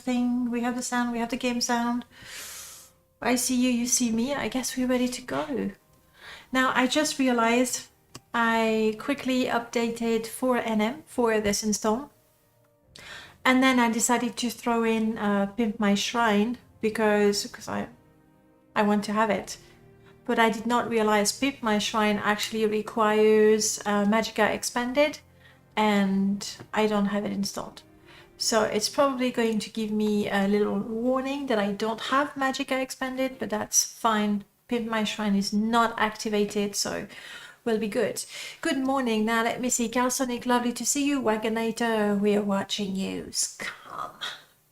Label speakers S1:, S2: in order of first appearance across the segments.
S1: thing. We have the sound, we have the game sound. I see you, you see me. I guess we're ready to go. Now, I just realized I quickly updated 4NM for this install. And then I decided to throw in Pimp My Shrine because I want to have it. But I did not realize Pimp My Shrine actually requires Magicka Expanded, and I don't have it installed. So it's probably going to give me a little warning that I don't have Magicka Expanded, but that's fine. Pimp My Shrine is not activated, so we'll be good. Good morning. Now let me see. Calsonic, lovely to see you. Wagonator, we're watching you. Scum.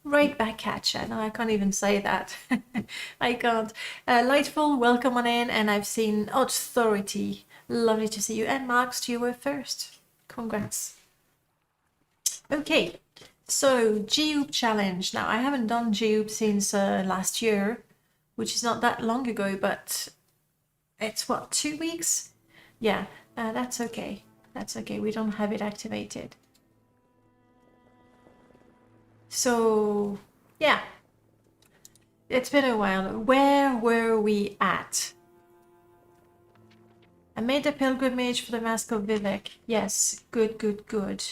S1: Right back at ya. No, I can't even say that. I can't. Lightful, welcome on in. And I've seen Authority. Lovely to see you. And Marks, you were first. Congrats. Okay, so Jiub challenge. Now, I haven't done Jiub since last year, which is not that long ago, but it's what, 2 weeks? Yeah, that's okay. That's okay. We don't have it activated. So, yeah, it's been a while. Where were we at? I made a pilgrimage for the Mask of Vivec. Yes, good, good, good.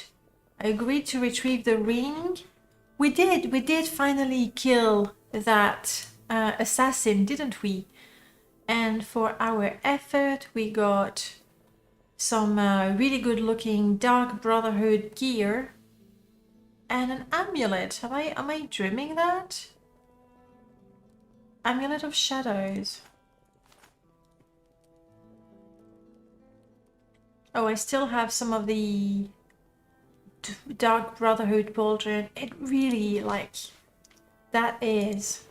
S1: I agreed to retrieve the ring. We did finally kill that assassin, didn't we? And for our effort, we got some really good looking Dark Brotherhood gear. And an amulet. Am I dreaming that? Amulet of Shadows. Oh, I still have some of the Dark Brotherhood pauldron. It really, like, that is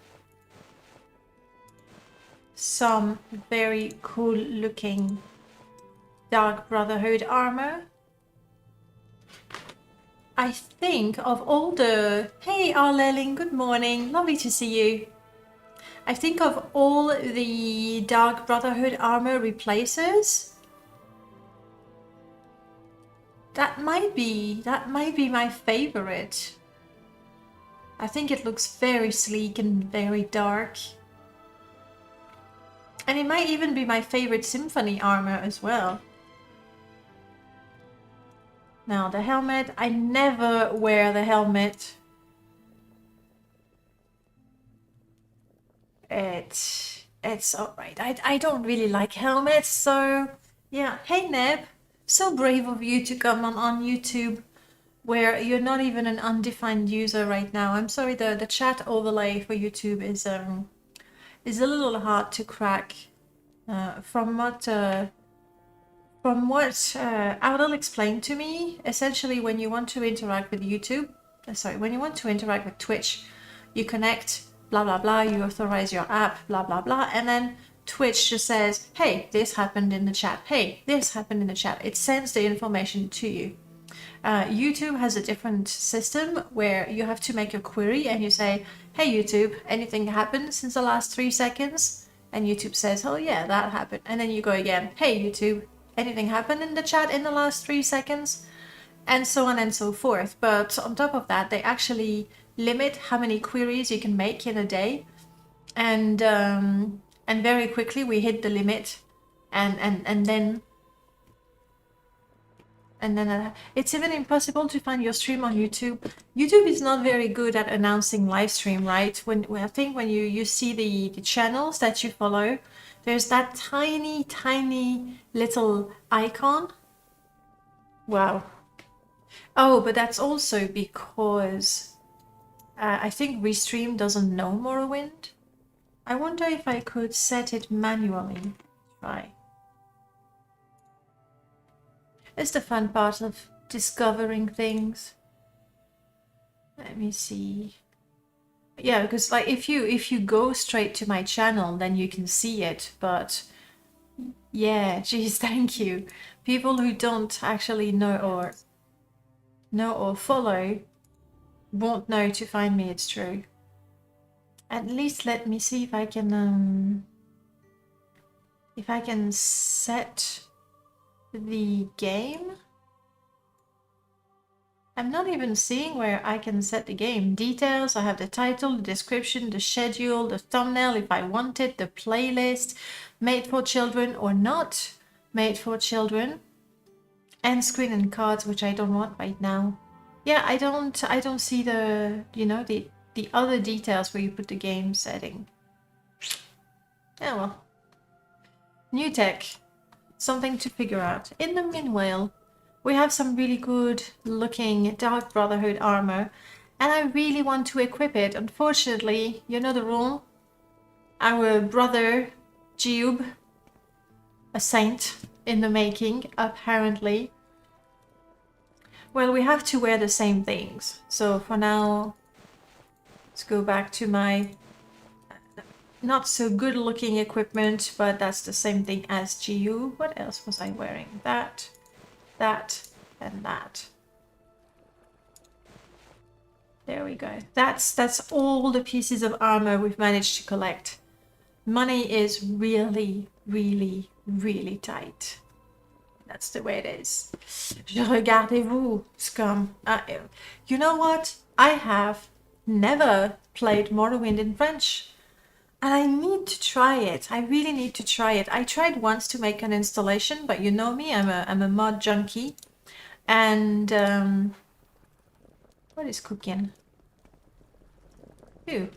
S1: some very cool looking Dark Brotherhood armor. I think of all the... Hey Arleling, good morning, lovely to see you. I think of all the Dark Brotherhood armor replacers, that might be my favorite. I think it looks very sleek and very dark. And it might even be my favorite Symphony armor as well. Now the helmet, I never wear the helmet. It's alright. I don't really like helmets, so yeah. Hey Neb, so brave of you to come on YouTube where you're not even an undefined user right now. I'm sorry, the chat overlay for YouTube is a little hard to crack. From what Audel explained to me, essentially when you want to interact with YouTube, when you want to interact with Twitch, you connect, blah, blah, blah, you authorize your app, blah, blah, blah, and then Twitch just says, hey, this happened in the chat, hey, this happened in the chat. It sends the information to you. YouTube has a different system where you have to make a query and you say, hey YouTube, anything happened since the last 3 seconds? And YouTube says, oh yeah, that happened. And then you go again, hey YouTube, anything happened in the chat in the last 3 seconds? And so on and so forth. But on top of that, they actually limit how many queries you can make in a day. And very quickly we hit the limit. And then it's even impossible to find your stream on YouTube. YouTube is not very good at announcing live stream, right? I think when you see the channels that you follow, there's that tiny little icon. Wow. Oh, but that's also because I think Restream doesn't know Morrowind. I wonder if I could set it manually. Try. It's the fun part of discovering things. Let me see. Yeah, because like if you go straight to my channel, then you can see it. But yeah, geez, thank you. People who don't actually know or follow won't know to find me. It's true. At least let me see if I can set the game. I'm not even seeing where I can set the game. Details, I have the title, the description, the schedule, the thumbnail if I want it, the playlist, made for children or not made for children, end screen and cards, which I don't want right now. Yeah, I don't see the, you know, the other details where you put the game setting. Yeah, well. New tech. Something to figure out. In the meanwhile, we have some really good looking Dark Brotherhood armor, and I really want to equip it. Unfortunately, you know the rule? Our brother Jiub, a saint in the making, apparently. Well, we have to wear the same things. So for now, let's go back to my not so good looking equipment, but that's the same thing as Jiub. What else was I wearing? That, and that. There we go. That's all the pieces of armor we've managed to collect. Money is really, really, really tight. That's the way it is. Regardez-vous, scum. You know what? I have never played Morrowind in French. And I need to try it. I really need to try it. I tried once to make an installation, but you know me, I'm a mod junkie. And what is cooking? Who?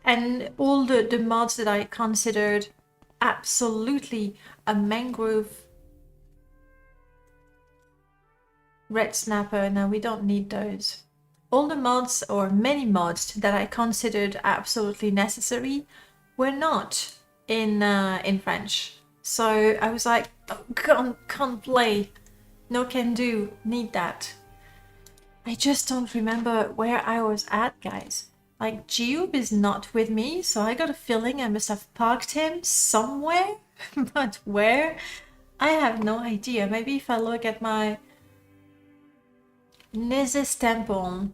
S1: And all the mods that I considered absolutely a mangrove red snapper. Now we don't need those. All the mods, or many mods, that I considered absolutely necessary were not in French. So I was like, oh, can't play, no can do, need that. I just don't remember where I was at, guys. Like, Jiub is not with me, so I got a feeling I must have parked him somewhere, but where? I have no idea. Maybe if I look at my Nezus Temple.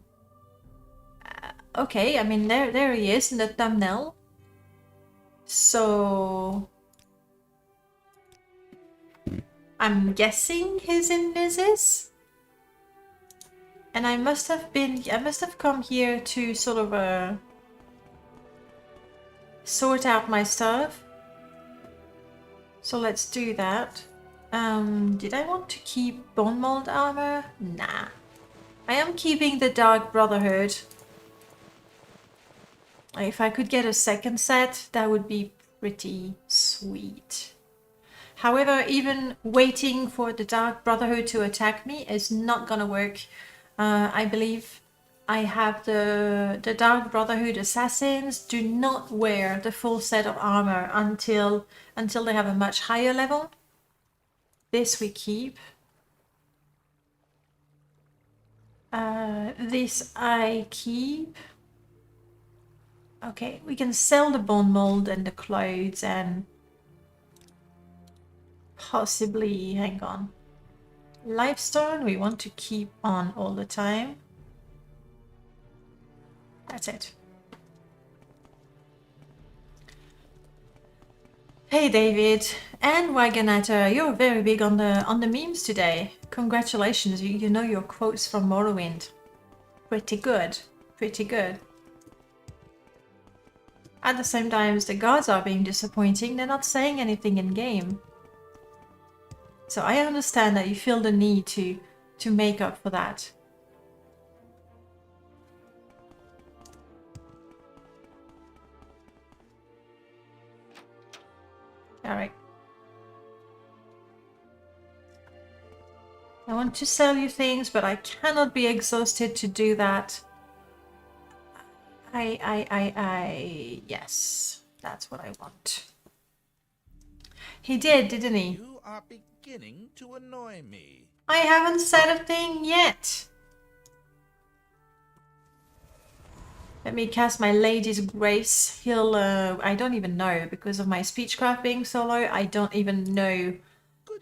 S1: Okay, I mean, there he is in the thumbnail. So I'm guessing he's in Nezus. And I must have come here to sort of sort out my stuff. So let's do that. Did I want to keep bone mold armor? Nah. I am keeping the Dark Brotherhood. If I could get a second set, that would be pretty sweet. However, even waiting for the Dark Brotherhood to attack me is not gonna work. I believe I have the Dark Brotherhood assassins do not wear the full set of armor until they have a much higher level. This we keep. This I keep. Okay, we can sell the bone mold and the clothes and possibly, hang on. Lifestone we want to keep on all the time. That's it. Hey David and Wagonator, you're very big on the memes today. Congratulations, you know your quotes from Morrowind. Pretty good, pretty good. At the same time, the gods are being disappointing, they're not saying anything in game. So I understand that you feel the need to make up for that. Alright. I want to sell you things, but I cannot be exhausted to do that. Yes, that's what I want. He did, didn't he?
S2: You are beginning to annoy me.
S1: I haven't said a thing yet. Let me cast my Lady's Grace. He'll, I don't even know, because of my speechcraft being so low, I don't even know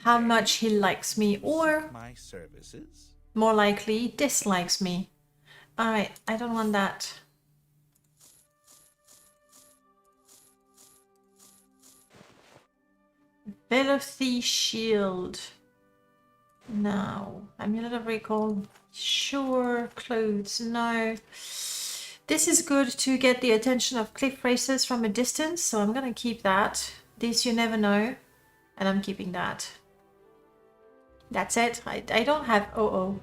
S1: how much he likes me, or
S2: my services.
S1: More likely dislikes me. Alright, I don't want that. Velocy Shield. No. Amulet of Recall. Sure. Clothes. No. This is good to get the attention of cliff racers from a distance, so I'm gonna keep that. This you never know. And I'm keeping that. That's it. I don't have... Oh.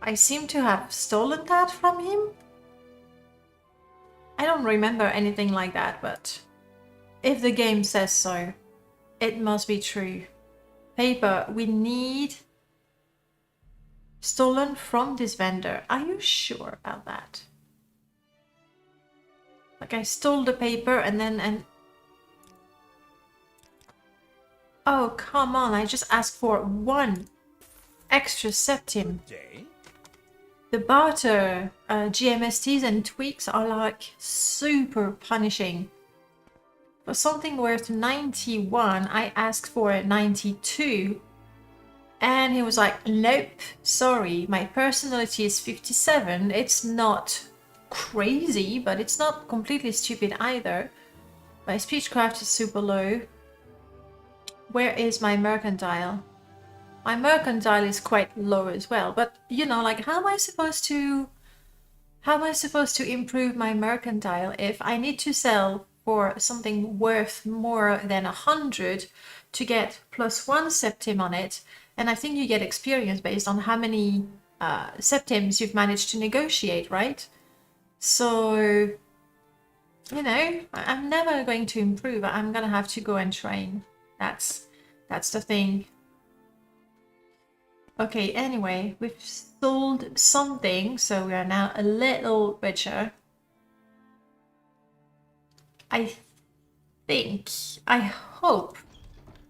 S1: I seem to have stolen that from him. I don't remember anything like that, but if the game says so, it must be true. Paper, we need stolen from this vendor. Are you sure about that? Like I stole the paper and then... Oh, come on. I just asked for 1 extra septim. The barter GMSTs and tweaks are like super punishing. For something worth 91, I asked for 92. And he was like, nope, sorry, my personality is 57. It's not crazy, but it's not completely stupid either. My speechcraft is super low. Where is my mercantile? My mercantile is quite low as well, but you know, like how am I supposed to improve my mercantile if I need to sell for something worth more than 100 to get +1 septim on it? And I think you get experience based on how many septims you've managed to negotiate, right? So, you know, I'm never going to improve. I'm gonna have to go and train. That's the thing. Okay, anyway, we've sold something, so we are now a little richer. I hope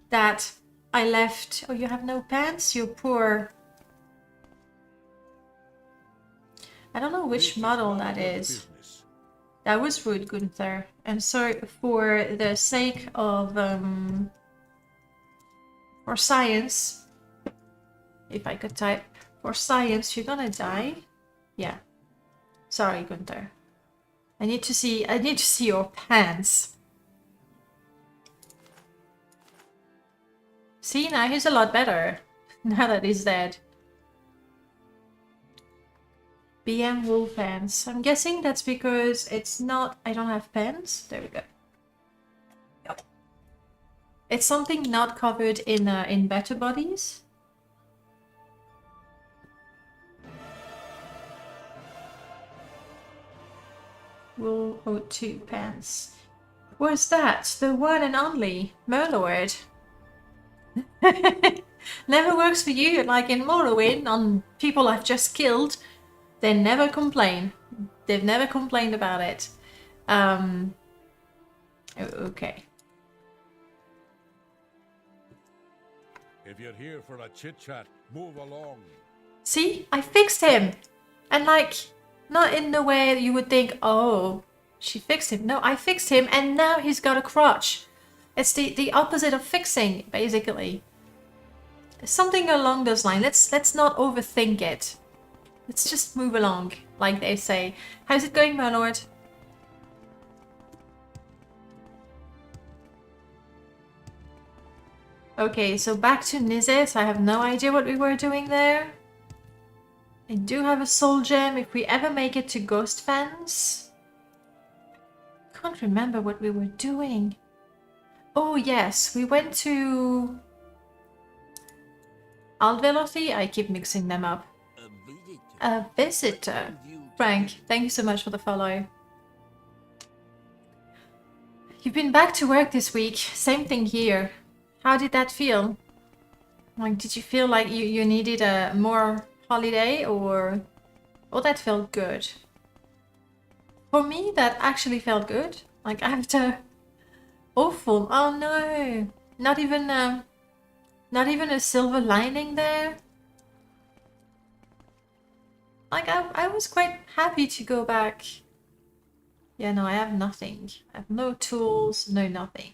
S1: that I left... Oh, you have no pants? You poor... I don't know which model that is. That was rude, Gunther. And so, for the sake of... for science... If I could type... For science, you're gonna die? Yeah. Sorry, Gunther. I need to see your pants. See, now he's a lot better. Now that he's dead. BM wool pants. I'm guessing that's because it's not... I don't have pants. There we go. Yep. It's something not covered in better bodies. Wool O2 pants. What's that? The one and only Morrowind. Never works for you, like in Morrowind, on people I've just killed. They never complain. They've never complained about it. Okay.
S3: If you're here for a chit-chat, move along.
S1: See? I fixed him! And like, not in the way you would think, oh, she fixed him. No, I fixed him and now he's got a crotch. It's the opposite of fixing, basically. Something along those lines. Let's not overthink it. Let's just move along, like they say. How's it going, my lord? Okay, so back to Nizet. I have no idea what we were doing there. I do have a soul gem if we ever make it to Ghost Fans. Can't remember what we were doing. Oh yes, we went to Aldvelothi. I keep mixing them up. A visitor. Frank, thank you so much for the follow. You've been back to work this week. Same thing here. How did that feel? Like, did you feel like you needed a more holiday or... Oh, that felt good. For me, that actually felt good. Like, after... Awful. Oh no. Not even a silver lining there. Like, I was quite happy to go back. Yeah, no, I have nothing. I have no tools, no nothing.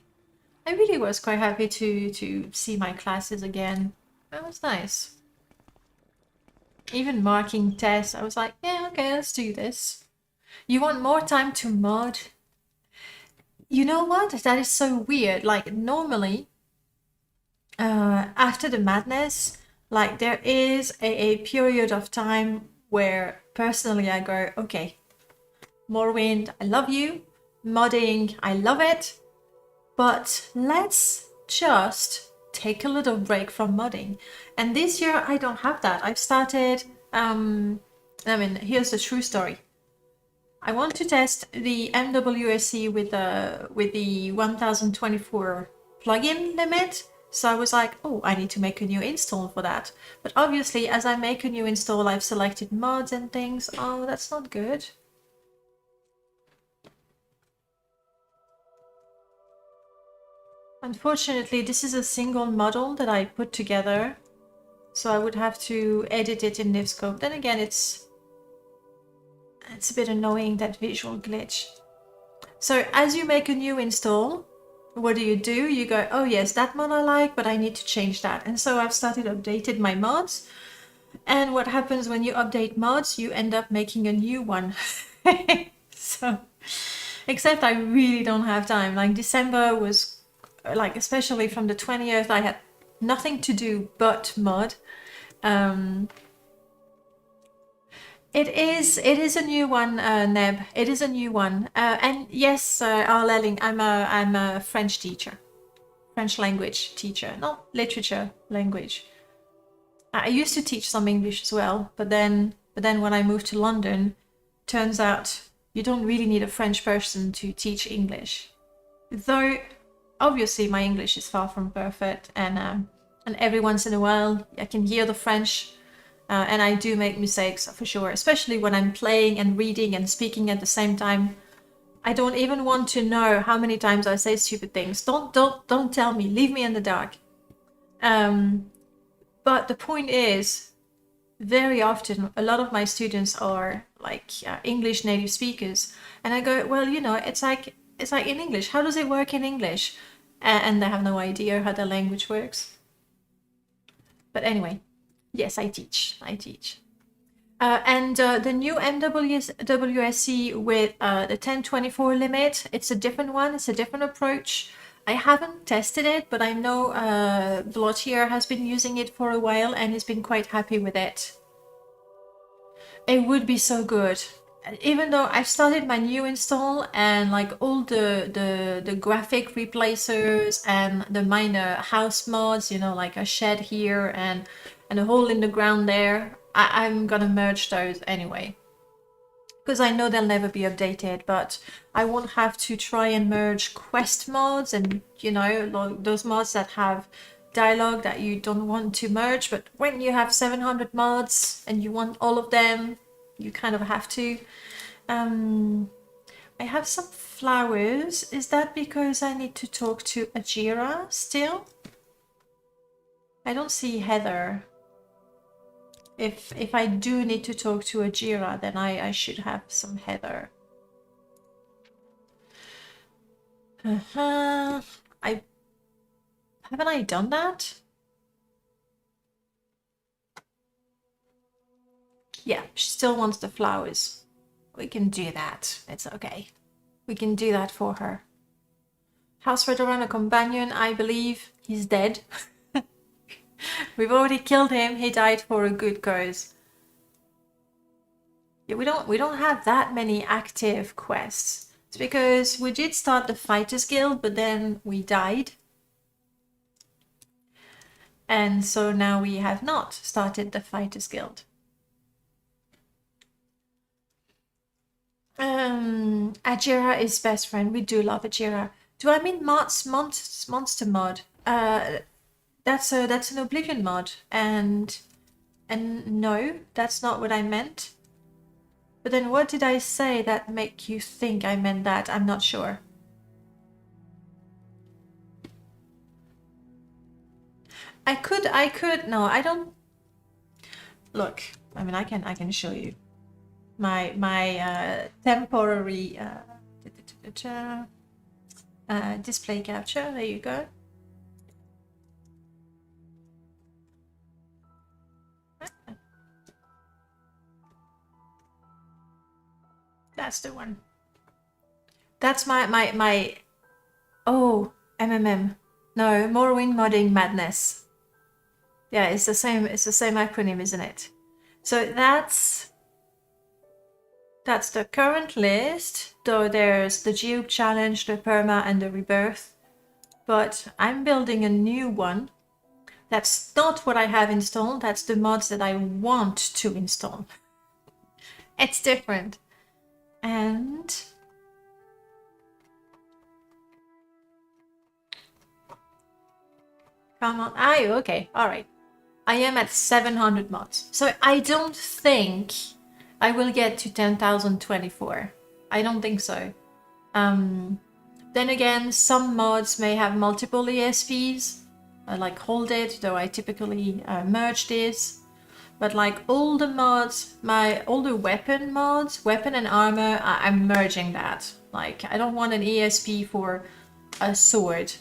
S1: I really was quite happy to see my classes again. That was nice. Even marking tests, I was like, yeah, okay, let's do this. You want more time to mod? You know what? That is so weird. Like, normally, after the madness, like there is a period of time where personally I go, okay, Morrowind, I love you. Modding, I love it. But let's just take a little break from modding. And this year I don't have that. I've started, here's the true story. I want to test the MWSC with the 1024 plugin limit. So I was like, oh, I need to make a new install for that. But obviously, as I make a new install, I've selected mods and things. Oh, that's not good. Unfortunately, this is a single model that I put together, so I would have to edit it in LiveScope. Then again, it's a bit annoying, that visual glitch. So as you make a new install, what do? You go, oh yes, that mod I like, but I need to change that. And so I've started updated my mods. And what happens when you update mods, you end up making a new one. So, except I really don't have time. Like December was, like especially from the 20th, I had nothing to do but mod. It is a new one, Neb. It is a new one. And yes, Arleling, I'm a French teacher, French language teacher, not literature, language. I used to teach some English as well, but then when I moved to London, turns out you don't really need a French person to teach English, though. Obviously, my English is far from perfect, and every once in a while I can hear the French, and I do make mistakes for sure, especially when I'm playing and reading and speaking at the same time. I don't even want to know how many times I say stupid things. Don't tell me. Leave me in the dark. But the point is, very often a lot of my students are like English native speakers, and I go, well, it's like in English. How does it work in English? And they have no idea how the language works. But anyway, yes, I teach. And the new MWSC with the 1024 limit, it's a different one. It's a different approach. I haven't tested it, but I know Blottier has been using it for a while and has been quite happy with it. It would be so good. Even though I've started my new install and like all the graphic replacers and the minor house mods, like a shed here and a hole in the ground there, I'm gonna merge those anyway. Because I know they'll never be updated, but I won't have to try and merge quest mods and, those mods that have dialogue that you don't want to merge. But when you have 700 mods and you want all of them, you kind of have to. I have some flowers. Is that because I need to talk to Ajira still? I don't see Heather. If I do need to talk to Ajira, then I should have some Heather. Haven't I done that? Yeah, she still wants the flowers. We can do that. It's okay. We can do that for her. House veteran, a companion, I believe he's dead. We've already killed him. He died for a good cause. Yeah, we don't have that many active quests. It's because we did start the Fighters Guild, but then we died. And so now we have not started the Fighters Guild. Ajira is best friend. We do love Ajira. Do I mean monster mod? That's an Oblivion mod, and no, that's not what I meant. But then what did I say that make you think I meant that? I'm not sure. I could. No, I don't. Look, I mean, I can show you my temporary display capture. There you go. That's the one. That's my oh, MMM. No, Morrowind Modding Madness. Yeah, it's the same acronym, isn't it? So that's the current list, though there's the Jiub challenge, the perma and the rebirth. But I'm building a new one. That's not what I have installed, that's the mods that I want to install. It's different. And come on. Ah, okay, alright. I am at 700 mods. So I don't think I will get to 10,024. I don't think so. Then again, some mods may have multiple ESPs. Like Hold It, though I typically merge this. But like all the mods, all the weapon mods, weapon and armor, I'm merging that. Like I don't want an ESP for a sword.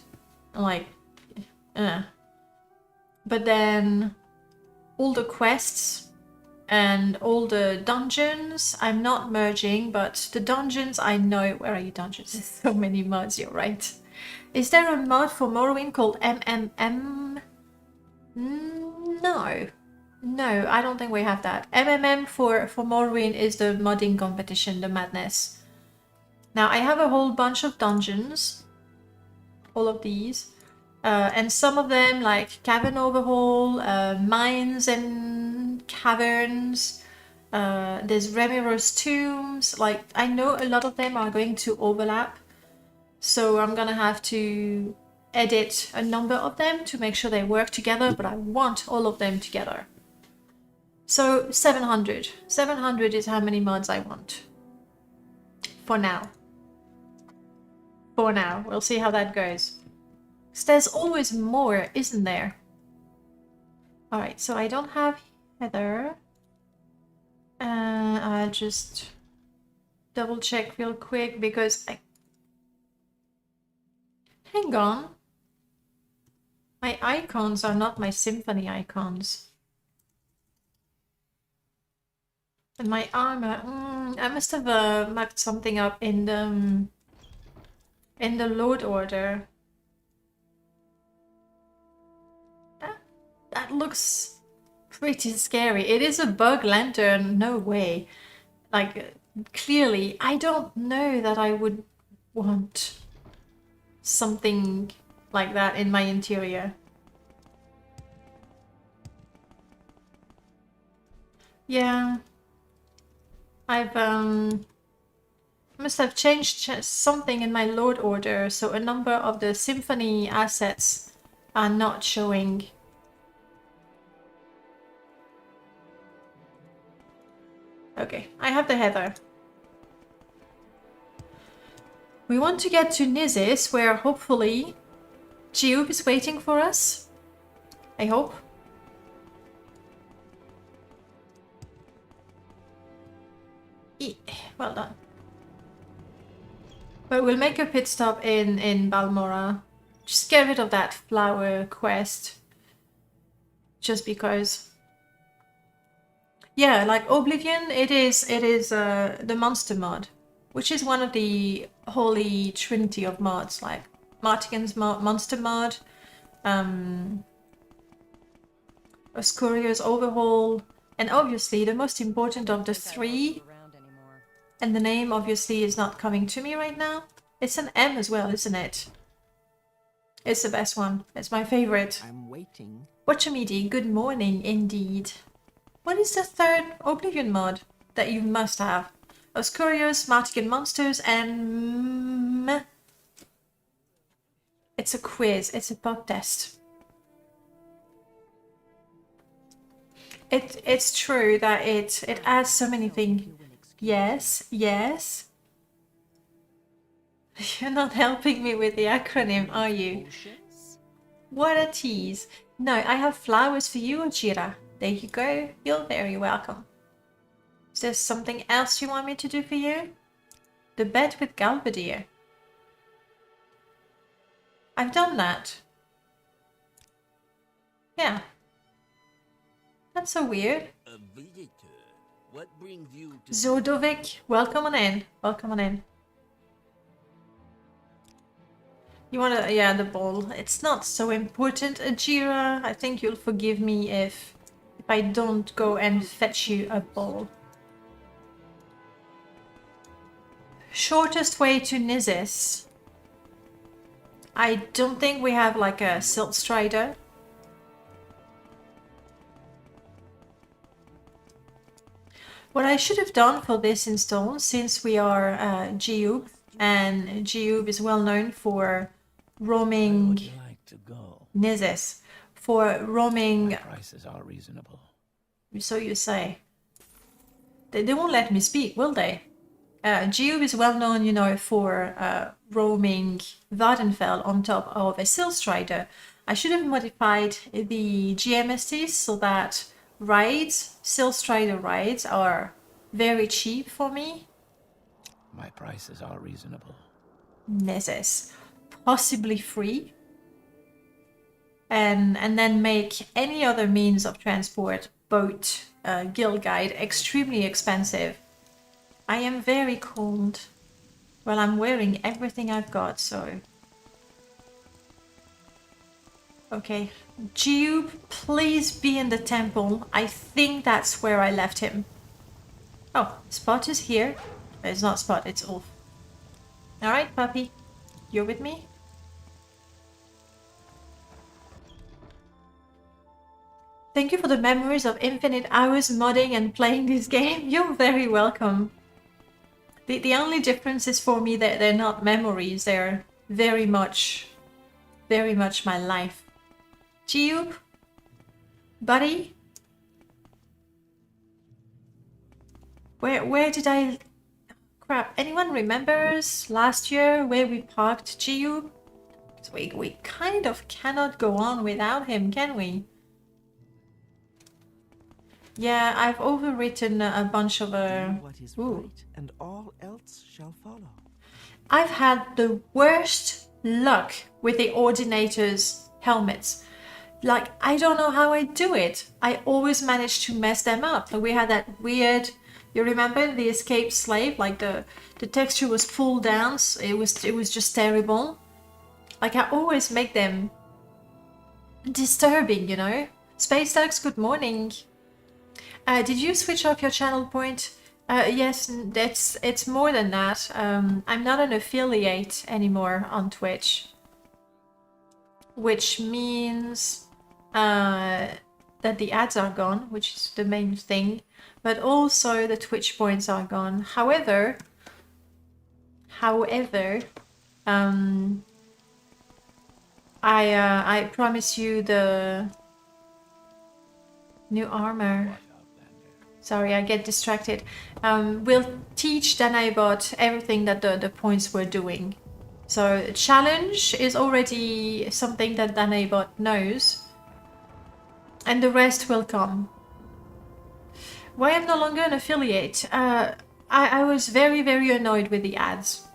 S1: Like, But then all the quests and all the dungeons, I'm not merging, but the dungeons I know. Where are you dungeons? There's so many mods, you're right. Is there a mod for Morrowind called MMM? No. No, I don't think we have that. MMM for Morrowind is the modding competition, the madness. Now I have a whole bunch of dungeons. All of these. And some of them like Cavern Overhaul, Mines and Caverns. There's Remiro's Tombs. Like I know a lot of them are going to overlap. So I'm gonna have to edit a number of them to make sure they work together, but I want all of them together. So 700. 700 is how many mods I want. For now. For now. We'll see how that goes. Because there's always more, isn't there? Alright, so I don't have Heather. I'll just double check real quick because I... Hang on. My icons are not my symphony icons. And my armor, I must have marked something up in the load order. That looks pretty scary. It is a bug lantern, no way. Like, clearly, I don't know that I would want something like that in my interior. Yeah. I've must have changed something in my load order, so a number of the symphony assets are not showing. Okay, I have the Heather. We want to get to Nizis, where hopefully Jiub is waiting for us. I hope. Well done. But we'll make a pit stop in Balmora. Just get rid of that flower quest. Just because. Yeah, like Oblivion, it is the monster mod, which is one of the holy trinity of mods, like Martigan's monster mod, Oscurio's overhaul, and obviously the most important of the three. And the name obviously is not coming to me right now. It's an M as well, isn't it? It's the best one. It's my favorite.
S4: I'm waiting.
S1: Watchamidi, good morning indeed. What is the third Oblivion mod that you must have? Oscurios, Martigan Monsters, and... It's a quiz. It's a pub test. It's true that it adds so many things. Yes, yes. You're not helping me with the acronym, are you? What a tease. No, I have flowers for you, Ochira. There you go. You're very welcome. Is there something else you want me to do for you? The bed with Galbadir. I've done that. Yeah. That's so weird.
S4: A visitor. What brings you to
S1: Zodovic, welcome on in. Welcome on in. You wanna, yeah, the ball. It's not so important, Ajira. I think you'll forgive me if I don't go and fetch you a ball. Shortest way to Nizis. I don't think we have like a Silt Strider. What I should have done for this install, since we are Jiub, and Jiub is well known for roaming
S4: Would you like to go?
S1: Nizis, for roaming,
S4: Prices are reasonable.
S1: so you say. They won't let me speak, will they? Jiub is well known, you know, for roaming Vvardenfell on top of a Silt Strider. I should have modified the GMSTs so that raids, Silt Strider raids, are very cheap for me.
S4: My prices are reasonable.
S1: Nezis, possibly free. And then make any other means of transport, boat, guild guide, extremely expensive. I am very cold. Well, I'm wearing everything I've got, so... Okay. Jiub, please be in the temple. I think that's where I left him. Oh, Spot is here. It's not Spot, it's Ulf. Alright, puppy. You're with me? Thank you for the memories of infinite hours modding and playing this game. You're very welcome. The only difference is for me that they're not memories. They're very much my life. Jiub? Buddy? Where did I... Crap, anyone remembers last year where we parked Jiub? So we kind of cannot go on without him, can we? Yeah, I've overwritten a bunch of...
S5: What is
S1: Ooh.
S5: right, and all else shall follow.
S1: I've had the worst luck with the Ordinator's helmets. Like, I don't know how I do it. I always manage to mess them up. Like, we had that weird... You remember the escaped slave? Like, the texture was pulled down. So it was just terrible. Like, I always make them disturbing, you know? Space Ducks, good morning. Did you switch off your channel point? Yes, it's more than that. I'm not an affiliate anymore on Twitch. Which means that the ads are gone, which is the main thing. But also the Twitch points are gone. However, I promise you the new armor. Sorry, I get distracted. We'll teach Danaebot everything that the points were doing. So challenge is already something that Danaebot knows. And the rest will come. Why I'm no longer an affiliate? I was very annoyed with the ads.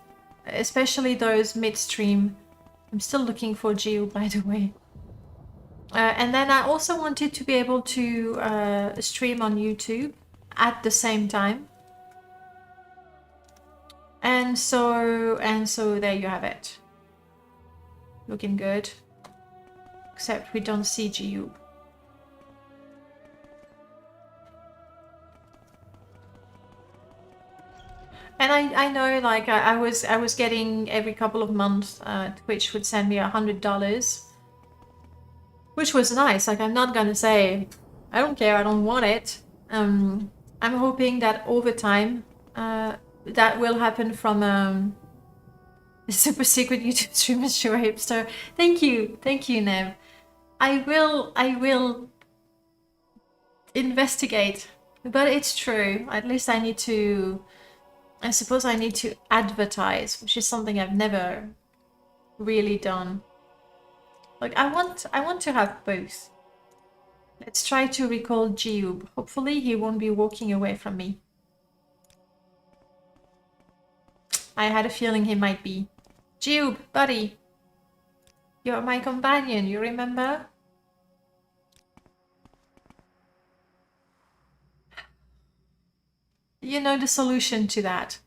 S1: Especially those midstream. I'm still looking for Jiub, by the way. And then I also wanted to be able to stream on YouTube at the same time. And so there you have it. Looking good. Except we don't see Jiub. And I know, like, I was getting every couple of months, Twitch would send me $100. Which was nice. Like, I'm not gonna say, I don't care, I don't want it. I'm hoping that over time, that will happen from a super secret YouTube streamer, sure hipster. Thank you, Nev. I will investigate, but it's true. At least I suppose I need to advertise, which is something I've never really done. Like, I want to have both. Let's try to recall Jiub. Hopefully he won't be walking away from me. I had a feeling he might be. Jiub, buddy. You're my companion, you remember? You know the solution to that.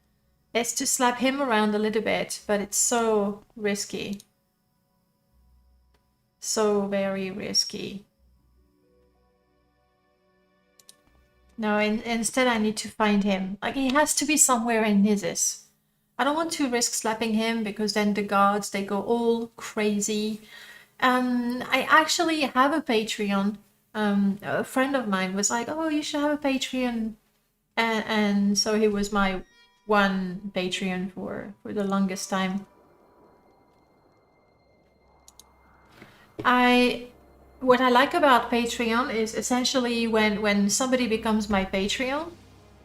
S1: It's to slap him around a little bit, but it's so risky. So very risky. No, instead I need to find him. Like, he has to be somewhere in Nizis. I don't want to risk slapping him because then the guards, they go all crazy. I actually have a Patreon. A friend of mine was like, oh, you should have a Patreon. And so he was my one Patreon for the longest time. What I like about Patreon is essentially when somebody becomes my Patreon,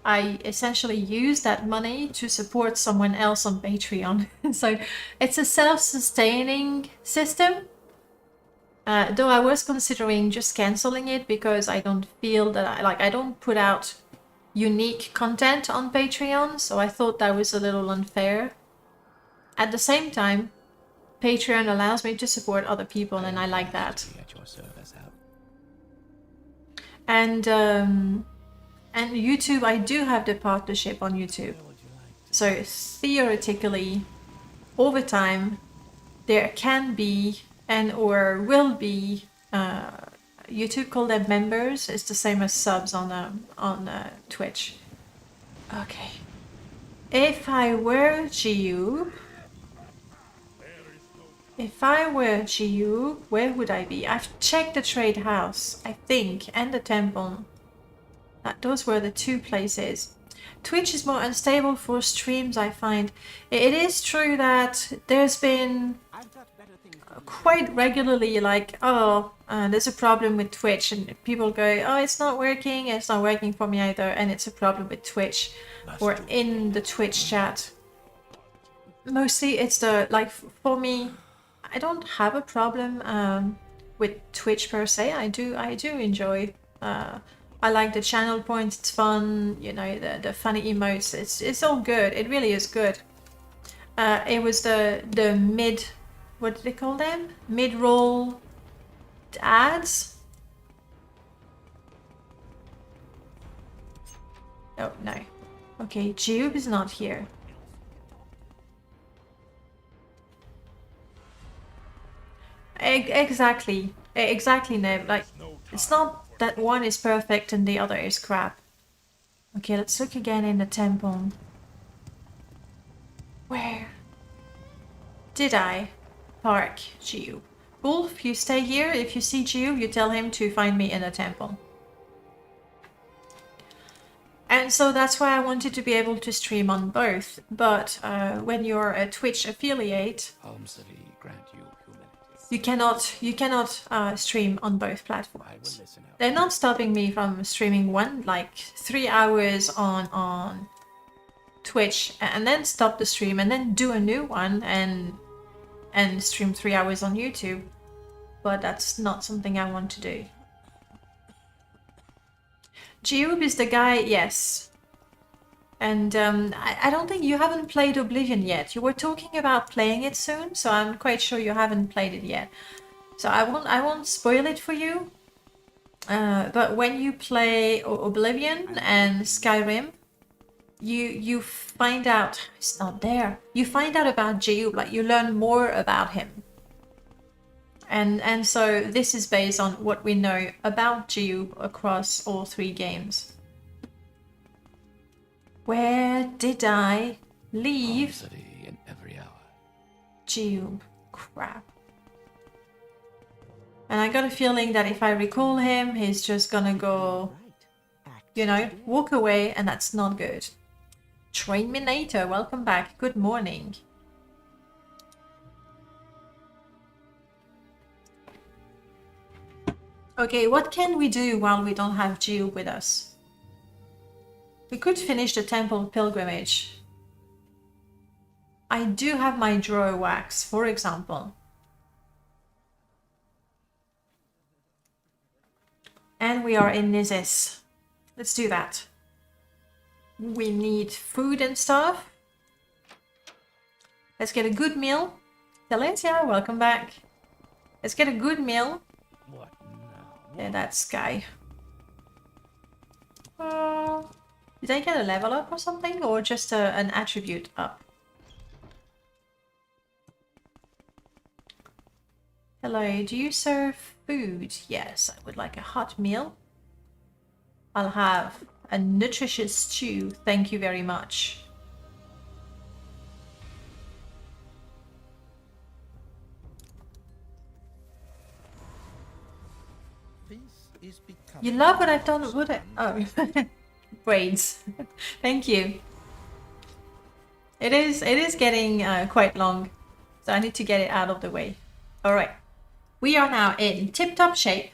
S1: I essentially use that money to support someone else on Patreon. So it's a self-sustaining system. Though I was considering just canceling it because I don't feel that I don't put out unique content on Patreon, so I thought that was a little unfair. At the same time, Patreon allows me to support other people, and I like that.
S4: At your service, Al.
S1: And YouTube, I do have the partnership on YouTube. So theoretically, over time, there can be and or will be YouTube call them members. It's the same as subs on Twitch. Okay. If I were Jiub, where would I be? I've checked the trade house, I think, and the temple. Those were the two places. Twitch is more unstable for streams, I find. It is true that there's been quite regularly like, oh, there's a problem with Twitch, and people go, oh, it's not working for me either, and it's a problem with Twitch or in the Twitch chat. Mostly it's like, for me, I don't have a problem with Twitch per se. I do enjoy. I like the channel points. It's fun. You know, the funny emotes. It's all good. It really is good. It was the mid. What do they call them? Mid-roll ads. Oh no. Okay, Jiub is not here. Exactly, Neb. Like, it's not that one is perfect and the other is crap. Okay, let's look again in the temple. Where did I park Jiub? Wolf, you stay here. If you see Jiub, you tell him to find me in the temple. And so that's why I wanted to be able to stream on both. But when you're a Twitch affiliate,
S4: grant you
S1: you cannot stream on both platforms. They're not stopping me from streaming 3 hours on Twitch and then stop the stream and then do a new one and stream 3 hours on YouTube. But that's not something I want to do. Jiub is the guy, yes. And I don't think you haven't played Oblivion yet. You were talking about playing it soon, so I'm quite sure you haven't played it yet. So I won't spoil it for you. But when you play Oblivion and Skyrim, you find out it's not there. You find out about Jiub, like you learn more about him. And so this is based on what we know about Jiub across all 3 games. Where did I leave
S4: in every hour.
S1: Jiub? Crap. And I got a feeling that if I recall him, he's just gonna go, you know, walk away, and that's not good. Trainminator, welcome back. Good morning. Okay, what can we do while we don't have Jiub with us? We could finish the temple pilgrimage. I do have my drawer wax, for example. And we are in Nizis. Let's do that. We need food and stuff. Let's get a good meal. Valencia, welcome back. Let's get a good meal.
S4: What now?
S1: Yeah, that Sky. Did I get a level up or something? Or just an attribute up? Hello, do you serve food? Yes, I would like a hot meal. I'll have a nutritious stew, thank you very much.
S2: This is becoming
S1: You love what I've done, would it? Oh, braids. Thank you. It is getting quite long, so I need to get it out of the way. All right, we are now in tip-top shape.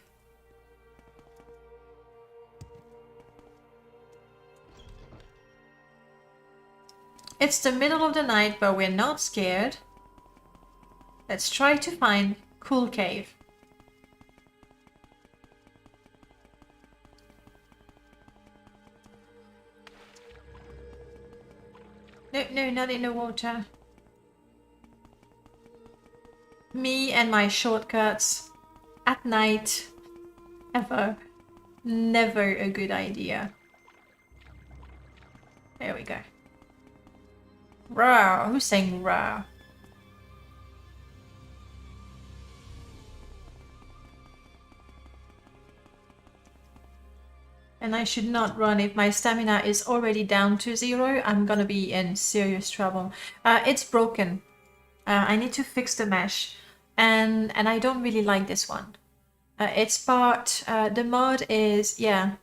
S1: It's the middle of the night, but we're not scared. Let's try to find cool cave. No, no, not in the water. Me and my shortcuts at night. Ever. Never a good idea. There we go. Rawr. Who's saying rawr? And I should not run. If my stamina is already down to 0, I'm gonna be in serious trouble. It's broken. I need to fix the mesh. And I don't really like this one. It's part... the mod is... yeah.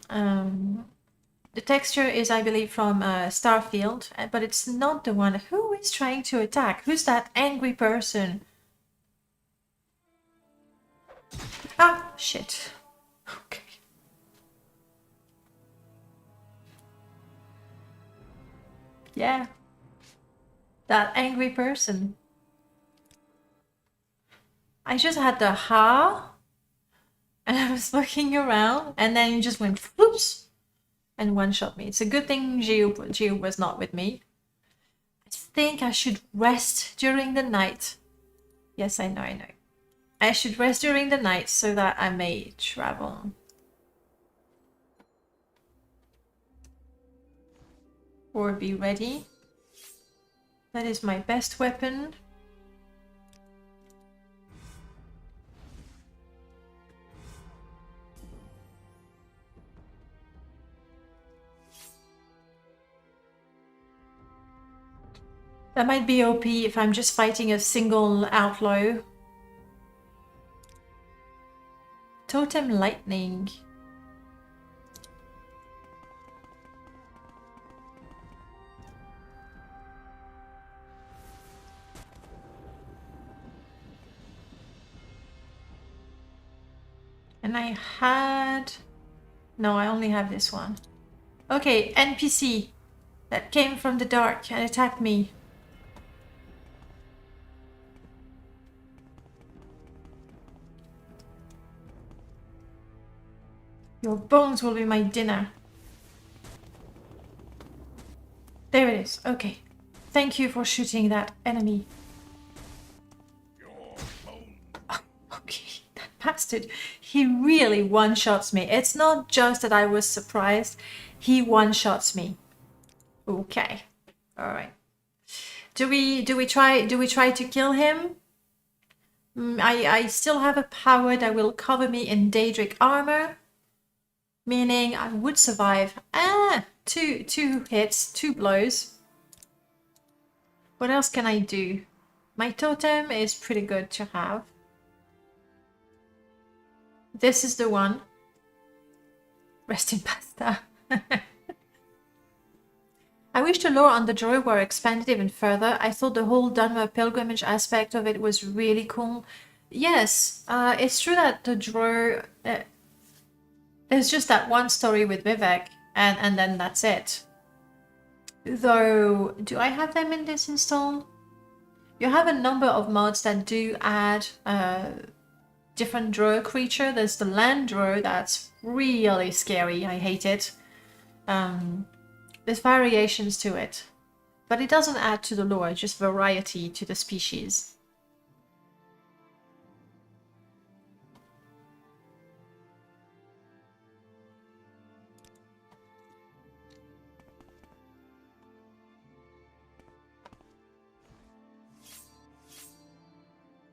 S1: The texture is, I believe, from Starfield. But it's not the one. Who is trying to attack? Who's that angry person? Ah, shit. Okay. Yeah. That angry person. I just had the ha, and I was looking around, and then he just went whoops, and one-shot me. It's a good thing Jiub was not with me. I think I should rest during the night. Yes, I know. I should rest during the night so that I may travel. Or be ready. That is my best weapon. That might be OP if I'm just fighting a single outlaw. Totem lightning. And I had... no, I only have this one. Okay, NPC that came from the dark and attacked me. Your bones will be my dinner. There it is. Okay. Thank you for shooting that enemy. Oh, okay, that bastard. He really one-shots me. It's not just that I was surprised. He one-shots me. Okay. All right. Do we try to kill him? I still have a power that will cover me in Daedric armor, meaning I would survive. Two hits, 2 blows. What else can I do? My totem is pretty good to have. This is the one. Rest in pasta. I wish the lore on the Drow were expanded even further. I thought the whole Dunmer pilgrimage aspect of it was really cool. Yes, it's true that the Drow... there's just that one story with Vivec, and then that's it. Though, do I have them in this install? You have a number of mods that do add different Drow creature. There's the land Drow that's really scary. I hate it. There's variations to it, but it doesn't add to the lore, just variety to the species.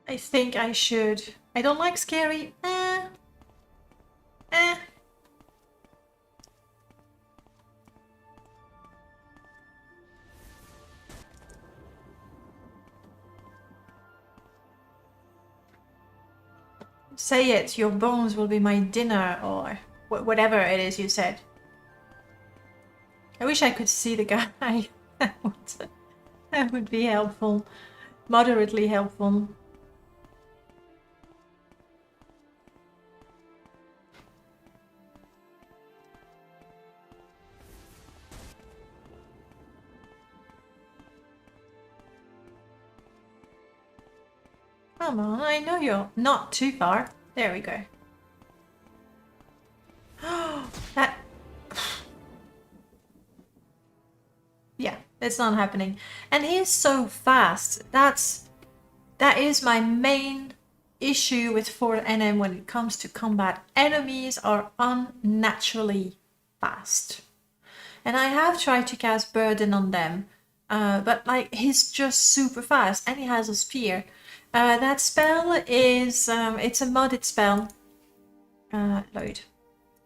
S1: I think I should. I don't like scary. Say it, your bones will be my dinner, or whatever it is you said. I wish I could see the guy. That would be helpful. Moderately helpful. Come on, I know you're not too far. There we go. That... Yeah, it's not happening. And he is so fast. That is my main issue with 4NM when it comes to combat. Enemies are unnaturally fast. And I have tried to cast Burden on them, but like he's just super fast and he has a spear. That spell is, it's a modded spell. Load.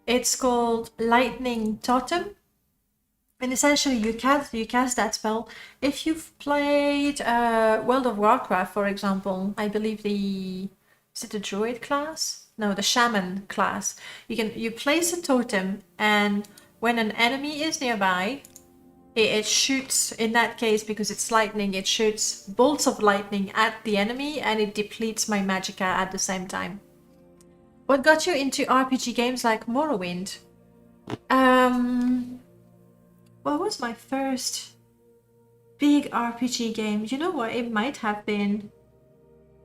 S1: It's called Lightning Totem. And essentially you cast that spell. If you've played World of Warcraft, for example, I believe is it the Druid class? No, the Shaman class. You place a totem, and when an enemy is nearby, it shoots, in that case, because it's lightning, it shoots bolts of lightning at the enemy and it depletes my magicka at the same time. What got you into RPG games like Morrowind? What was my first big RPG game? You know what? It might have been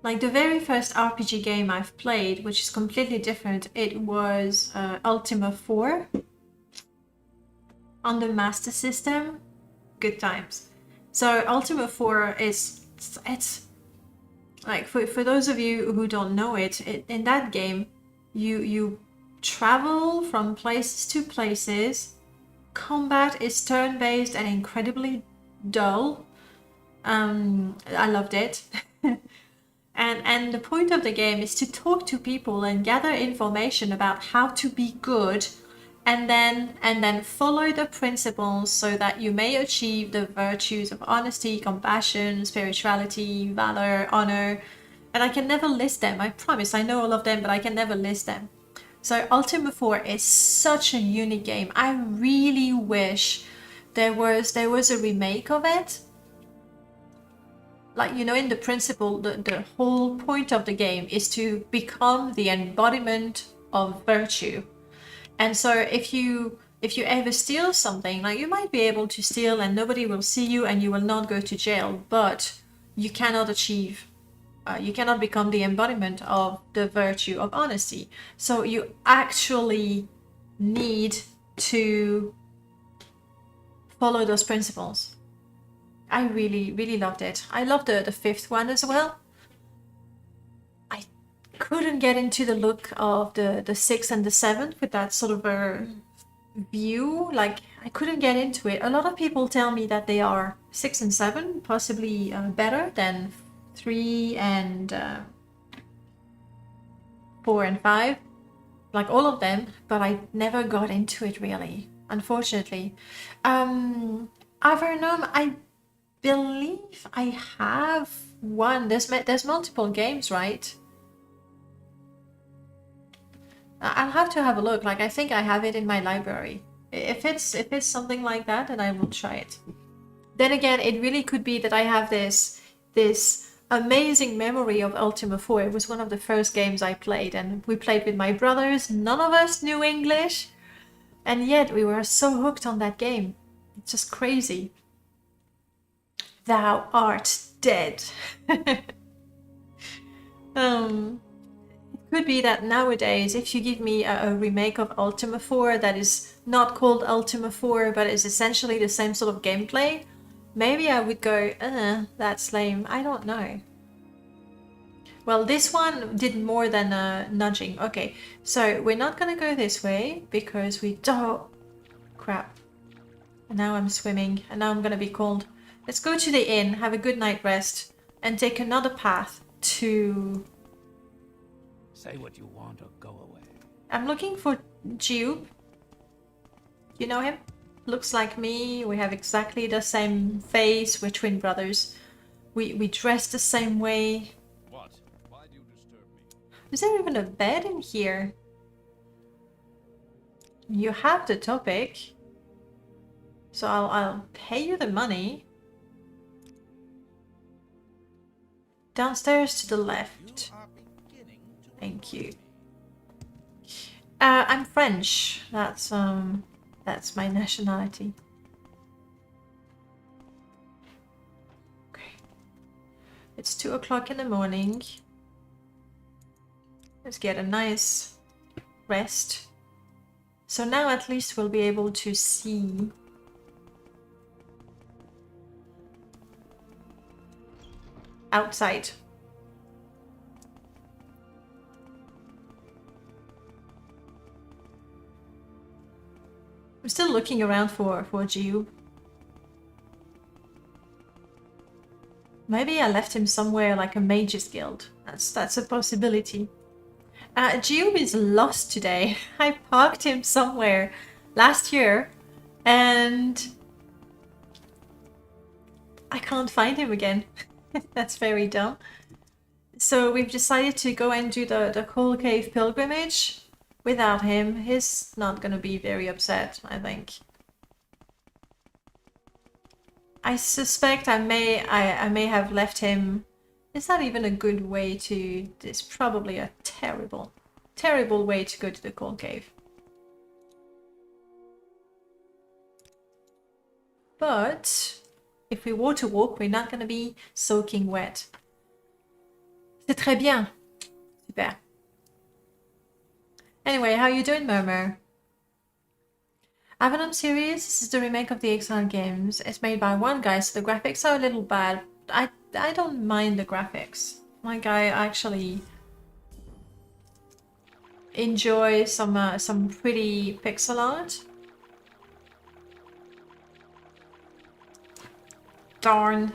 S1: like the very first RPG game I've played, which is completely different. It was Ultima 4. On the Master System. Good times. So Ultima 4 it's like for those of you who don't know it, in that game you travel from places to places. Combat is turn-based and incredibly dull. I loved it. and the point of the game is to talk to people and gather information about how to be good, and then follow the principles so that you may achieve the virtues of honesty, compassion, spirituality, valor, honor. And I can never list them. I promise I know all of them, but I can never list them. So Ultima 4 is such a unique game. I really wish there was a remake of it. Like, you know, in the principle, the whole point of the game is to become the embodiment of virtue. And so if you ever steal something, like you might be able to steal and nobody will see you and you will not go to jail, but you cannot achieve, you cannot become the embodiment of the virtue of honesty. So you actually need to follow those principles. I really, really loved it. I loved the fifth one as well. I couldn't get into the look of the 6th and the 7th with that sort of a view. Like, I couldn't get into it. A lot of people tell me that they are 6 and 7 possibly better than 3 and 4 and 5, like all of them, but I never got into it really, unfortunately. Avernum, I believe I have one. There's multiple games, right? I'll have to have a look. Like, I think I have it in my library. If it's something like that, then I will try it. Then again, it really could be that I have this amazing memory of Ultima 4. It was one of the first games I played, and we played with my brothers. None of us knew English, and yet we were so hooked on that game. It's just crazy. Thou art dead. It could be that nowadays, if you give me a remake of Ultima 4 that is not called Ultima 4, but is essentially the same sort of gameplay, maybe I would go, that's lame. I don't know. Well, this one did more than nudging. Okay, so we're not gonna go this way because we don't... Crap. And now I'm swimming, and now I'm gonna be cold. Let's go to the inn, have a good night rest, and take another path to...
S4: Say what you want or go away.
S1: I'm looking for Jiub. You know him? Looks like me. We have exactly the same face. We're twin brothers. We dress the same way.
S3: What? Why do you disturb me?
S1: Is there even a bed in here? You have the topic. So I'll pay you the money. Downstairs to the left.
S2: You are beginning to
S1: Thank you.
S2: annoy me.
S1: I'm French. That's my nationality. Okay. It's 2 o'clock in the morning. Let's get a nice rest. So now at least we'll be able to see outside. I'm still looking around for Jiub. Maybe I left him somewhere like a mage's guild. That's a possibility. Jiub is lost today. I parked him somewhere last year and I can't find him again. That's very dumb. So we've decided to go and do the Coal Cave pilgrimage without him. He's not gonna be very upset, I think. I suspect I may have left him. Is that even a good way to... It's probably a terrible, terrible way to go to the Coal Cave. But if we water walk, we're not going to be soaking wet. C'est très bien. Super. Anyway, how you doing, Murmur? Avalon series, this is the remake of the Exile games. It's made by one guy, so the graphics are a little bad. I don't mind the graphics. Like, I actually enjoy some pretty pixel art. Darn.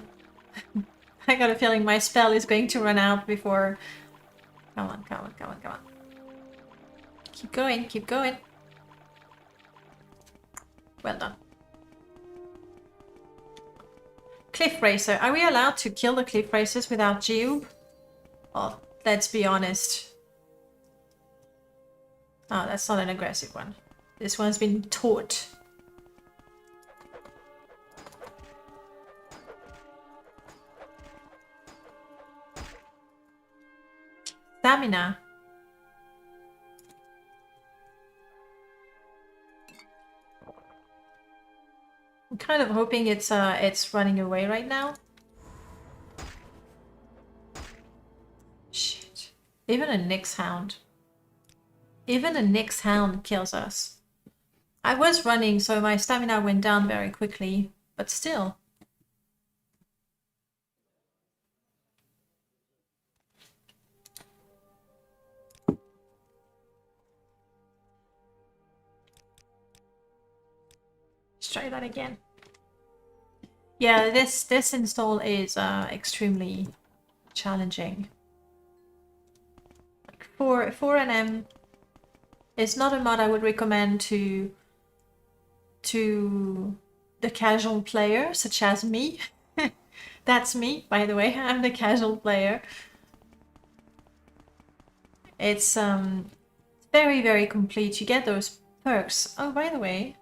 S1: I got a feeling my spell is going to run out before... Come on, come on, come on, come on. Keep going, keep going. Well done. Cliff Racer. Are we allowed to kill the Cliff Racers without Jiub? Oh, let's be honest. Oh, that's not an aggressive one. This one's been taught. Stamina. I'm kind of hoping it's running away right now. Shit. Even a Nyx Hound. Even a Nyx Hound kills us. I was running, so my stamina went down very quickly, but still. Try that again. Yeah, this install is extremely challenging. Like 4NM is not a mod I would recommend to the casual player, such as me. That's me, by the way. I'm the casual player. It's very, very complete. You get those perks. Oh, by the way.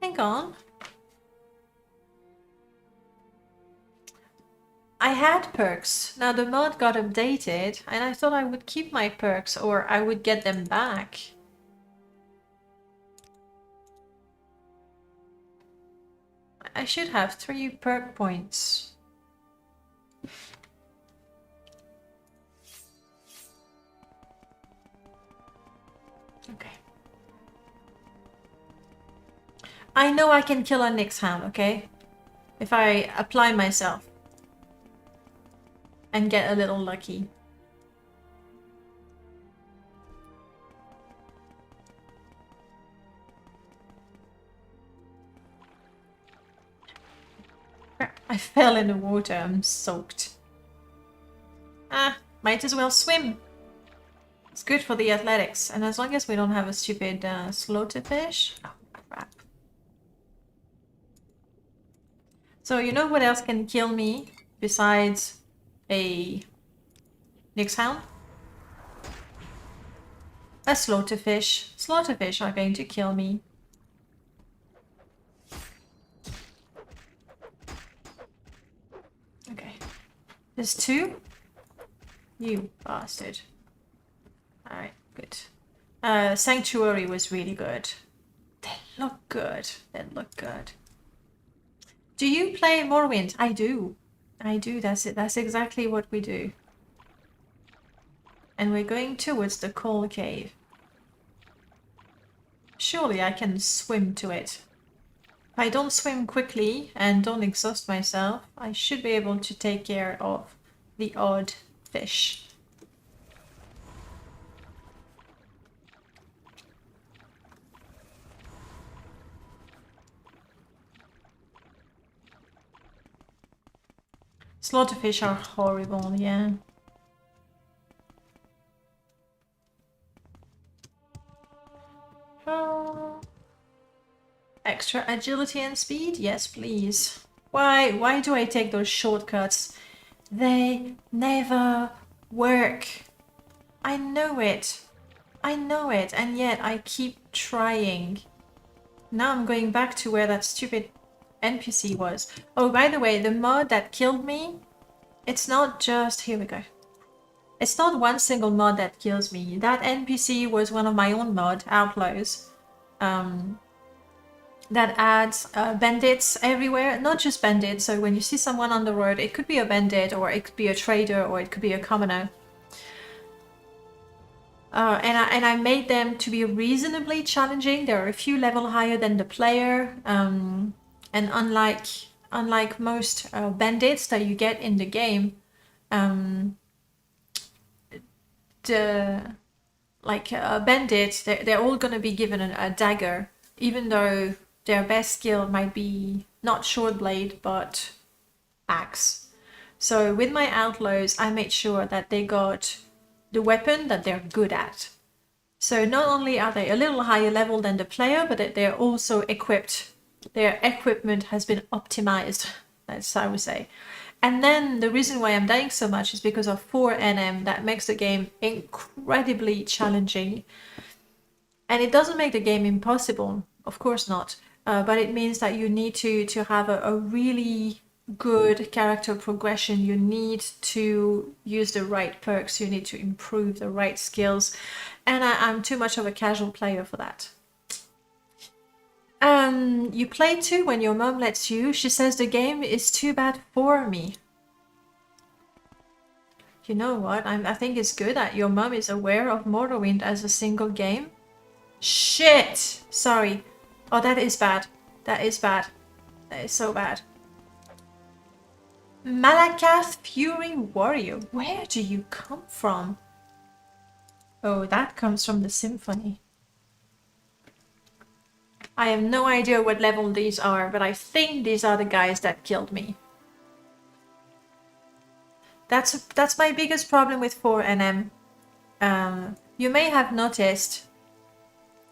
S1: Hang on. I had perks. Now the mod got updated and I thought I would keep my perks or I would get them back. I should have 3 perk points. Okay. I know I can kill a Nyx Hound, okay? If I apply myself. And get a little lucky. Crap, I fell in the water, I'm soaked. Might as well swim. It's good for the athletics. And as long as we don't have a stupid slaughterfish. Oh, crap. So you know what else can kill me besides a Nixhound? A slaughterfish. Slaughterfish are going to kill me. Okay. There's 2? You bastard. Alright, good. Sanctuary was really good. They look good. They look good. Do you play Morrowind? I do. I do. That's it. That's exactly what we do. And we're going towards the coal cave. Surely I can swim to it. If I don't swim quickly and don't exhaust myself, I should be able to take care of the odd fish. Slaughterfish are horrible, yeah. Extra agility and speed? Yes, please. Why do I take those shortcuts? They never work. I know it. I know it, and yet I keep trying. Now I'm going back to where that stupid NPC was. Oh, by the way, the mod that killed me, it's not just... Here we go. It's not one single mod that kills me. That NPC was one of my own mod, Outlaws. That adds bandits everywhere. Not just bandits, so when you see someone on the road, it could be a bandit, or it could be a trader, or it could be a commoner. And I made them to be reasonably challenging. They're a few level higher than the player. And unlike most bandits that you get in the game, bandits, they're all going to be given a dagger, even though their best skill might be not short blade, but axe. So with my outlaws, I made sure that they got the weapon that they're good at. So not only are they a little higher level than the player, but they're also equipped. Their equipment has been optimized, that's how I would say. And then the reason why I'm dying so much is because of 4 NM that makes the game incredibly challenging. And it doesn't make the game impossible, of course not. But it means that you need to have a really good character progression. You need to use the right perks. You need to improve the right skills. And I'm too much of a casual player for that. You play too when your mom lets you. She says the game is too bad for me. You know what? I think it's good that your mom is aware of Morrowind as a single game. Shit! Sorry. Oh, that is bad. That is bad. That is so bad. Malakath Fury Warrior. Where do you come from? Oh, that comes from the symphony. I have no idea what level these are, but I think these are the guys that killed me. That's my biggest problem with 4 NM. You may have noticed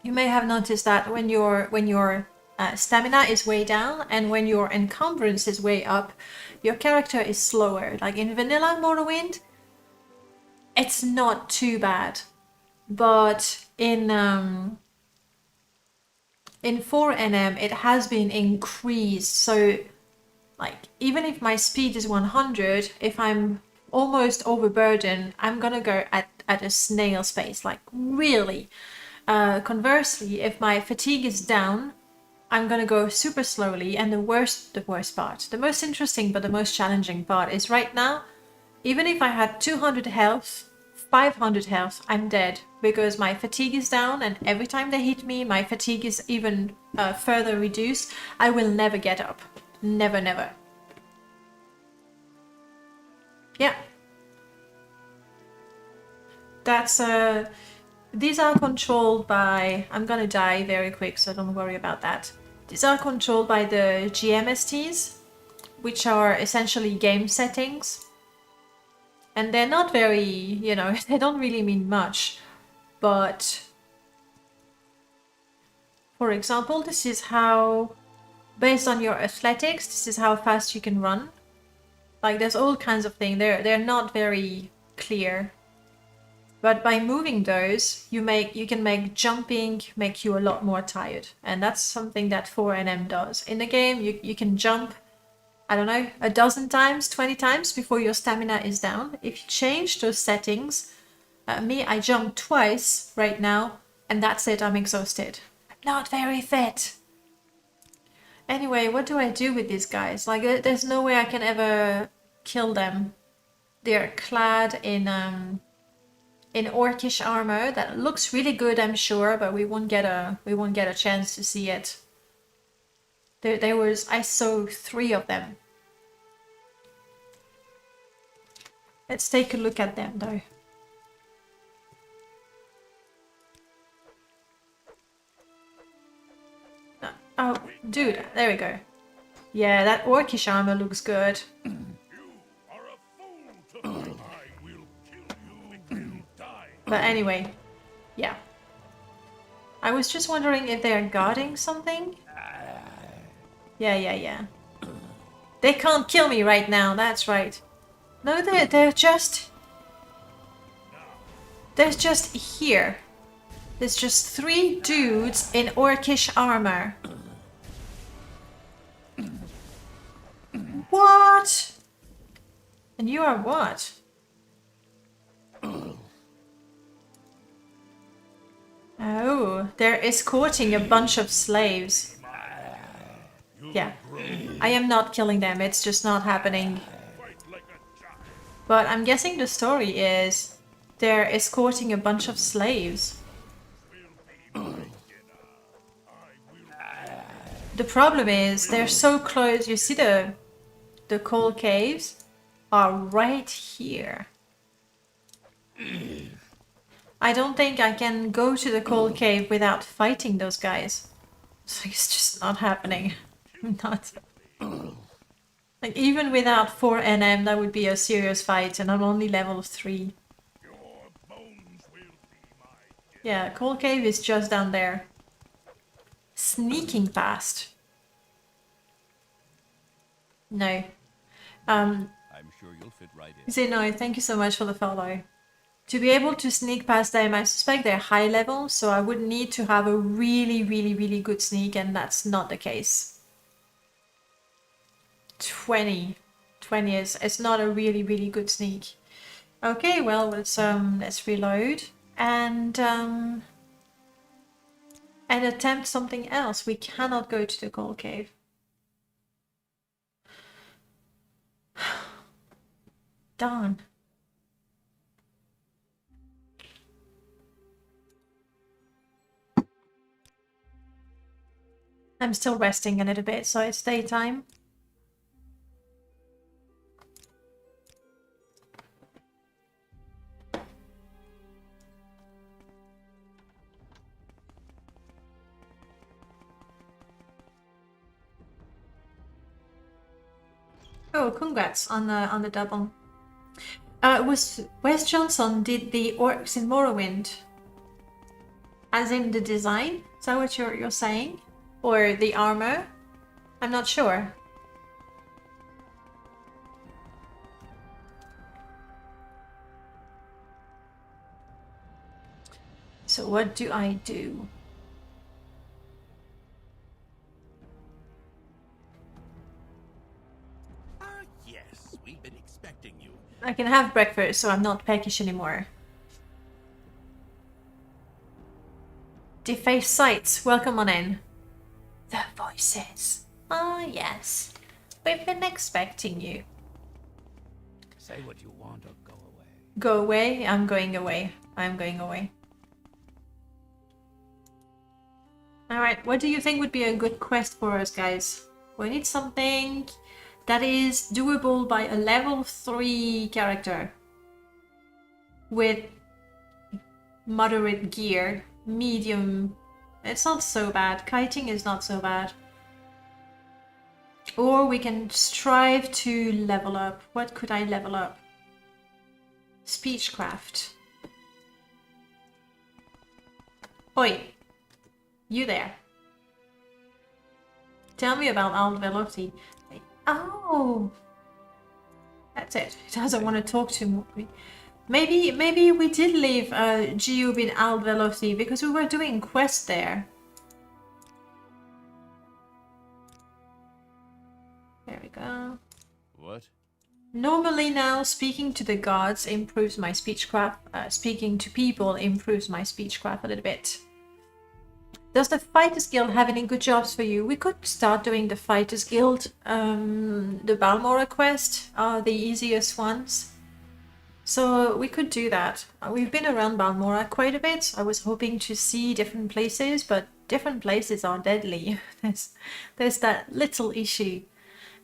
S1: that when your stamina is way down and when your encumbrance is way up, your character is slower. Like in vanilla Morrowind, it's not too bad, but in 4 NM it has been increased. So like even if my speed is 100, if I'm almost overburdened, I'm gonna go at a snail's pace, like really. Conversely, if my fatigue is down, I'm gonna go super slowly. And the worst part, the most interesting but the most challenging part is right now, even if I had 200 health, 500 health, I'm dead because my fatigue is down, and every time they hit me, my fatigue is even further reduced. I will never get up. Never, never. Yeah. That's these are controlled by... I'm gonna die very quick, so don't worry about that. These are controlled by the GMSTs, which are essentially game settings. And they're not very, you know, they don't really mean much. But, for example, this is how, based on your athletics, this is how fast you can run. Like, there's all kinds of things. They're not very clear. But by moving those, you can make jumping make you a lot more tired. And that's something that 4NM does. In the game, you can jump, I don't know, a dozen times, 20 times before your stamina is down. If you change those settings, I jump twice right now, and that's it, I'm exhausted. I'm not very fit. Anyway, what do I do with these guys? Like, there's no way I can ever kill them. They're clad in orcish armor that looks really good, I'm sure, but we won't get a chance to see it. I saw 3 of them. Let's take a look at them though. Oh, dude, there we go. Yeah, that orcish armor looks good. But anyway, yeah. I was just wondering if they're guarding something. Yeah. They can't kill me right now, that's right. No, they're just here. There's just 3 dudes in orcish armor. What? And you are what? Oh, they're escorting a bunch of slaves. Yeah, I am not killing them, it's just not happening. But I'm guessing the story is they're escorting a bunch of slaves. The problem is they're so close. You see the coal caves are right here. I don't think I can go to the coal cave without fighting those guys. It's just not happening. Not. Like, even without 4NM, that would be a serious fight, and I'm only level 3. Yeah, coal cave is just down there. Sneaking past. No.
S4: I'm sure you'll fit right in.
S1: Zeno, thank you so much for the follow. To be able to sneak past them, I suspect they're high level, so I would need to have a really good sneak, and that's not the case. 20 is not a really good sneak. Okay, well, let's reload and attempt something else. We cannot go to the coal cave. Darn. I'm still resting a little bit, so it's daytime. Oh, congrats on the double. Wes Johnson did the orcs in Morrowind, as in the design. Is that what you're saying, or the armor? I'm not sure. So what do I do?
S2: Yes, we've been expecting you.
S1: I can have breakfast, so I'm not peckish anymore. Deface sights, welcome on in. The voices. Ah, yes. We've been expecting you.
S4: Say what you want or go away.
S1: Go away? I'm going away. I'm going away. Alright, what do you think would be a good quest for us, guys? We need something that is doable by a level 3 character. With moderate gear. Medium. It's not so bad. Kiting is not so bad. Or we can strive to level up. What could I level up? Speechcraft. Oi, you there. Tell me about Velotti. Oh, that's it. He doesn't want to talk to me. Maybe we did leave Jiub in Velotti because we were doing quests there. There we go.
S2: What?
S1: Normally now, speaking to the gods improves my speechcraft. Speaking to people improves my speechcraft a little bit. Does the Fighters Guild have any good jobs for you? We could start doing the Fighters Guild. The Balmora quest are the easiest ones. So we could do that. We've been around Balmora quite a bit. I was hoping to see different places, but different places are deadly. There's that little issue.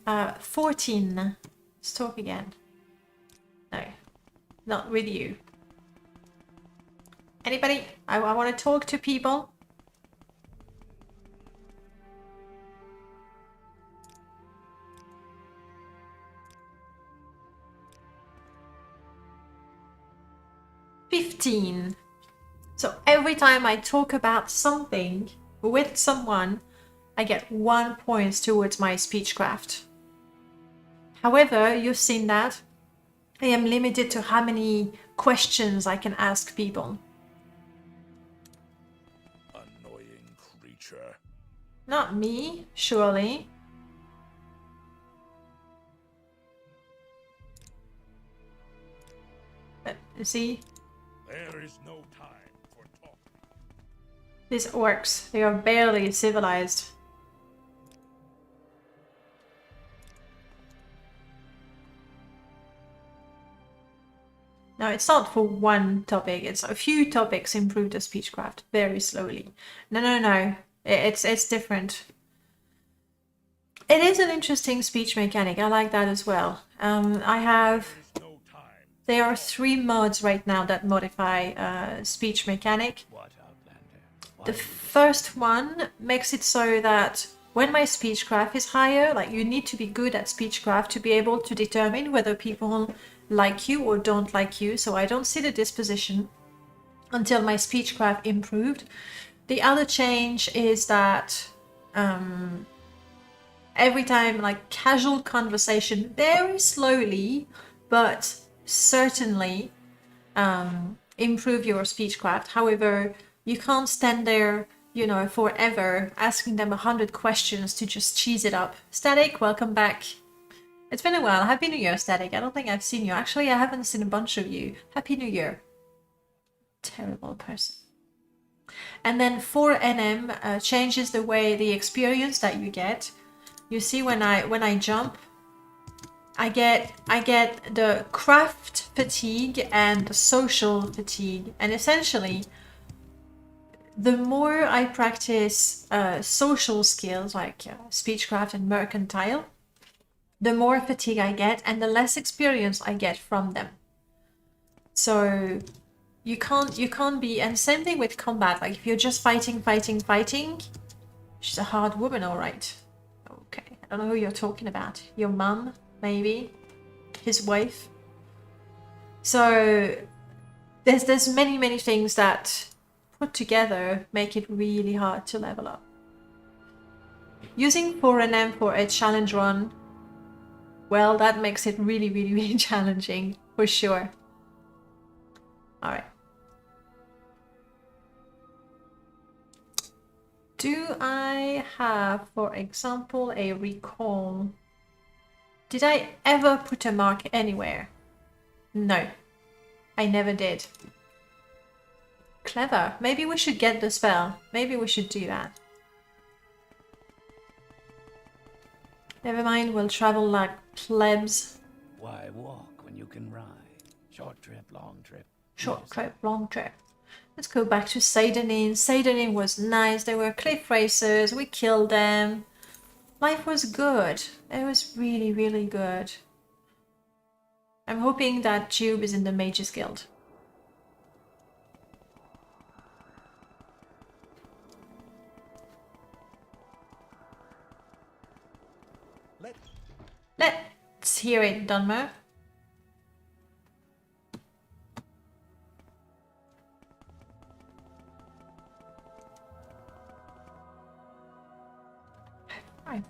S1: 14. Let's talk again. No, not with you. Anybody? I want to talk to people. $15. So every time I talk about something with someone, I get 1 point towards my speechcraft. However, you've seen that I am limited to how many questions I can ask people.
S3: Annoying creature.
S1: Not me, surely. See?
S3: There is no time for talk.
S1: These orcs, they are barely civilized. Now, it's not for one topic, it's a few topics improve the speechcraft very slowly. No. It's different. It is an interesting speech mechanic. I like that as well. There are 3 mods right now that modify speech mechanic. The first one makes it so that when my speechcraft is higher, like you need to be good at speechcraft to be able to determine whether people like you or don't like you. So I don't see the disposition until my speechcraft improved. The other change is that every time, like casual conversation, very slowly, but certainly improve your speechcraft. However, you can't stand there, you know, forever asking them 100 questions to just cheese it up. Static, welcome back. It's been a while. Happy New Year, Static. I don't think I've seen you. Actually, I haven't seen a bunch of you. Happy New Year. Terrible person. And then 4NM changes the way the experience that you get. You see, when I jump, I get the craft fatigue and the social fatigue. And essentially, the more I practice social skills like speechcraft and mercantile, the more fatigue I get and the less experience I get from them. So you can't be, and same thing with combat. Like if you're just fighting, she's a hard woman, all right. Okay, I don't know who you're talking about. Your mum, maybe, his wife. So there's many things that put together make it really hard to level up. Using 4NM for a challenge run, well, that makes it really challenging, for sure. Alright. Do I have, for example, a recall? Did I ever put a mark anywhere? No, I never did. Clever. Maybe we should get the spell. Maybe we should do that. Never mind, we'll travel like plebs.
S4: Why walk when you can ride? Short trip, long trip.
S1: Short trip, long trip. Let's go back to Seidanin. Seidanin was nice. There were cliff racers. We killed them. Life was good. It was really good. I'm hoping that Jiub is in the Mages Guild. Let's hear it, Dunmer.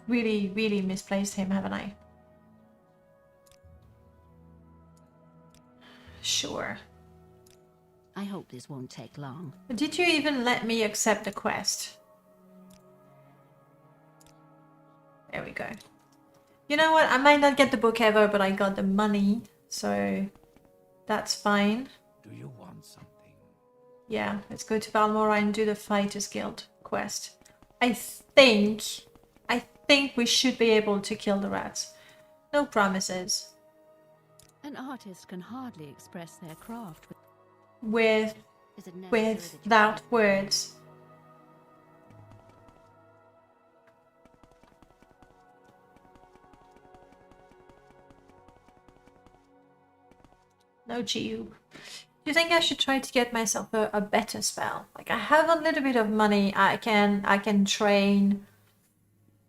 S1: really, really misplaced him, haven't I? Sure.
S6: I hope this won't take long.
S1: Did you even let me accept the quest? There we go. You know what? I might not get the book ever, but I got the money, so that's fine.
S4: Do you want something?
S1: Yeah, let's go to Balmora and do the Fighters Guild quest. I think we should be able to kill the rats. No promises.
S6: An artist can hardly express their craft
S1: With
S6: Is it necessary that you
S1: without
S6: fight?
S1: words. No Jiub. Do you think I should try to get myself a better spell? Like, I have a little bit of money. I can train.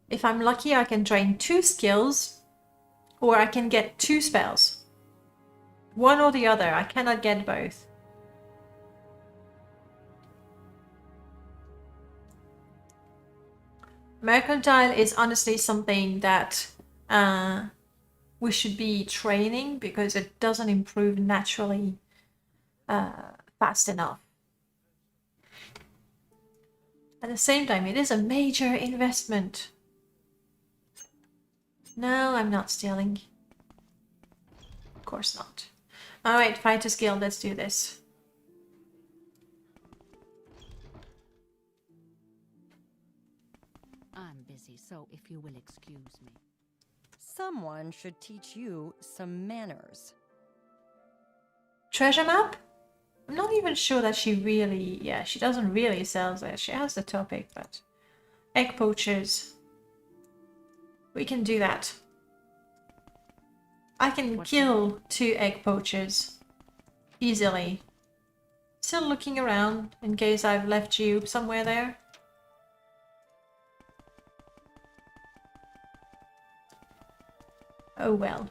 S1: If I'm lucky, I can train 2 skills, or I can get 2 spells. One or the other. I cannot get both. Mercantile is honestly something that we should be training because it doesn't improve naturally fast enough. At the same time, it is a major investment. No, I'm not stealing. Of course not. Alright, Fighters Guild, let's do this.
S6: I'm busy, so if you will excuse me.
S7: Someone should teach you some manners.
S1: Treasure map? I'm not even sure that she really... Yeah, she doesn't really sell it. She has the topic, but... Egg poachers. We can do that. I can kill 2 egg poachers. Easily. Still looking around in case I've left Jiub somewhere there. Oh well.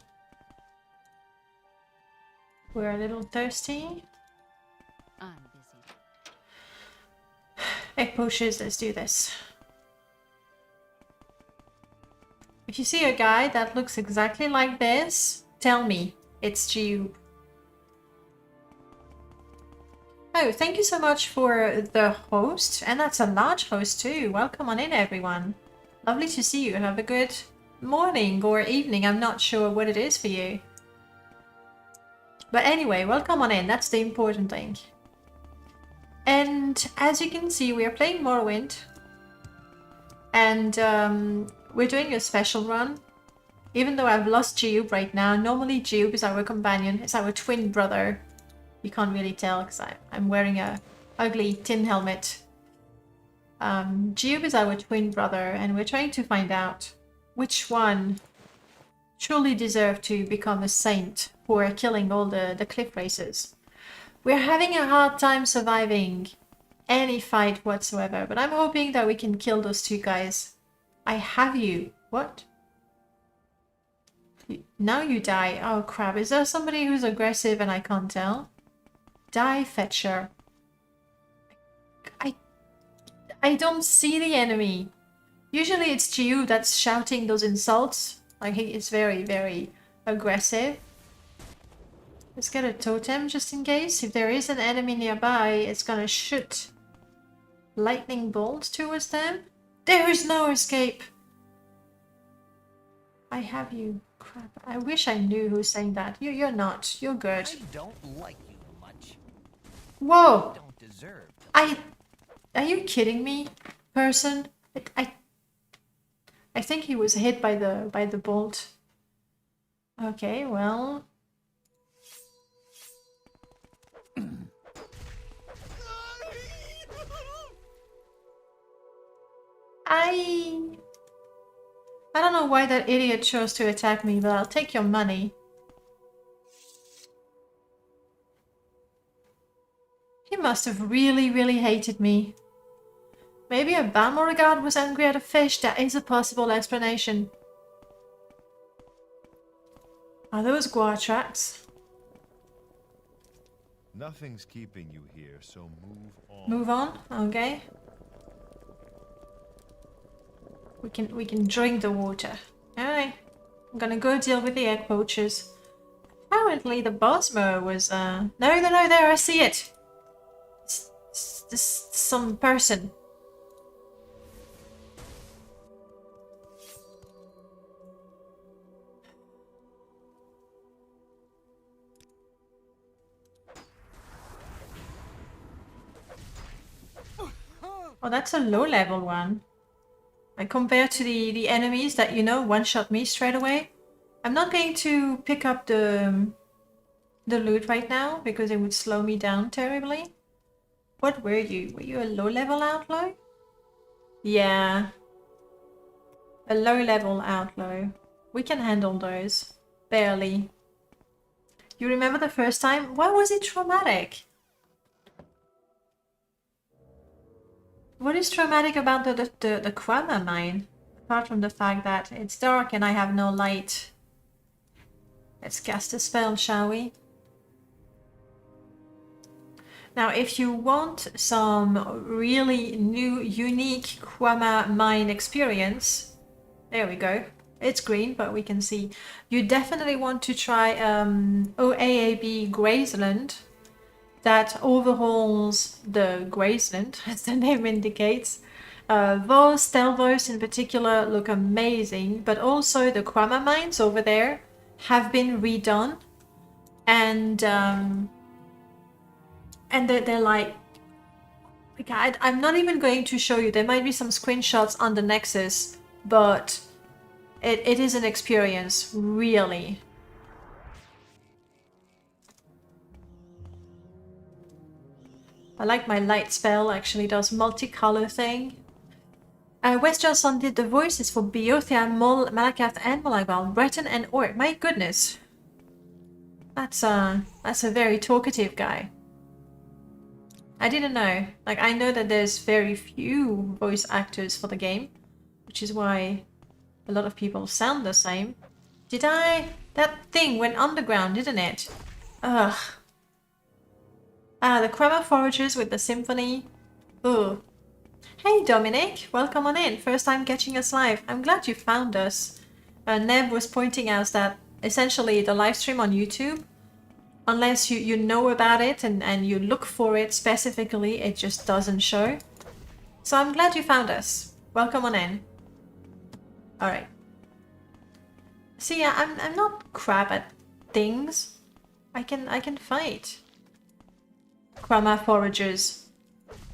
S1: We're a little thirsty.
S6: I'm busy.
S1: Egg poachers, let's do this. If you see a guy that looks exactly like this, tell me it's Jiub. Oh, thank you so much for the host. And that's a large host too. Welcome on in, everyone. Lovely to see you. Have a good morning or evening. I'm not sure what it is for you. But anyway, welcome on in. That's the important thing. And as you can see, we are playing Morrowind. And we're doing a special run. Even though I've lost Jiub right now. Normally Jiub is our companion. It's our twin brother. You can't really tell because I'm wearing a ugly tin helmet. Jiub is our twin brother. And we're trying to find out which one truly deserved to become a saint for killing all the cliff racers. We're having a hard time surviving any fight whatsoever, but I'm hoping that we can kill those 2 guys. I have you. What? Now you die. Oh crap, is there somebody who's aggressive and I can't tell? Die, Fetcher. I don't see the enemy. Usually it's Jiub that's shouting those insults. Like, he is very, very aggressive. Let's get a totem just in case. If there is an enemy nearby, it's gonna shoot lightning bolts towards them. There is no escape. I have you. Crap. I wish I knew who's saying that. You're not. You're good.
S2: I don't like you much.
S1: Whoa!
S2: You don't deserve to.
S1: Are you kidding me, person? I think he was hit by the bolt. Okay, well. I don't know why that idiot chose to attack me, but I'll take your money. He must have really, really hated me. Maybe a Balmora guard was angry at a fish. That is a possible explanation. Are those guar tracks?
S8: Nothing's keeping you here, so move on.
S1: Move on? Okay. We can drink the water. Alright. I'm gonna go deal with the egg poachers. Apparently the Bosmo was no, there, I see it. It's some person. Oh, that's a low level one. Like compared to the enemies that, you know, one-shot me straight away. I'm not going to pick up the loot right now because it would slow me down terribly. What were you? Were you a low level outlaw? Yeah. A low level outlaw. We can handle those. Barely. You remember the first time? Why was it traumatic? What is traumatic about the Kwama mine? Apart from the fact that it's dark and I have no light. Let's cast a spell, shall we? Now, if you want some really new, unique Kwama mine experience, there we go. It's green, but we can see. You definitely want to try OAAB Graceland. That overhauls the Graceland, as the name indicates. Those Telvos in particular look amazing, but also the Kwama mines over there have been redone, and they're like I'm not even going to show you. There might be some screenshots on the Nexus, but it is an experience, really. I like my light spell, actually does multicolor thing. Wes Johnson did the voices for Beothia, Malakath, and Malagval, Breton, and Orc. My goodness. That's a very talkative guy. I didn't know. Like, I know that there's very few voice actors for the game, which is why a lot of people sound the same. Did I? That thing went underground, didn't it? Ugh. Ah, the Crema Foragers with the Symphony. Ooh. Hey Dominic, welcome on in. First time catching us live. I'm glad you found us. Neb was pointing out that essentially the live stream on YouTube, unless you know about it and you look for it specifically, it just doesn't show. So I'm glad you found us. Welcome on in. Alright. See, yeah, I'm not crap at things. I can fight Crema Foragers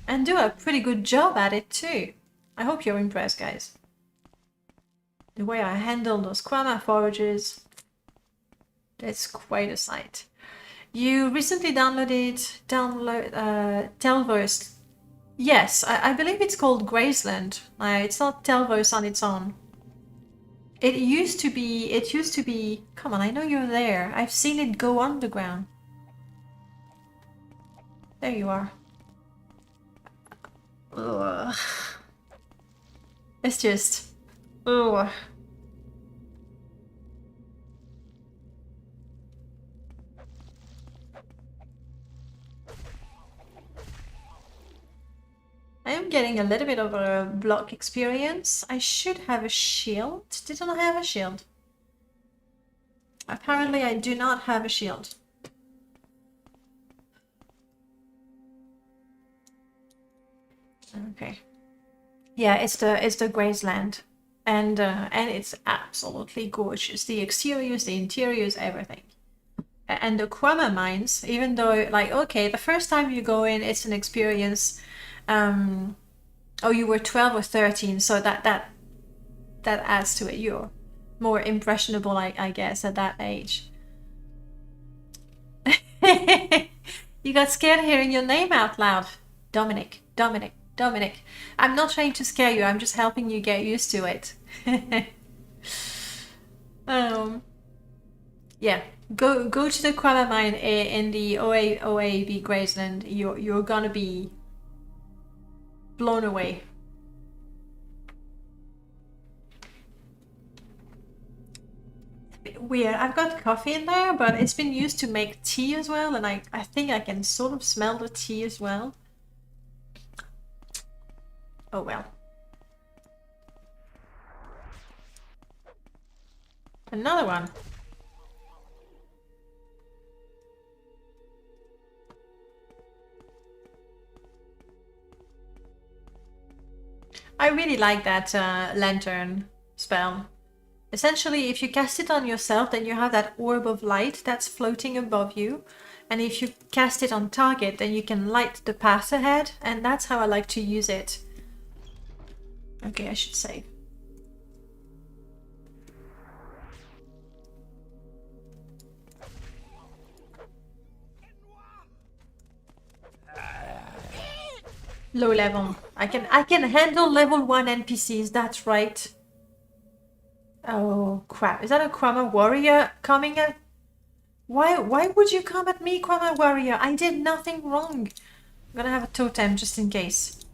S1: and do a pretty good job at it too. I hope you're impressed, guys. The way I handle those Crema Foragers, it's quite a sight. You recently downloaded Telvos. Yes, I believe it's called Graceland. It's not Telvos on its own. It used to be, come on, I know you're there. I've seen it go underground. There you are. Ugh. It's just, ugh. I am getting a little bit of a block experience. I should have a shield. Didn't I have a shield? Apparently I do not have a shield. Okay. Yeah, it's the Graceland. And it's absolutely gorgeous. The exteriors, the interiors, everything. And the Kwama mines, even though, like, okay, the first time you go in, it's an experience. Oh, you were 12 or 13, so that adds to it. You're more impressionable, I guess, at that age. You got scared hearing your name out loud. Dominic. I'm not trying to scare you, I'm just helping you get used to it. Yeah, go to the Kwama mine in the OAB Graceland. You're gonna be blown away. A bit weird. I've got coffee in there, but it's been used to make tea as well, and I think I can sort of smell the tea as well. Oh well. Another one. I really like that lantern spell. Essentially, if you cast it on yourself, then you have that orb of light that's floating above you. And if you cast it on target, then you can light the path ahead. And that's how I like to use it. Okay, I should save. Low level. I can handle level 1 NPCs, that's right. Oh crap. Is that a Krama warrior coming at? Why would you come at me, Krama warrior? I did nothing wrong. I'm gonna have a totem just in case.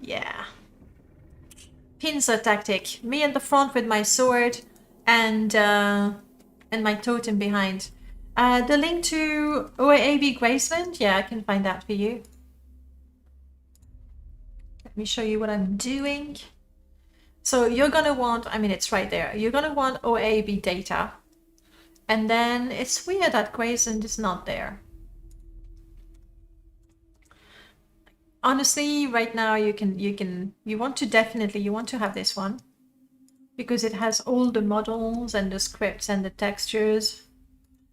S1: Yeah. Pincer tactic. Me in the front with my sword and my totem behind. The link to OAB Graceland? Yeah, I can find that for you. Let me show you what I'm doing. So you're gonna want, I mean, it's right there. You're gonna want OAB data. And then it's weird that Graceland is not there. Honestly, right now you want to have this one. Because it has all the models and the scripts and the textures.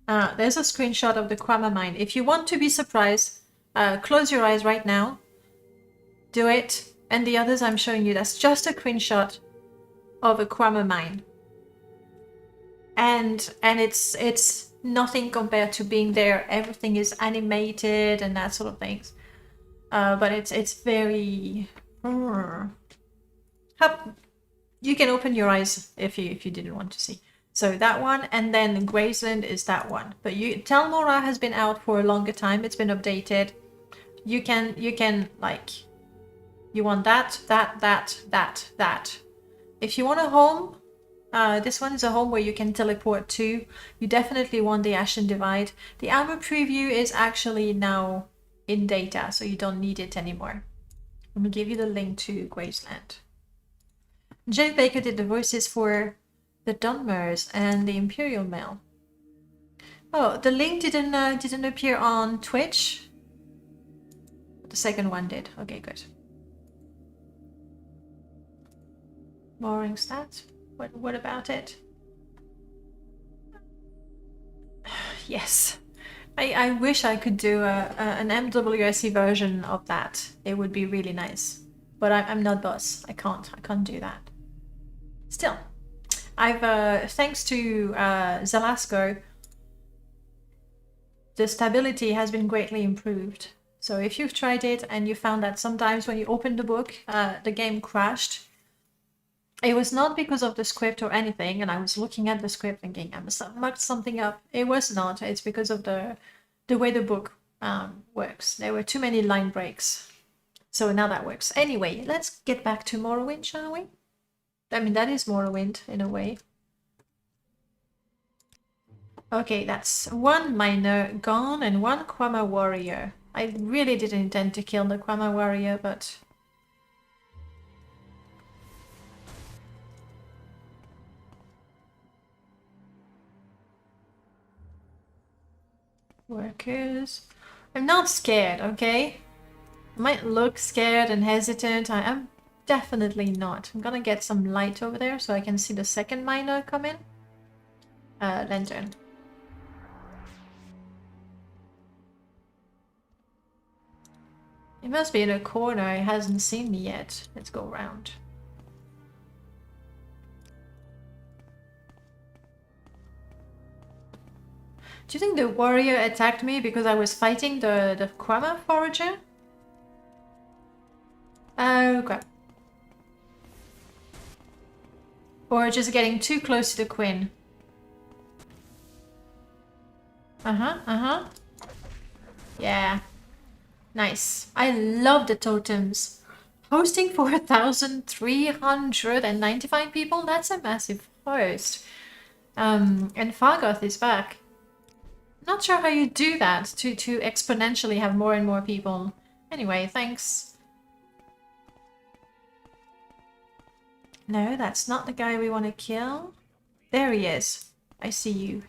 S1: There's a screenshot of the Krama mine. If you want to be surprised, close your eyes right now. Do it. And the others I'm showing you, that's just a screenshot of a Krama mine. And it's nothing compared to being there. Everything is animated and that sort of things. But it's very... You can open your eyes if you didn't want to see. So that one, and then Graceland is that one. But Tel Mora has been out for a longer time. It's been updated. You can like, you want that. If you want a home, this one is a home where you can teleport to. You definitely want the Ashen Divide. The armor preview is actually now in data, so you don't need it anymore. Let me give you the link to Graceland. Jay Baker did the voices for the Dunmers and the Imperial Mail. Oh, the link didn't appear on Twitch. The second one did. Okay, good. Boring stats. What about it? Yes. I wish I could do an MWSE version of that. It would be really nice. But I'm not boss. I can't do that. Still, I've thanks to Zelasco, the stability has been greatly improved. So if you've tried it and you found that sometimes when you open the book, the game crashed, it was not because of the script or anything, and I was looking at the script thinking I must have mucked something up. It was not. It's because of the way the book works. There were too many line breaks. So now that works. Anyway, let's get back to Morrowind, shall we? I mean, that is Morrowind in a way. Okay, that's one miner gone and one Krama warrior. I really didn't intend to kill the Krama warrior, but... Workers. I'm not scared, okay? I might look scared and hesitant. I am definitely not. I'm gonna get some light over there so I can see the second miner come in. Lantern. It must be in a corner. It hasn't seen me yet. Let's go around. Do you think the warrior attacked me because I was fighting the Krama forager? Oh crap. Or just getting too close to the queen. Yeah. Nice. I love the totems. Hosting for 1,395 people? That's a massive host. And Fargoth is back. Not sure how you do that to exponentially have more and more people. Anyway, thanks. No, that's not the guy we want to kill. There he is. I see you.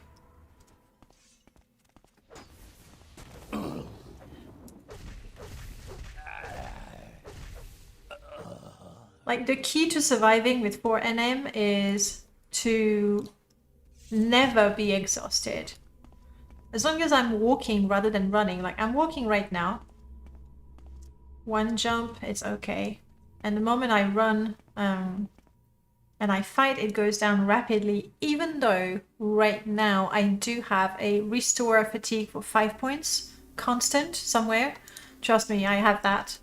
S1: Like, the key to surviving with 4 NM is to never be exhausted. As long as I'm walking rather than running. Like, I'm walking right now. 1 jump, it's okay. And the moment I run and I fight, it goes down rapidly, even though right now I do have a restore fatigue for 5 points constant somewhere. Trust me, I have that.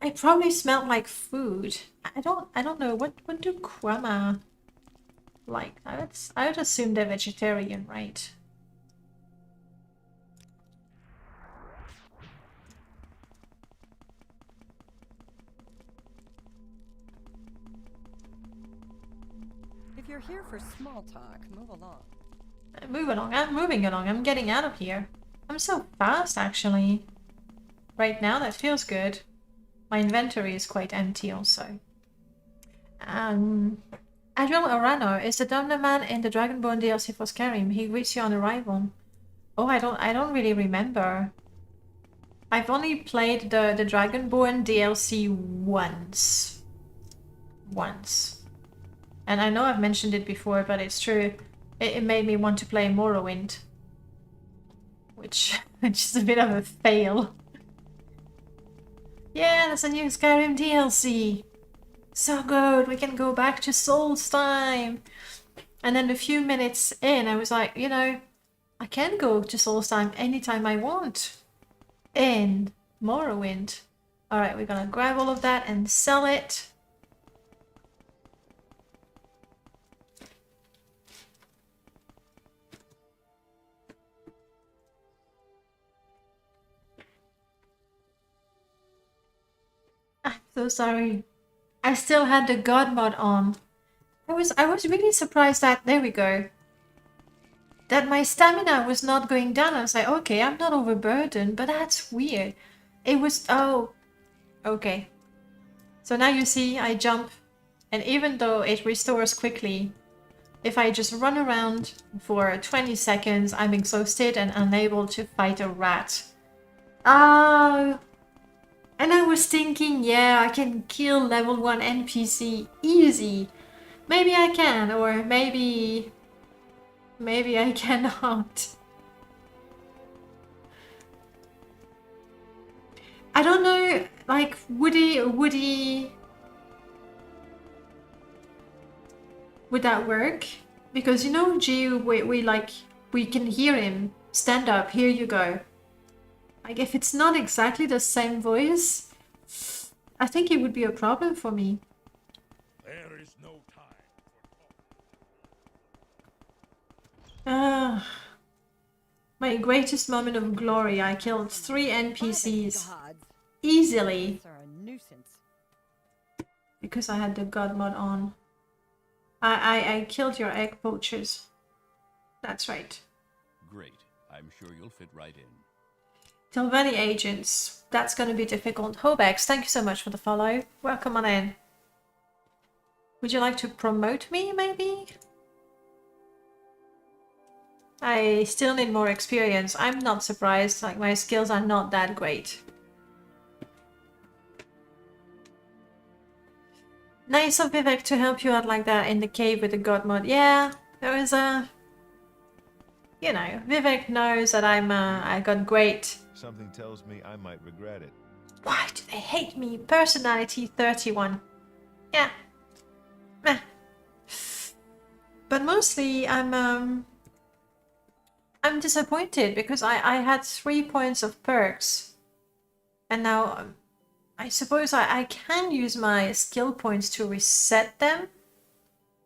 S1: I probably smelled like food. I don't know. What do Krama like? I would assume they're vegetarian, right?
S7: If you're here for small talk, move along.
S1: Move along. I'm moving along. I'm getting out of here. I'm so fast, actually. Right now, that feels good. My inventory is quite empty, also. Admiral Arano is the Domino Man in the Dragonborn DLC for Skyrim. He greets you on arrival. Oh, I don't really remember. I've only played the Dragonborn DLC once. And I know I've mentioned it before, but it's true. It made me want to play Morrowind. Which is a bit of a fail. Yeah, there's a new Skyrim DLC. So good, we can go back to Soul's time. And then a few minutes in, I was like, you know, I can go to Soul's time anytime I want. In Morrowind. Alright, we're gonna grab all of that and sell it. I'm so sorry. I still had the God mod on. I was really surprised that, there we go, that my stamina was not going down. I was like, okay, I'm not overburdened, but that's weird. It was, oh, okay. So now you see, I jump, and even though it restores quickly, if I just run around for 20 seconds, I'm exhausted and unable to fight a rat. Oh. And I was thinking, yeah, I can kill level 1 NPC easy. Maybe I can, or maybe I cannot. I don't know, like, would that work? Because, you know, Jiub, we can hear him. Stand up, here you go. Like, if it's not exactly the same voice, I think it would be a problem for me.
S3: There is no time
S1: My greatest moment of glory, I killed 3 NPCs
S7: Gods,
S1: easily
S7: these are a nuisance.
S1: because I had the God mod on. I killed your egg poachers. That's right.
S9: Great. I'm sure you'll fit right in.
S1: Tilvani agents. That's going to be difficult. Hobex, thank you so much for the follow. Welcome on in. Would you like to promote me, maybe? I still need more experience. I'm not surprised. Like, my skills are not that great. Nice of Vivec to help you out like that in the cave with the God mod. Yeah, there was a... You know, Vivec knows that I got great...
S8: Something tells me I might regret it.
S1: Why do they hate me? Personality 31. Yeah. Meh. But mostly I'm disappointed because I had 3 points of perks. And now I suppose I can use my skill points to reset them.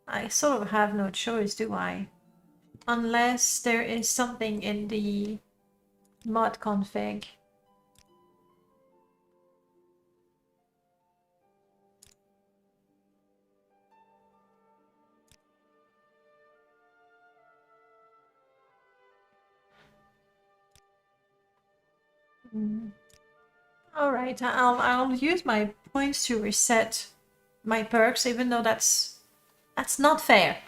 S1: I sort of have no choice, do I? Unless there is something in the mod config. All right, I'll use my points to reset my perks, even though that's not fair.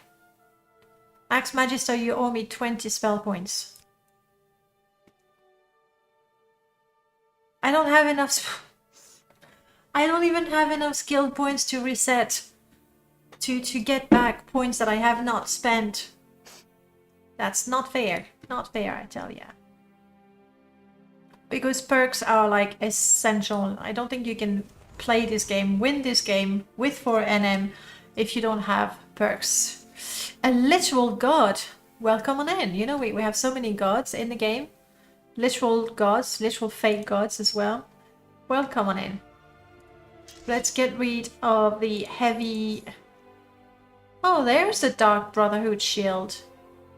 S1: Axe Magister, you owe me 20 spell points. I don't have enough. I don't even have enough skill points to reset. To get back points that I have not spent. That's not fair. Not fair, I tell ya. Because perks are like essential. I don't think you can play this game, win this game with 4 NM if you don't have perks. A literal god. Welcome on in. You know, we have so many gods in the game. Literal gods, literal fake gods as well. Welcome on in. Let's get rid of the heavy... Oh, there's the Dark Brotherhood shield.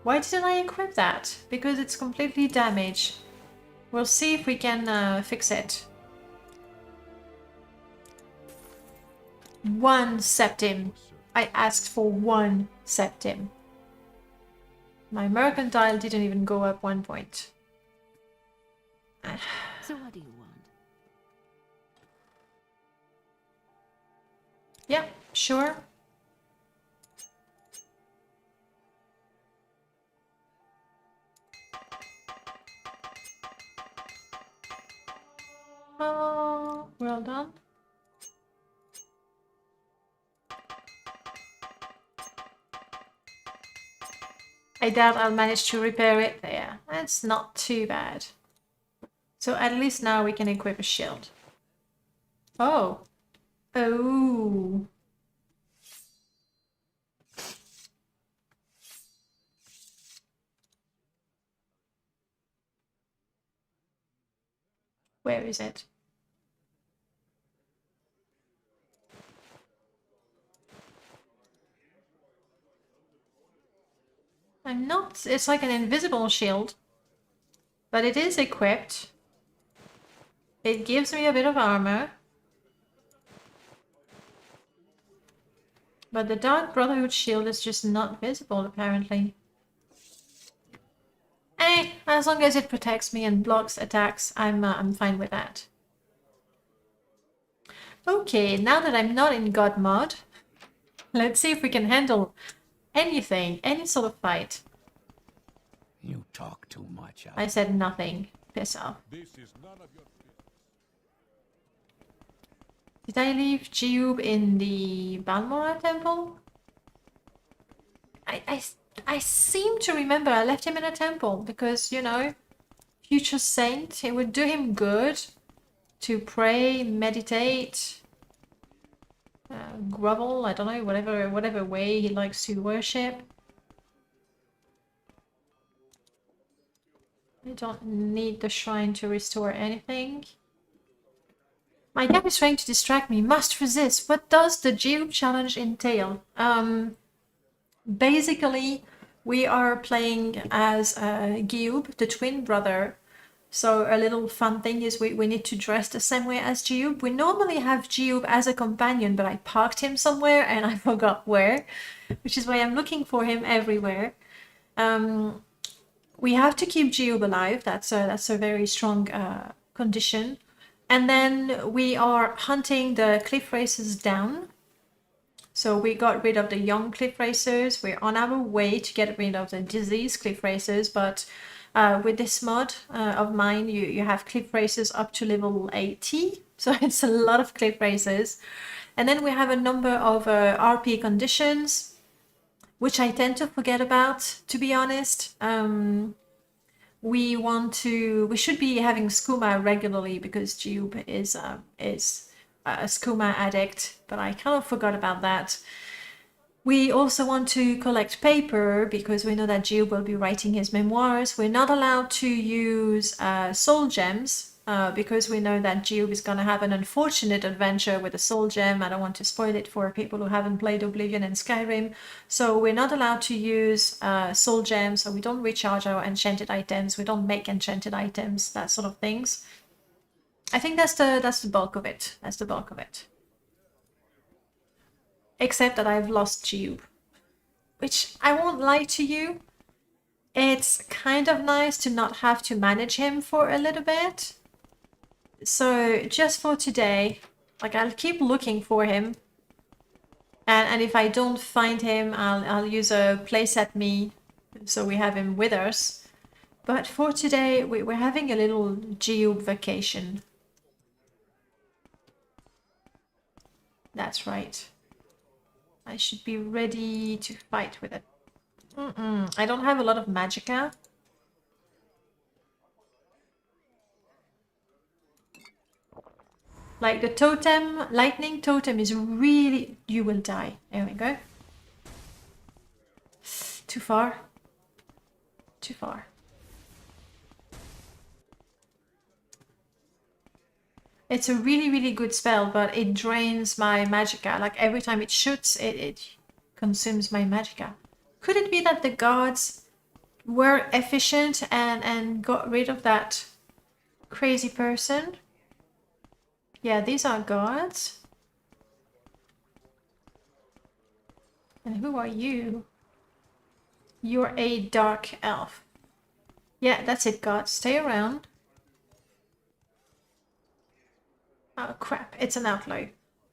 S1: Why didn't I equip that? Because it's completely damaged. We'll see if we can fix it. 1 septim. I asked for 1 septim. My mercantile didn't even go up 1 point.
S6: So what do you want?
S1: Yeah, sure. Oh, well done. I doubt I'll manage to repair it there. That's not too bad. So at least now we can equip a shield. Oh. Oh. Where is it? I'm not... It's like an invisible shield. But it is equipped. It gives me a bit of armor. But the Dark Brotherhood shield is just not visible, apparently. As long as it protects me and blocks attacks, I'm fine with that. Okay, now that I'm not in God mode, let's see if we can handle anything, any sort of fight.
S4: You talk too much.
S1: I said nothing. Piss off.
S3: This is none of your
S1: Did I leave Jiub in the Balmora temple? I seem to remember I left him in a temple because, you know, future saint, it would do him good to pray, meditate, grovel, I don't know, whatever way he likes to worship. I don't need the shrine to restore anything. My dad is trying to distract me. Must resist. What does the Jiub challenge entail? Basically, we are playing as Giub, the twin brother. So a little fun thing is we need to dress the same way as Jiub. We normally have Jiub as a companion, but I parked him somewhere and I forgot where, which is why I'm looking for him everywhere. We have to keep Jiub alive. That's a very strong condition. And then we are hunting the cliff racers down. So we got rid of the young cliff racers. We're on our way to get rid of the diseased cliff racers. But with this mod of mine, you have cliff racers up to level 80. So it's a lot of cliff racers. And then we have a number of RP conditions, which I tend to forget about, to be honest. We should be having skooma regularly because Jiub is a skooma addict, but I kind of forgot about that. We also want to collect paper because we know that Jiub will be writing his memoirs. We're not allowed to use soul gems because we know that Jiub is going to have an unfortunate adventure with a soul gem. I don't want to spoil it for people who haven't played Oblivion and Skyrim. So we're not allowed to use soul gems, so we don't recharge our enchanted items. We don't make enchanted items, that sort of things. I think that's the bulk of it. That's the bulk of it. Except that I've lost Jiub, which I won't lie to you. It's kind of nice to not have to manage him for a little bit. So just for today, like I'll keep looking for him. And if I don't find him, I'll use a playset me, so we have him with us. But for today, we're having a little Jiub vacation. That's right. I should be ready to fight with it. I don't have a lot of magicka. Like the totem, lightning totem is really... You will die. There we go. Too far. Too far. It's a really, really good spell, but it drains my magicka. Like every time it shoots, it consumes my magicka. Could it be that the gods were efficient and got rid of that crazy person? Yeah, these are gods. And who are you? You're a dark elf. Yeah, that's it, gods. Stay around. Oh crap, it's an outlaw.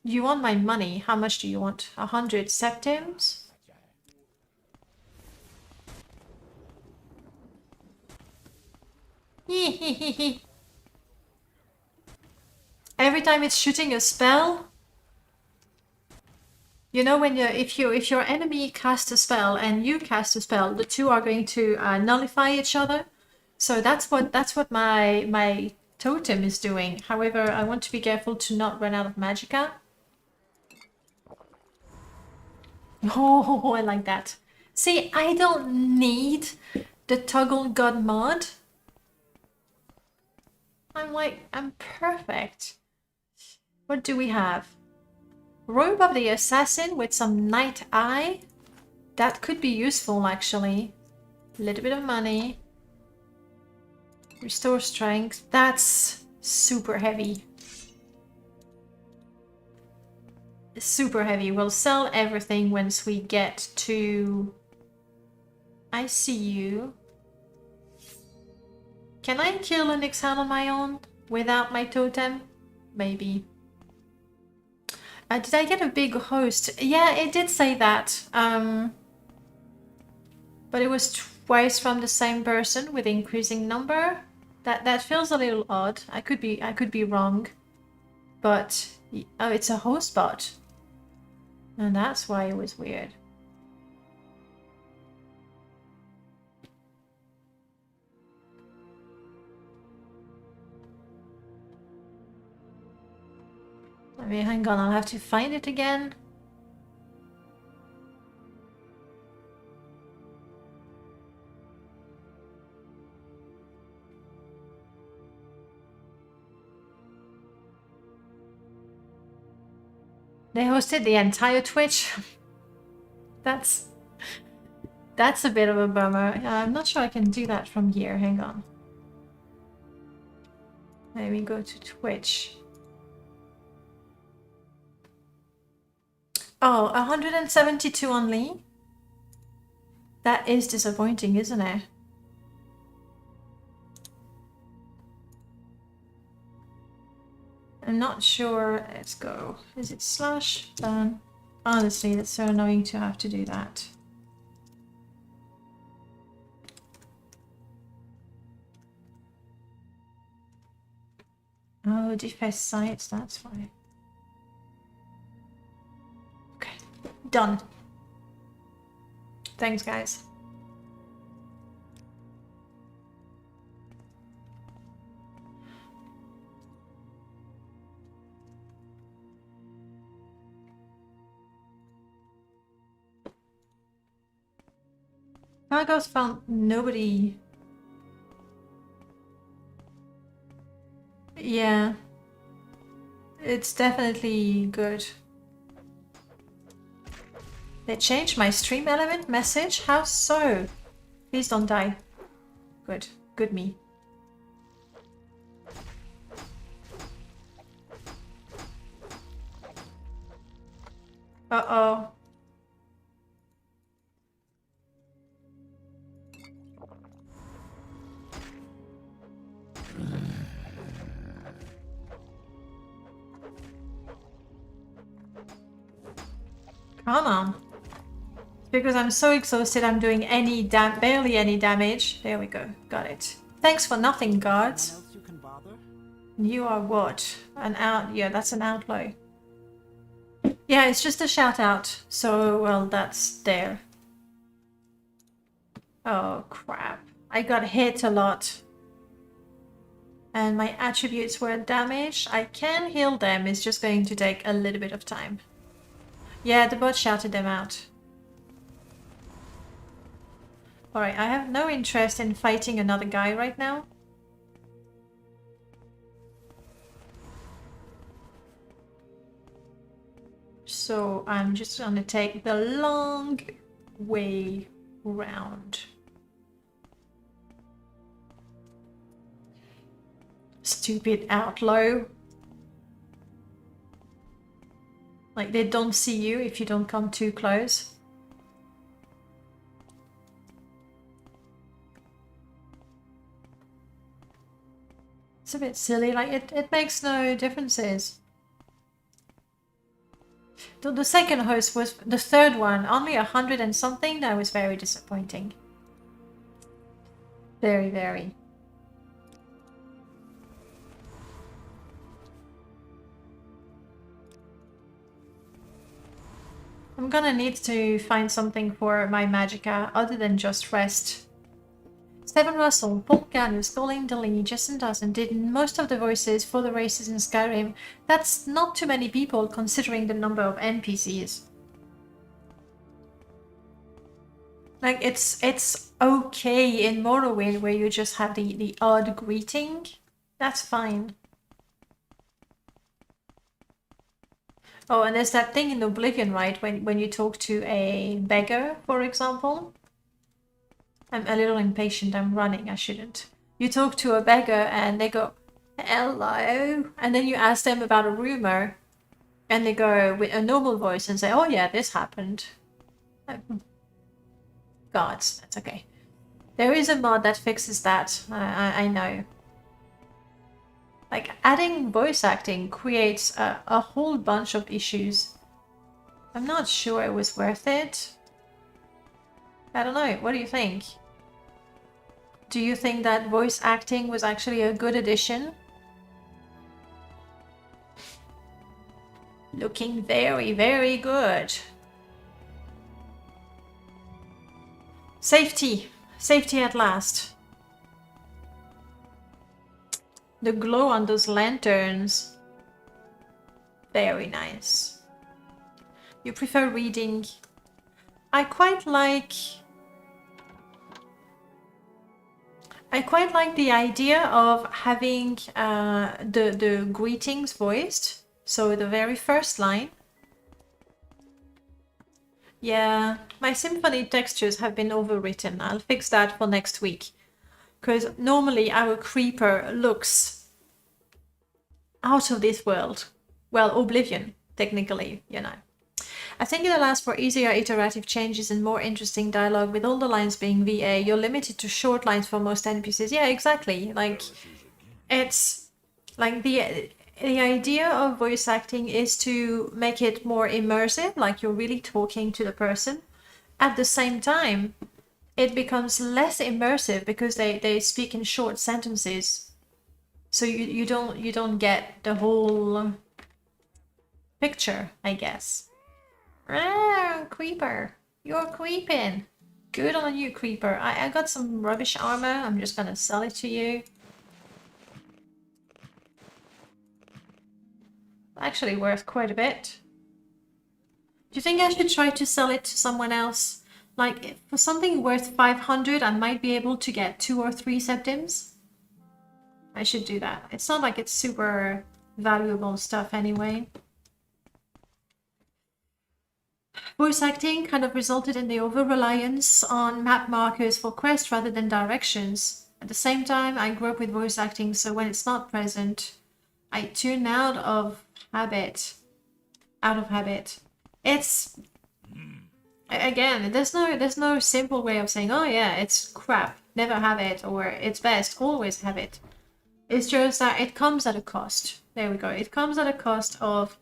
S1: You want my money? How much do you want? 100 septims? Every time it's shooting a spell, you know, when if your enemy casts a spell and you cast a spell, the two are going to nullify each other. So that's what my totem is doing. However, I want to be careful to not run out of magicka. Oh, I like that. See, I don't need the toggle god mod. I'm perfect. What do we have? Robe of the Assassin with some Night Eye. That could be useful, actually. A little bit of money. Restore strength. That's super heavy. Super heavy. We'll sell everything once we get to... I see you. Can I kill an Ixal on my own without my totem? Maybe. Did I get a big host? Yeah, it did say that. But it was twice from the same person with increasing number. That feels a little odd. I could be wrong. But oh, it's a host bot. And that's why it was weird. I mean, hang on, I'll have to find it again. They hosted the entire Twitch. That's a bit of a bummer. I'm not sure I can do that from here. Hang on. Let me go to Twitch. Oh, 172 only? That is disappointing, isn't it? I'm not sure. Let's go. Is it slash done? Honestly, that's so annoying to have to do that. Oh, defense sites, that's why. Okay, done. Thanks, guys. Argos found nobody. Yeah. It's definitely good. They changed my stream element message? How so? Please don't die. Good. Good me. Uh-oh. Come on. Because I'm so exhausted, I'm doing barely any damage. There we go. Got it. Thanks for nothing, guards.
S5: Else you can bother?
S1: You are what? Yeah, that's an outlaw. Yeah, it's just a shout out. So, well, that's there. Oh, crap. I got hit a lot. And my attributes were damaged. I can heal them. It's just going to take a little bit of time. Yeah, the bot shouted them out. Alright, I have no interest in fighting another guy right now. So I'm just gonna take the long way round. Stupid outlaw. Like, they don't see you if you don't come too close. It's a bit silly, like it makes no differences. The second host was the third one, only 100 and something. That was very disappointing. Very, very. I'm gonna need to find something for my magicka other than just rest. Stephen Russell, Paul Gallus, Colin Delaney, Justin Dawson did most of the voices for the races in Skyrim. That's not too many people considering the number of NPCs. Like, it's okay in Morrowind where you just have the odd greeting. That's fine. Oh, and there's that thing in Oblivion, right? When you talk to a beggar, for example. I'm a little impatient, I'm running, I shouldn't. You talk to a beggar and they go, hello, and then you ask them about a rumor and they go with a normal voice and say, oh yeah, this happened. Gods, that's okay. There is a mod that fixes that, I know. Like, adding voice acting creates a whole bunch of issues. I'm not sure it was worth it. I don't know, what do you think? Do you think that voice acting was actually a good addition? Looking very, very good. Safety. Safety at last. The glow on those lanterns. Very nice. You prefer reading? I quite like the idea of having the greetings voiced. So the very first line. Yeah, my symphony textures have been overwritten. I'll fix that for next week. Because normally our creeper looks out of this world. Well, Oblivion, technically, you know. I think it allows for easier iterative changes and more interesting dialogue. With all the lines being VA, you're limited to short lines for most NPCs. Yeah, exactly. Like, it's like the idea of voice acting is to make it more immersive, like you're really talking to the person. At the same time, it becomes less immersive because they speak in short sentences. So you don't get the whole picture, I guess. Ah, creeper. You're creeping. Good on you, creeper. I got some rubbish armor. I'm just gonna sell it to you. Actually worth quite a bit. Do you think I should try to sell it to someone else? Like, for something worth 500, I might be able to get 2 or 3 septims. I should do that. It's not like it's super valuable stuff anyway. Voice acting kind of resulted in the over-reliance on map markers for quests rather than directions. At the same time, I grew up with voice acting, so when it's not present, I tune out of habit. It's... Again, there's no simple way of saying, oh yeah, it's crap, never have it, or it's best, always have it. It's just that it comes at a cost. There we go. It comes at a cost of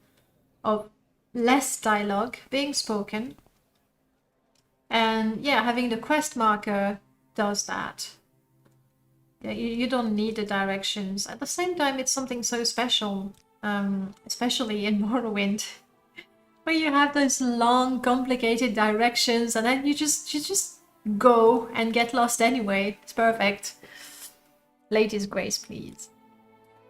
S1: less dialogue being spoken. And yeah, having the quest marker does that. Yeah, you don't need the directions. At the same time, it's something so special, especially in Morrowind, where you have those long, complicated directions, and then you just go and get lost anyway. It's perfect. Ladies' grace, please.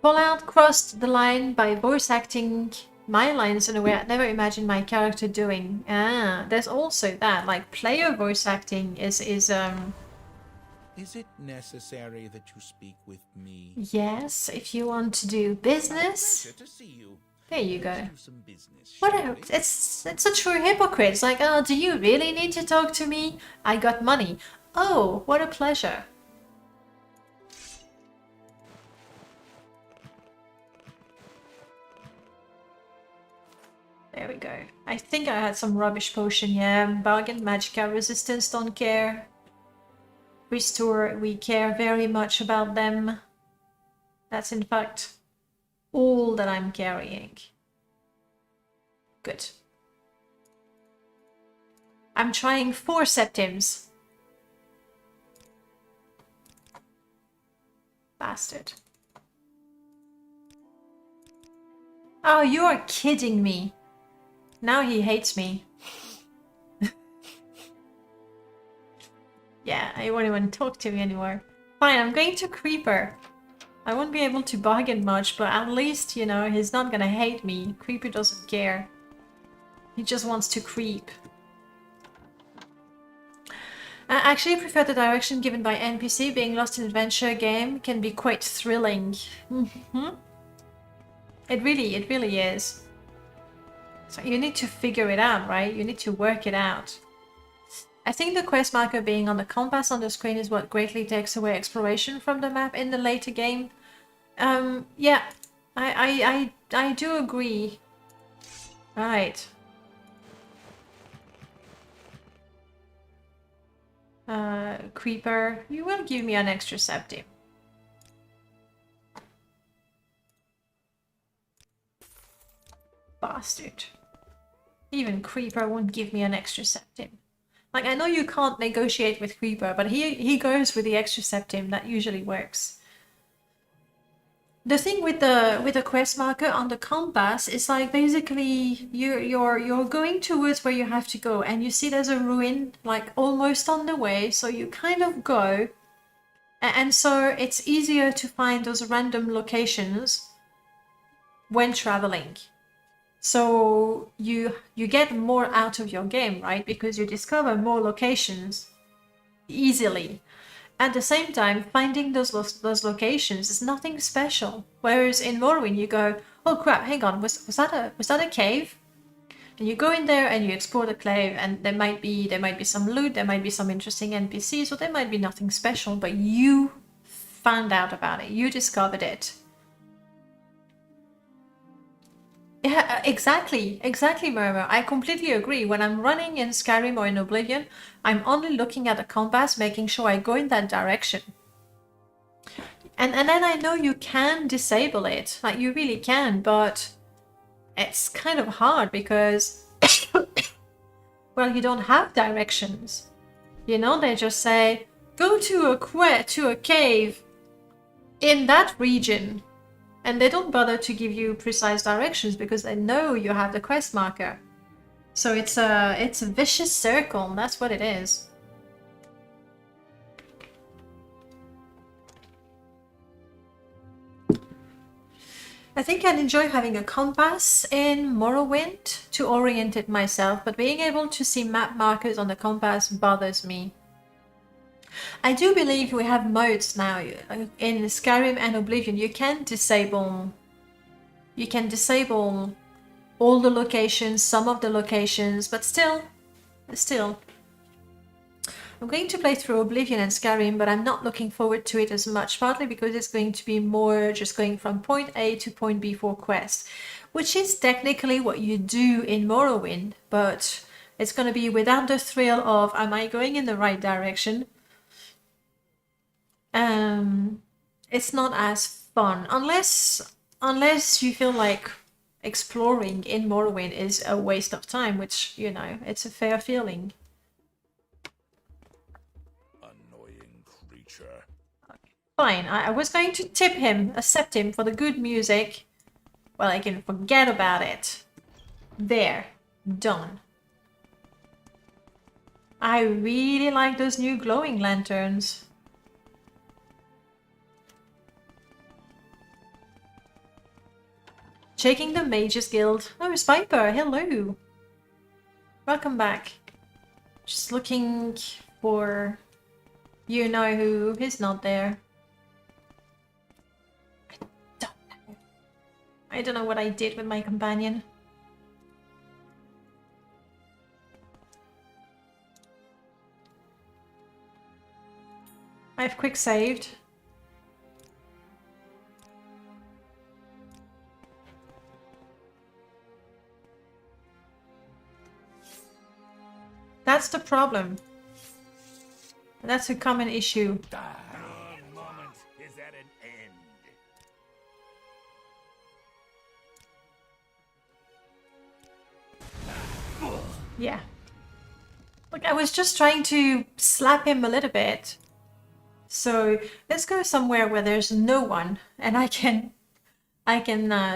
S1: Fallout crossed the line by voice acting my lines in a way I'd never imagined my character doing. Ah, there's also that. Like, player voice acting is
S10: Is it necessary that you speak with me?
S1: yes, if you want to do business.
S10: Pleasure to see you.
S1: There you go.
S10: Let's do some business,
S1: What
S10: shall
S1: a,
S10: we?
S1: it's a true hypocrite. It's like, oh, do you really need to talk to me? I got money. Oh, what a pleasure. There we go. I think I had some rubbish potion, yeah. Bargain, magicka, resistance, don't care. Restore, we care very much about them. That's in fact all that I'm carrying. Good. I'm trying 4 septims. Bastard. Oh, you are kidding me. Now he hates me. Yeah, he won't even talk to me anymore. Fine, I'm going to Creeper. I won't be able to bargain much, but at least, you know, he's not gonna hate me. Creeper doesn't care. He just wants to creep. I actually prefer the direction given by NPC. Being lost in an adventure game can be quite thrilling. It really is. So you need to figure it out, right? You need to work it out. I think the quest marker being on the compass on the screen is what greatly takes away exploration from the map in the later game. Yeah, I do agree. Right. Creeper, you will give me an extra septim. Bastard. Even Creeper won't give me an extra septim. Like, I know you can't negotiate with Creeper, but he goes with the extra septim. That usually works. The thing with the quest marker on the compass is like basically you're going towards where you have to go, and you see there's a ruin like almost on the way, so you kind of go, and so it's easier to find those random locations when traveling. So you get more out of your game, right? Because you discover more locations easily. At the same time, finding those locations is nothing special. Whereas in Morrowind, you go, oh crap, hang on, was that a cave? And you go in there and you explore the cave, and there might be some loot, there might be some interesting NPCs, or there might be nothing special, but you found out about it, you discovered it. Yeah, exactly, Murmur. I completely agree. When I'm running in Skyrim or in Oblivion, I'm only looking at the compass, making sure I go in that direction. And then I know you can disable it, like you really can, but it's kind of hard because, well, you don't have directions. You know, they just say, go to a cave in that region. And they don't bother to give you precise directions because they know you have the quest marker. So it's a vicious circle, that's what it is. I think I'd enjoy having a compass in Morrowind to orient it myself, but being able to see map markers on the compass bothers me. I do believe we have modes now in Skyrim and Oblivion. You can disable all the locations, some of the locations, but still. I'm going to play through Oblivion and Skyrim, but I'm not looking forward to it as much, partly because it's going to be more just going from point A to point B for quest, which is technically what you do in Morrowind, but it's going to be without the thrill of, am I going in the right direction? It's not as fun unless you feel like exploring in Morrowind is a waste of time, which, you know, it's a fair feeling.
S3: Annoying creature.
S1: Fine, I was going to accept him for the good music. Well, I can forget about it. There. Done. I really like those new glowing lanterns. Checking the Mages Guild. Oh, Spiper, hello. Welcome back. Just looking for... You know who is not there. I don't know what I did with my companion. I've quick saved. That's the problem. That's a common issue.
S3: Your moment is at an end.
S1: Yeah. Look, I was just trying to slap him a little bit. So let's go somewhere where there's no one and I can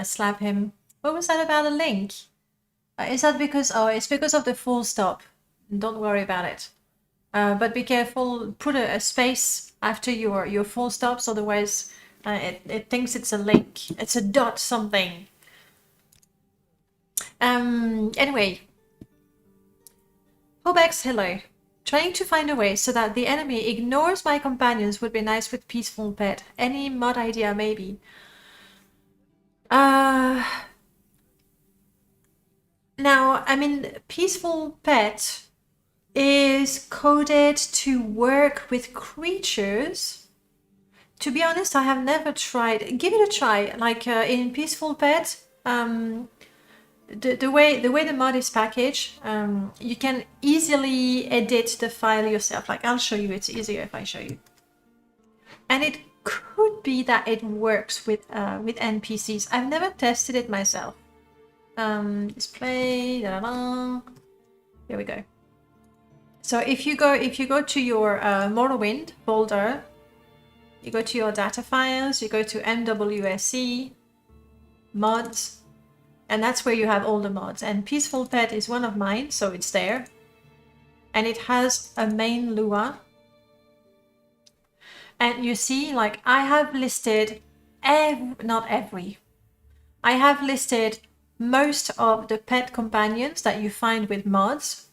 S1: slap him. What was that about a link? Is that because... Oh, it's because of the full stop. Don't worry about it. But be careful. Put a space after your full stops, otherwise it thinks it's a link. It's a dot something. Anyway. Hobex, hello. Trying to find a way so that the enemy ignores my companions would be nice with Peaceful Pet. Any mod idea, maybe? Now, I mean, Peaceful Pet is coded to work with creatures. To be honest, I have never tried. Give it a try. Like in Peaceful Pet, the way the mod is packaged, you can easily edit the file yourself. Like, I'll show you. It's easier if I show you. And it could be that it works with NPCs. I've never tested it myself. Display. Da, da, da. Here we go. So if you go to your Morrowind folder, you go to your data files, you go to MWSE mods. And that's where you have all the mods. And Peaceful Pet is one of mine, so it's there. And it has a main Lua. And you see, like, I have listed not every. I have listed most of the pet companions that you find with mods.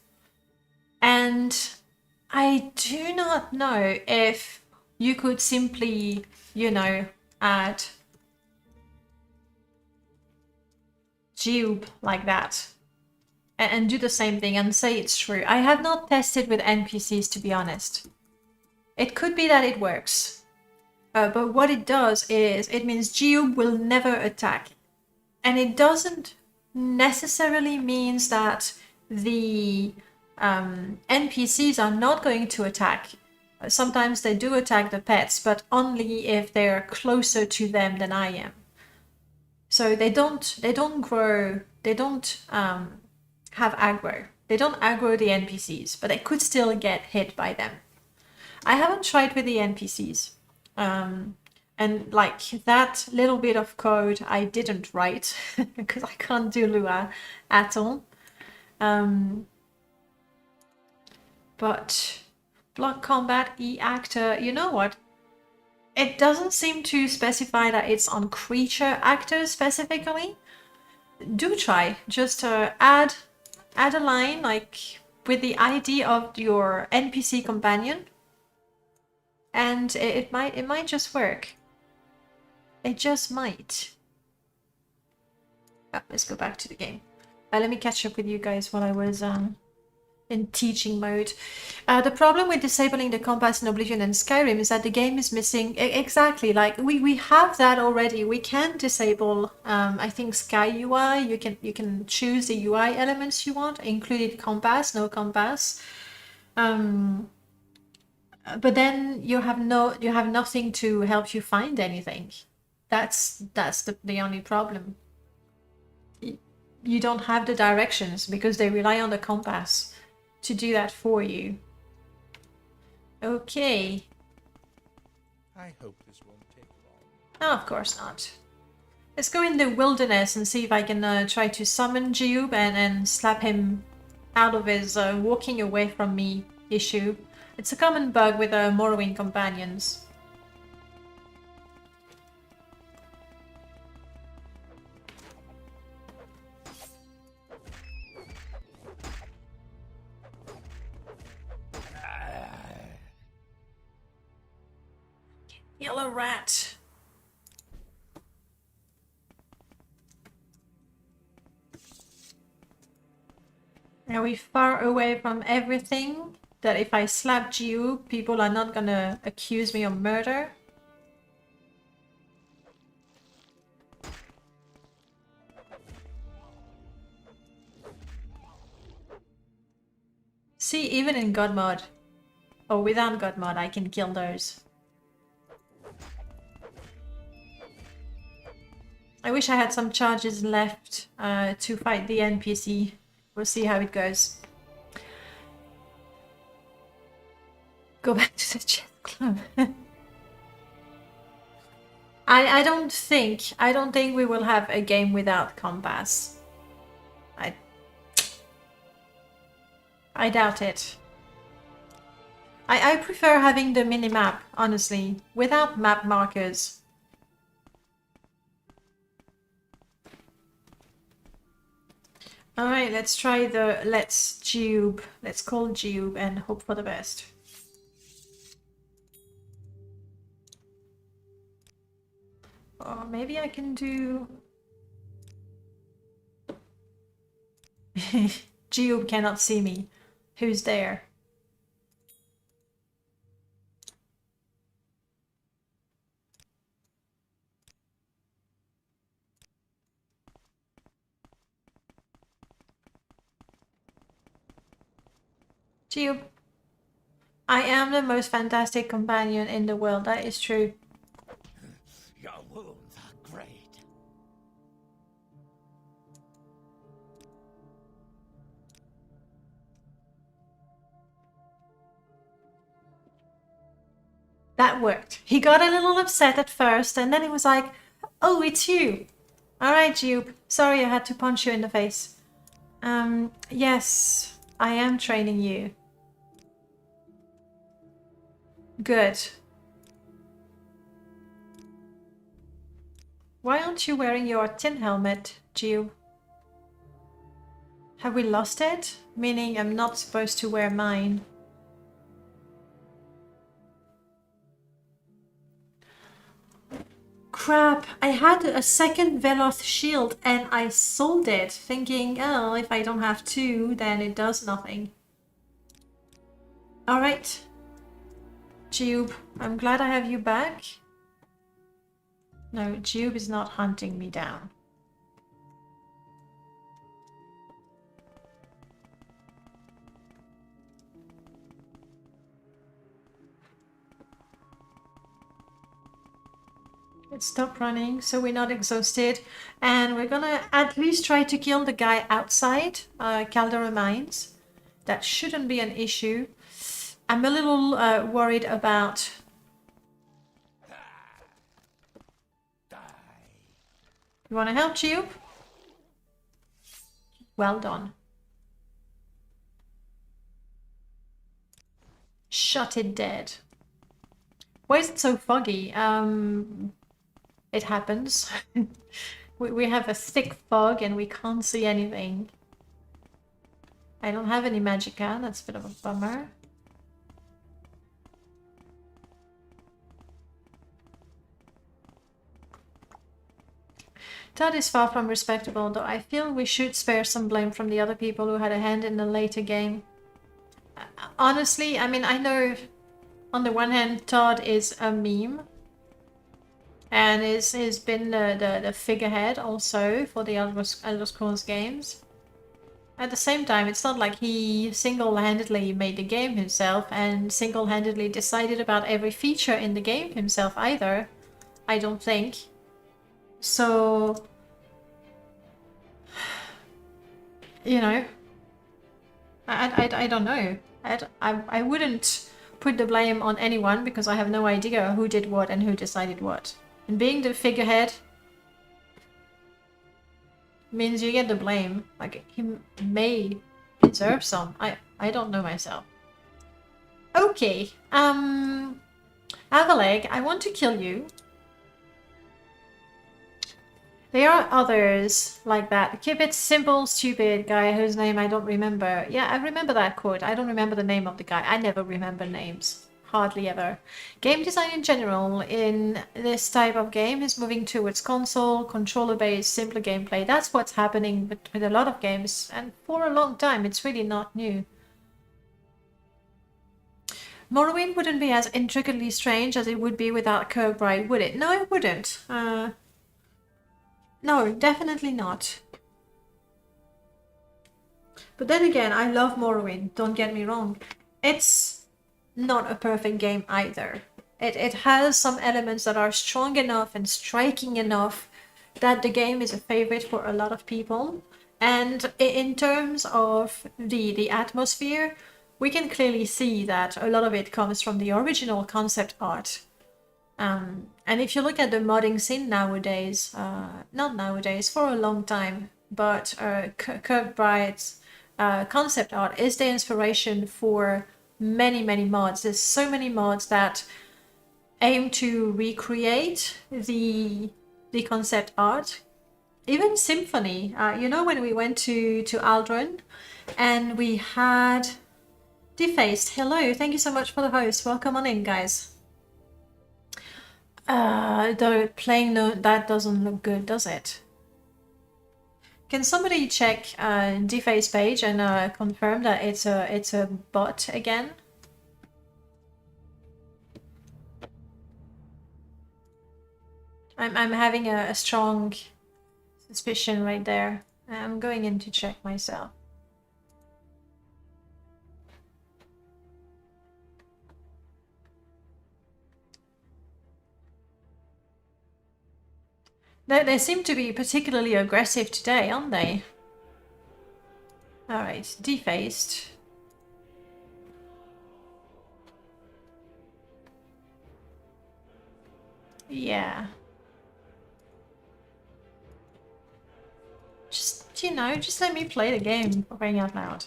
S1: And I do not know if you could simply, you know, add Jiub like that and do the same thing and say it's true. I have not tested with NPCs, to be honest. It could be that it works, but what it does is it means Jiub will never attack, and it doesn't necessarily means that the NPCs are not going to attack. Sometimes they do attack the pets, but only if they're closer to them than I am. So they don't grow, they don't have aggro. They don't aggro the NPCs, but they could still get hit by them. I haven't tried with the NPCs. And like that little bit of code I didn't write because I can't do Lua at all. But block combat, E-actor, you know what? It doesn't seem to specify that it's on creature actors specifically. Do try. Just add a line like with the ID of your NPC companion, and it might just work. It just might. Oh, let's go back to the game. Let me catch up with you guys while I was in teaching mode. The problem with disabling the compass in Oblivion and Skyrim is that the game is missing exactly, like we have that already. We can disable I think Sky UI. You can choose the UI elements you want, including compass, no compass. But then you have nothing to help you find anything. That's the only problem. you don't have the directions because they rely on the compass to do that for you. Okay.
S10: I hope this won't take long.
S1: No, of course not. Let's go in the wilderness and see if I can try to summon Jiub and slap him out of his walking away from me issue. It's a common bug with Morrowind companions. Yellow rat. Are we far away from everything that if I slap Jiub, people are not gonna accuse me of murder? See, even in God mod, or without God mod, I can kill those. I wish I had some charges left to fight the NPC. We'll see how it goes. Go back to the chess club. I don't think we will have a game without compass. I doubt it. I prefer having the minimap, honestly, without map markers. Alright, let's try the Let's call Jiub and hope for the best. Or maybe I can do... Jiub cannot see me. Who's there? Jiub. I am the most fantastic companion in the world, that is true.
S4: Your wounds are great.
S1: That worked. He got a little upset at first and then he was like, oh, it's you. Alright, Jiub. Sorry I had to punch you in the face. Yes, I am training you. Good. Why aren't you wearing your tin helmet, Jiub? Have we lost it? Meaning I'm not supposed to wear mine. Crap, I had a second Veloth shield and I sold it, thinking, oh, if I don't have two, then it does nothing. Alright. Jiub, I'm glad I have you back. No, Jiub is not hunting me down. Let's stop running so we're not exhausted. And we're gonna at least try to kill the guy outside Caldera Mines. That shouldn't be an issue. I'm a little worried about... You want to help, Jiub? Well done. Shot it dead. Why is it so foggy? It happens. we have a thick fog and we can't see anything. I don't have any magicka, that's a bit of a bummer. Todd is far from respectable, though I feel we should spare some blame from the other people who had a hand in the later game. Honestly, I mean, I know on the one hand Todd is a meme and has been the figurehead also for the Elder Scrolls games. At the same time, it's not like he single-handedly made the game himself and single-handedly decided about every feature in the game himself either, I don't think. So you know, I don't know. I wouldn't put the blame on anyone because I have no idea who did what and who decided what. And being the figurehead means you get the blame. Like, he may deserve some. I don't know myself. Okay, Avaleg, I want to kill you. There are others like that. Keep it simple, stupid guy whose name I don't remember. Yeah, I remember that quote. I don't remember the name of the guy. I never remember names. Hardly ever. Game design in general in this type of game is moving towards console, controller-based, simpler gameplay. That's what's happening with a lot of games, and for a long time. It's really not new. Morrowind wouldn't be as intricately strange as it would be without Kirkbride, would it? No, it wouldn't. No, definitely not. But then again, I love Morrowind, don't get me wrong. It's not a perfect game either. It has some elements that are strong enough and striking enough that the game is a favorite for a lot of people. And in terms of the atmosphere, we can clearly see that a lot of it comes from the original concept art. And if you look at the modding scene nowadays, not nowadays, for a long time, but Kirkbride's concept art is the inspiration for many mods. There's so many mods that aim to recreate the concept art. Even Symphony, you know, when we went to Aldrin and we had Defaced. Hello, thank you so much for the host. Welcome on in, guys. The playing note, that doesn't look good, does it? Can somebody check Defaced page and confirm that it's a bot again? I'm having a strong suspicion right there. I'm going in to check myself. They seem to be particularly aggressive today, aren't they? Alright, defaced. Yeah. Just, you know, just let me play the game, for crying out loud.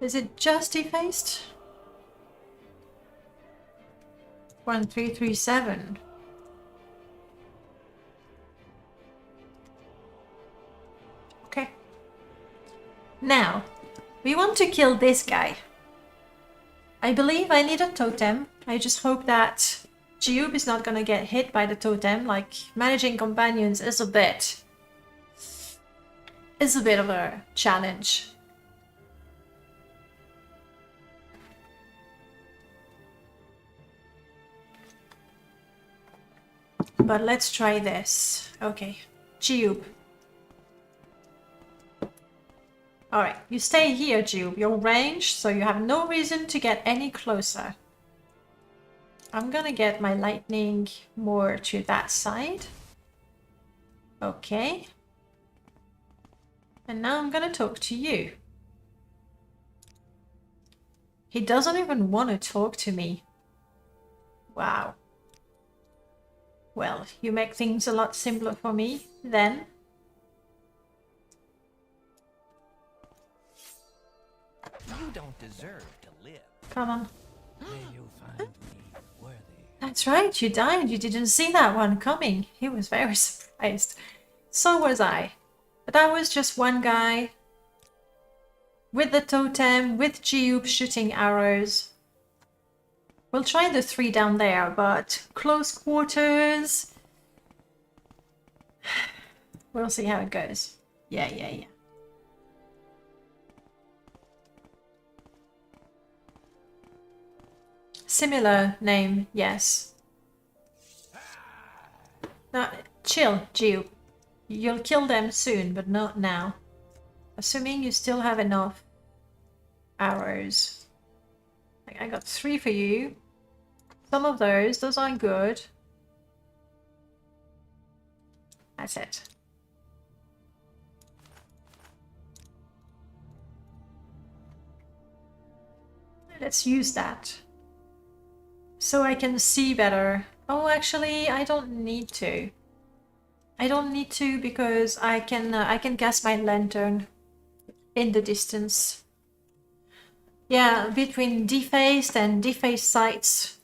S1: Is it just defaced? 1337. Okay. Now, we want to kill this guy. I believe I need a totem. I just hope that Jiub is not gonna get hit by the totem. Like, managing companions is a bit of a challenge. But let's try this. Okay, Jiub. Alright, you stay here, Jiub. You're ranged, so you have no reason to get any closer. I'm gonna get my lightning more to that side. Okay. And now I'm gonna talk to you. He doesn't even want to talk to me. Wow. Well, you make things a lot simpler for me, then.
S2: You don't deserve to live.
S1: Come on.
S4: May you find me worthy.
S1: That's right, you died. You didn't see that one coming. He was very surprised. So was I. But that was just one guy. With the totem, with Jiub shooting arrows. We'll try the 3 down there, but close quarters. We'll see how it goes. Yeah. Similar name, yes. Now, chill, Jiub. You'll kill them soon, but not now. Assuming you still have enough arrows. I got 3 for you. Some of those are good. That's it. Let's use that. So I can see better. Oh, actually, I don't need to. I don't need to because I can cast my lantern in the distance. Yeah, between defaced and defaced sites.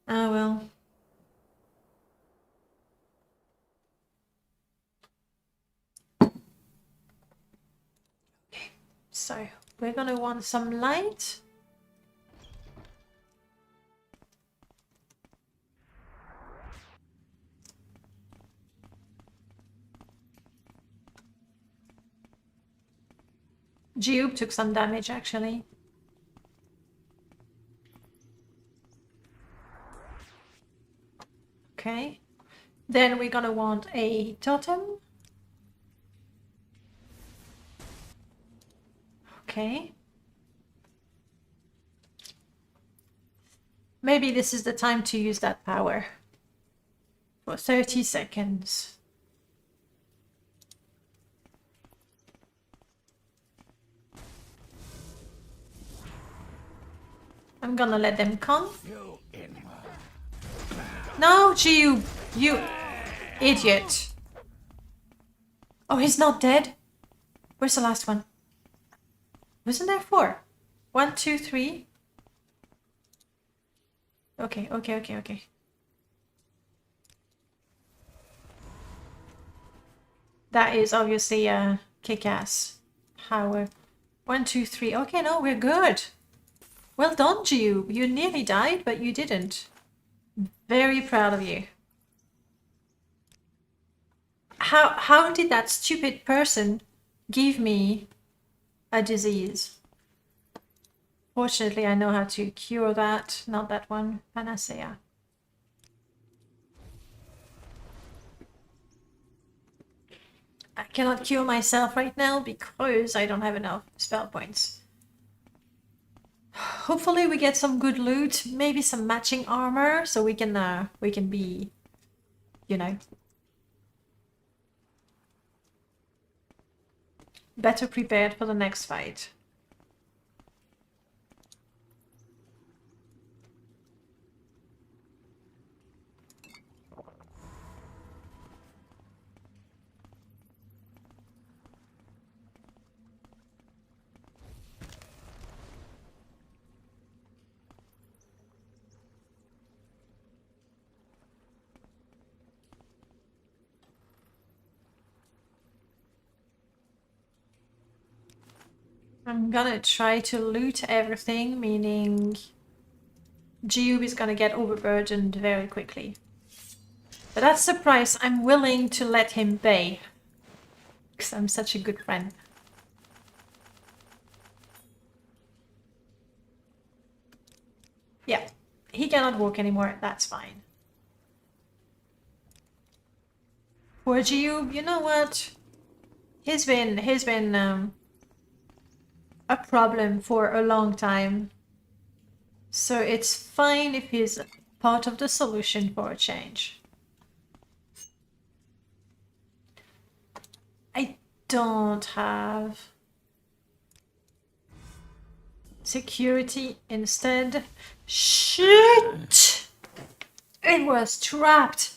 S1: Ah, well. Okay, so we're gonna want some light. Jiub took some damage actually. Okay. Then we're gonna want a totem. Okay. Maybe this is the time to use that power. For 30 seconds. I'm gonna let them come. No, Jiub! You idiot! Oh, he's not dead? Where's the last one? Wasn't there 4? 1, 2, 3. Okay. That is obviously a kick-ass power. 1, 2, 3. Okay, no, we're good. Well done, Jiub. You nearly died, but you didn't. Very proud of you. How did that stupid person give me a disease? Fortunately, I know how to cure that. Not that one. Panacea. I cannot cure myself right now because I don't have enough spell points. Hopefully we get some good loot, maybe some matching armor, so we can be, you know, better prepared for the next fight. I'm gonna try to loot everything, meaning Jiub is gonna get overburdened very quickly. But that's the price I'm willing to let him pay. Because I'm such a good friend. Yeah, he cannot walk anymore, that's fine. Poor Jiub, you know what? He's been a problem for a long time. So it's fine if he's part of the solution for a change. I don't have security instead. Shit! It was trapped.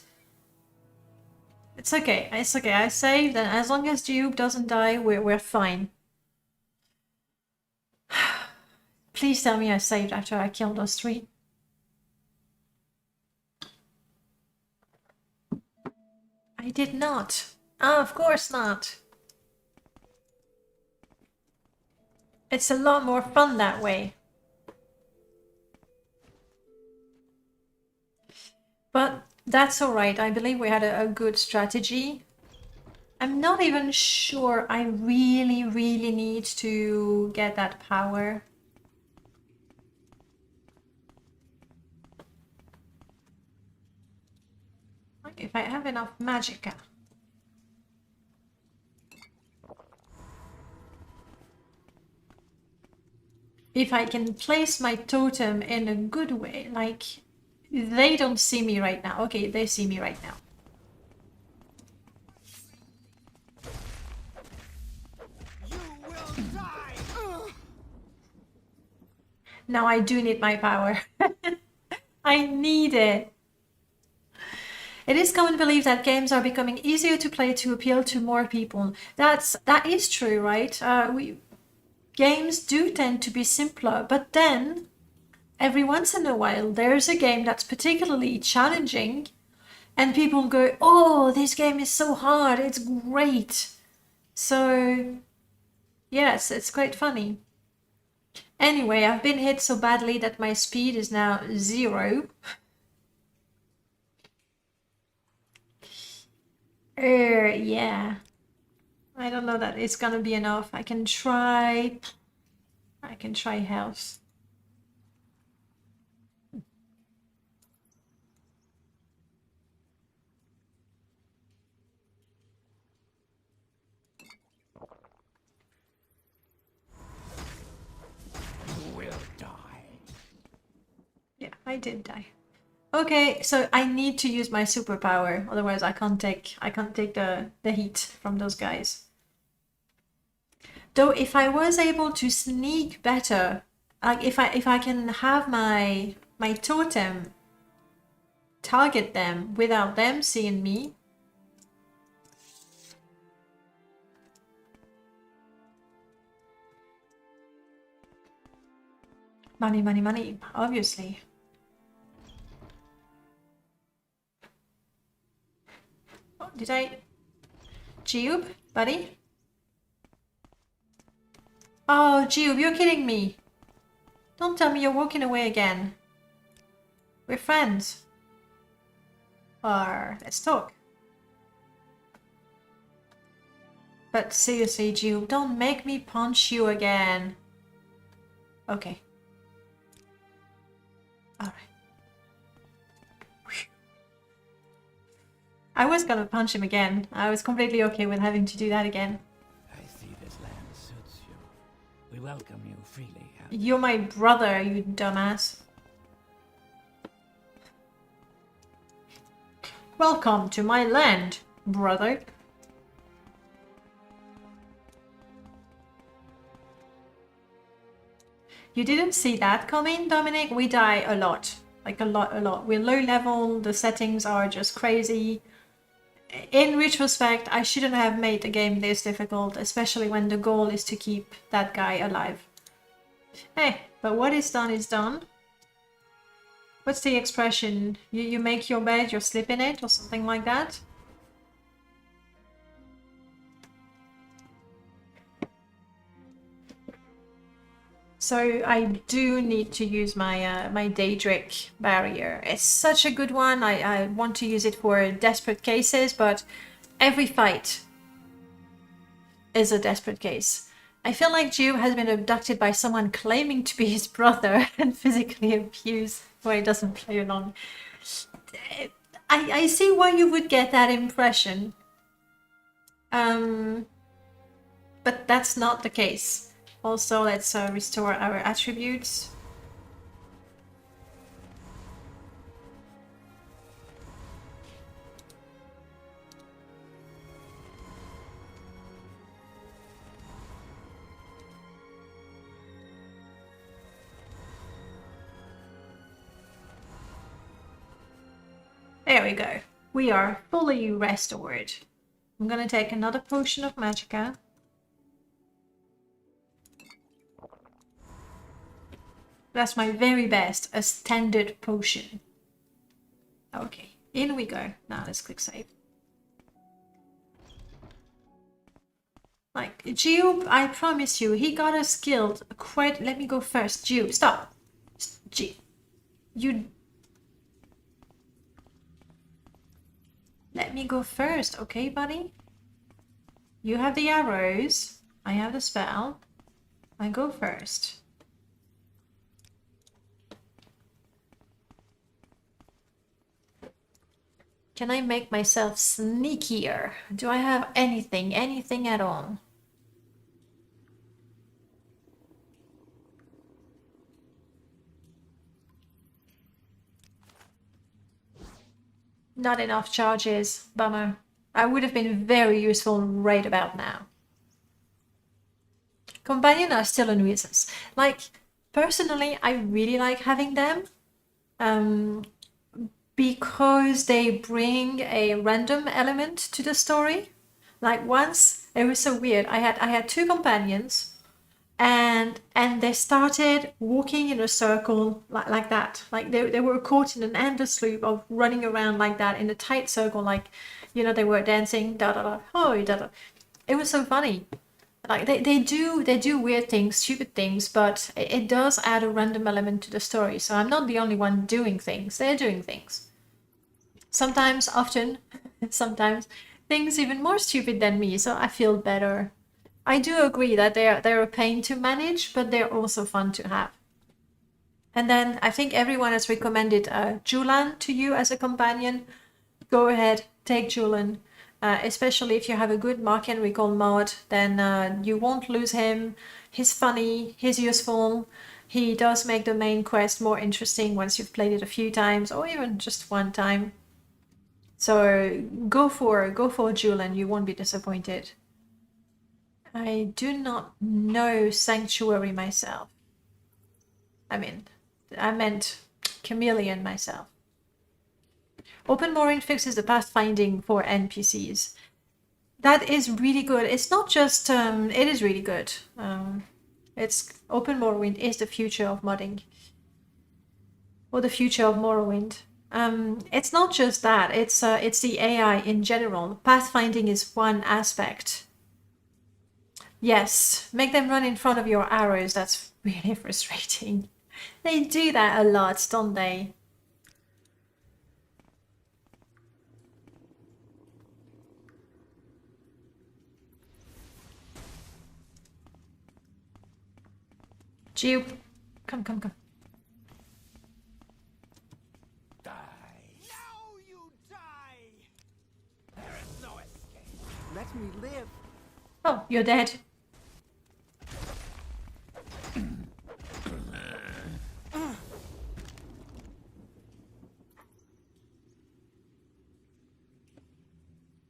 S1: It's okay. It's okay. I saved, and as long as Jiub doesn't die, we're fine. Please tell me I saved after I killed those 3. I did not. Oh, of course not. It's a lot more fun that way. But that's alright. I believe we had a good strategy. I'm not even sure I really need to get that power. If I have enough magicka. If I can place my totem in a good way, like they don't see me right now. Okay, they see me right now. Now I do need my power. I need it. It is common belief that games are becoming easier to play to appeal to more people. That is true, right? Games do tend to be simpler, but then every once in a while there's a game that's particularly challenging and people go, oh, this game is so hard, it's great. So yes, it's quite funny. Anyway, I've been hit so badly that my speed is now 0. Yeah. I don't know that it's gonna be enough. I can try health.
S4: You will die.
S1: Yeah, I did die. Okay, so I need to use my superpower, otherwise I can't take the heat from those guys. Though if I was able to sneak better, like if I can have my totem target them without them seeing me. Money, money, money, obviously. Oh, did I? Jiub, buddy? Oh, Jiub, you're kidding me. Don't tell me you're walking away again. We're friends. Or let's talk. But seriously, Jiub, don't make me punch you again. Okay. Alright. I was gonna punch him again. I was completely okay with having to do that again.
S4: I see this land suits you. We welcome you freely.
S1: You're my brother, you dumbass. Welcome to my land, brother. You didn't see that coming, Dominic? We die a lot. Like a lot. We're low level, the settings are just crazy. In retrospect, I shouldn't have made the game this difficult, especially when the goal is to keep that guy alive. Hey, but what is done is done. What's the expression? You make your bed, you sleep in it, or something like that? So I do need to use my my Daedric barrier. It's such a good one. I want to use it for desperate cases, but every fight is a desperate case. I feel like Jiub has been abducted by someone claiming to be his brother and physically abused where he doesn't play along. I see why you would get that impression. But that's not the case. Also, let's restore our attributes. There we go. We are fully restored. I'm gonna take another potion of magicka. That's my very best, a standard potion. Okay, in we go. Now let's click save. Like, Jiub, I promise you, he got us killed quite... Let me go first. Jiub, stop. You... Let me go first, okay, buddy? You have the arrows. I have the spell. I go first. Can I make myself sneakier? Do I have anything? Anything at all? Not enough charges. Bummer. I would have been very useful right about now. Companion are still a nuisance. Like, personally, I really like having them. Because they bring a random element to the story. Like once, it was so weird. I had two companions, and they started walking in a circle like that. Like they were caught in an endless loop of running around like that in a tight circle, like, you know, they were dancing, da da da, oh da da. It was so funny. Like they do weird things, stupid things, but it does add a random element to the story. So I'm not the only one doing things. They're doing things. Sometimes, often, sometimes things even more stupid than me, so I feel better. I do agree that they're a pain to manage, but they're also fun to have. And then I think everyone has recommended Julan to you as a companion. Go ahead, take Julan. Especially if you have a good mark and recall mod, then you won't lose him. He's funny, he's useful. He does make the main quest more interesting once you've played it a few times, or even just one time. So go for Julan, you won't be disappointed. I do not know Sanctuary myself. I meant Chameleon myself. Open Morrowind fixes the pathfinding for NPCs. That is really good. It's not just, it is really good. Open Morrowind is the future of modding. Or the future of Morrowind. It's not just that, it's the AI in general. Pathfinding is one aspect. Yes, make them run in front of your arrows, that's really frustrating. They do that a lot, don't they? Jiub, come.
S5: Let me live.
S1: Oh, you're dead.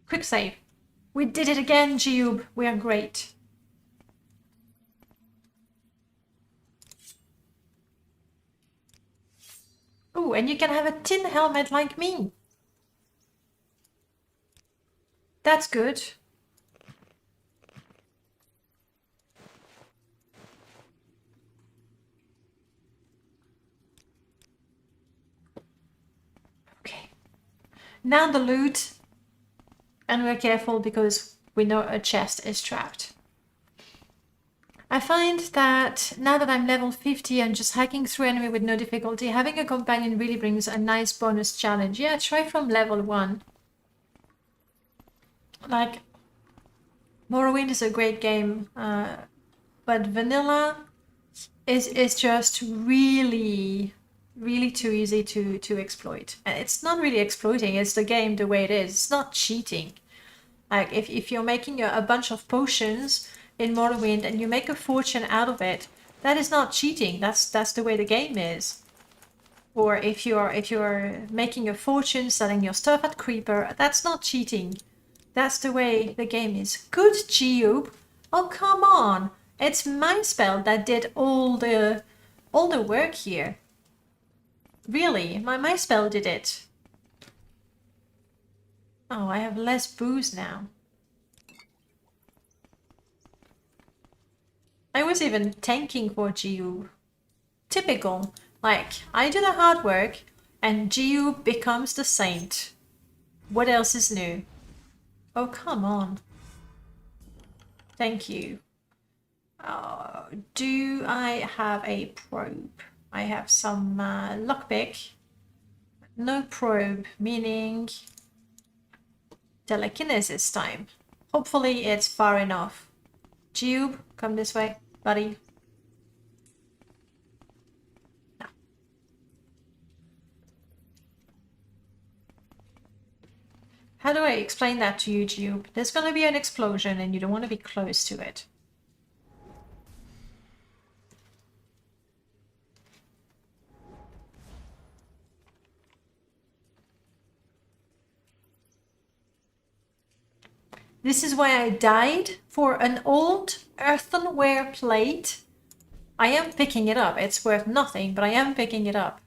S1: Quick save. We did it again, Jiub. We are great. Oh, and you can have a tin helmet like me. That's good. Okay. Now the loot. And we're careful because we know a chest is trapped. I find that now that I'm level 50 and just hacking through enemy with no difficulty, having a companion really brings a nice bonus challenge. Yeah, try from level 1. Like, Morrowind is a great game, but vanilla is just really too easy to exploit. And it's not really exploiting, it's the game the way it is. It's not cheating. Like, if you're making a bunch of potions in Morrowind and you make a fortune out of it, that is not cheating. That's the way the game is. Or if you're making a fortune selling your stuff at Creeper, that's not cheating. That's the way the game is. Good, Jiub. Oh, come on. It's my spell that did all the work here. Really, my spell did it. Oh, I have less booze now. I was even tanking for Jiub. Typical. Like, I do the hard work and Jiub becomes the saint. What else is new? Oh, come on. Thank you. Do I have a probe? I have some lockpick. No probe, meaning telekinesis time. Hopefully it's far enough. Jiub, come this way, buddy. No. How do I explain that to you, Jiub? There's gonna be an explosion and you don't want to be close to it. This is why I died for an old earthenware plate I am picking it up. It's worth nothing, but I am picking it up.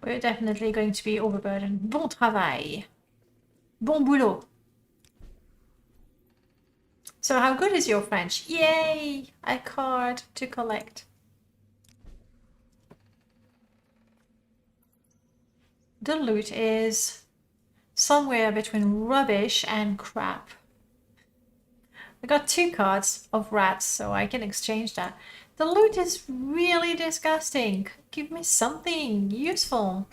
S1: We're definitely going to be overburdened. Bon travail. Bon boulot. So how good is your French? Yay! A card to collect. The loot is somewhere between rubbish and crap. I got 2 cards of rats, so I can exchange that. The loot is really disgusting. Give me something useful.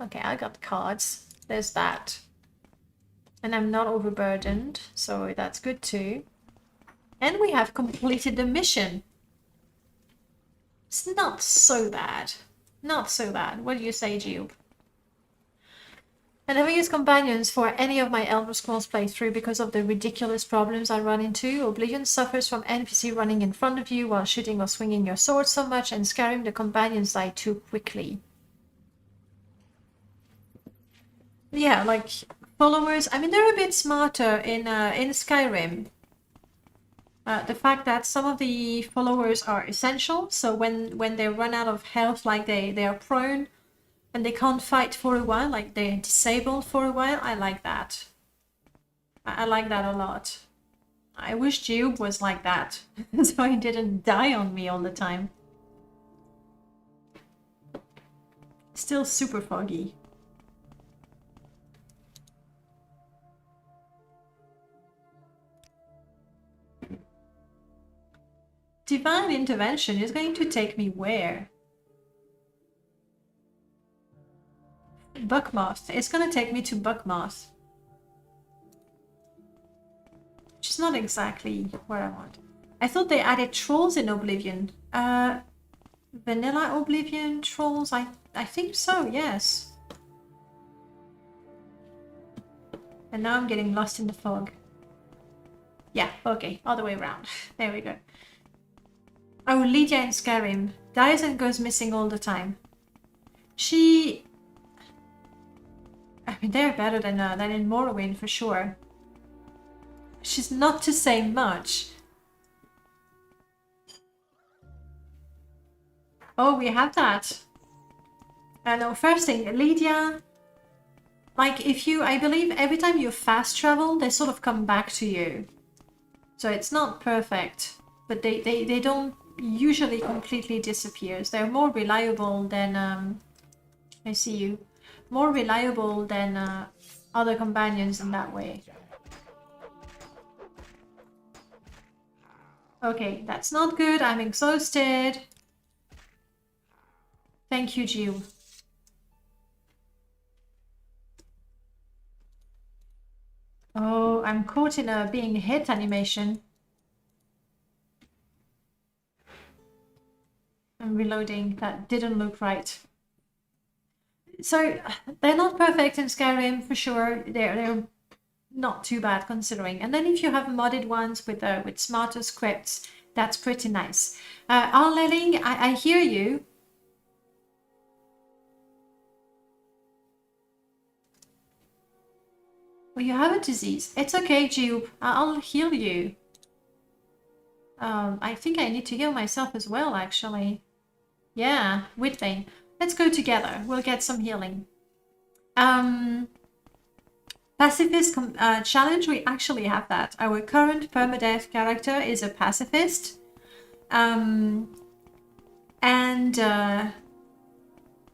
S1: Okay, I got cards. There's that. And I'm not overburdened, so that's good too. And we have completed the mission. It's not so bad. Not so bad. What do you say, Jiub? I never use companions for any of my Elder Scrolls playthrough because of the ridiculous problems I run into. Oblivion suffers from NPC running in front of you while shooting or swinging your sword so much, and Skyrim the companions die too quickly. Yeah, like followers, I mean, they're a bit smarter in Skyrim. The fact that some of the followers are essential, so when they run out of health, like they are prone, and they can't fight for a while, like they're disabled for a while, I like that. I like that a lot. I wish Jiub was like that, so he didn't die on me all the time. Still super foggy. Divine Intervention is going to take me where? Buckmoth. It's going to take me to Buckmoth. Which is not exactly what I want. I thought they added trolls in Oblivion. Vanilla Oblivion trolls? I think so, yes. And now I'm getting lost in the fog. Yeah, okay, other way around. There we go. Oh, Lydia in Skyrim. Dies and goes missing all the time. She... I mean, they're better than in Morrowind, for sure. She's not to say much. Oh, we have that. No, first thing, Lydia... Like, if you... I believe every time you fast travel, they sort of come back to you. So it's not perfect. But they don't usually completely disappear. They're more reliable than... I see you. More reliable than other companions in that way. Okay, that's not good. I'm exhausted. Thank you, Jiub. Oh, I'm caught in a being hit animation. I'm reloading. That didn't look right. So they're not perfect in Skyrim for sure. They're not too bad considering. And then if you have modded ones with smarter scripts, that's pretty nice. Arleling, I hear you. Well, you have a disease. It's okay, Jiub. I'll heal you. I think I need to heal myself as well, actually. Yeah, Whitbane. Let's go together. We'll get some healing. Pacifist challenge, we actually have that. Our current permadeath character is a pacifist. And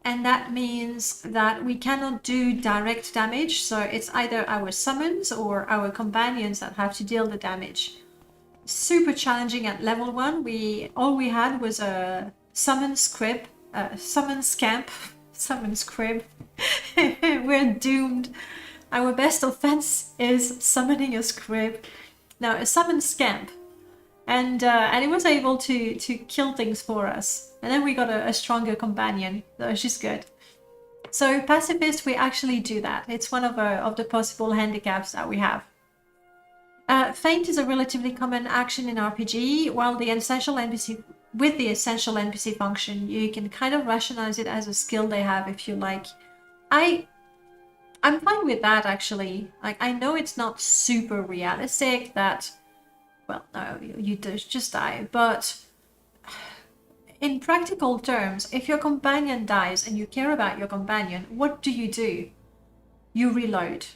S1: that means that we cannot do direct damage. So it's either our summons or our companions that have to deal the damage. Super challenging at level 1. All we had was a summon scrib. Summon scamp. Summon scrib. We're doomed. Our best offense is summoning a scrib. Now, a summon scamp. And it was able to kill things for us. And then we got a stronger companion, which is good. So pacifist, we actually do that. It's one of the possible handicaps that we have. Feint is a relatively common action in RPG, while the essential NPC with the essential NPC function, you can kind of rationalize it as a skill they have if you like. I'm fine with that actually. Like, I know it's not super realistic that, well, no, you just die, but in practical terms, if your companion dies and you care about your companion, what do? You reload.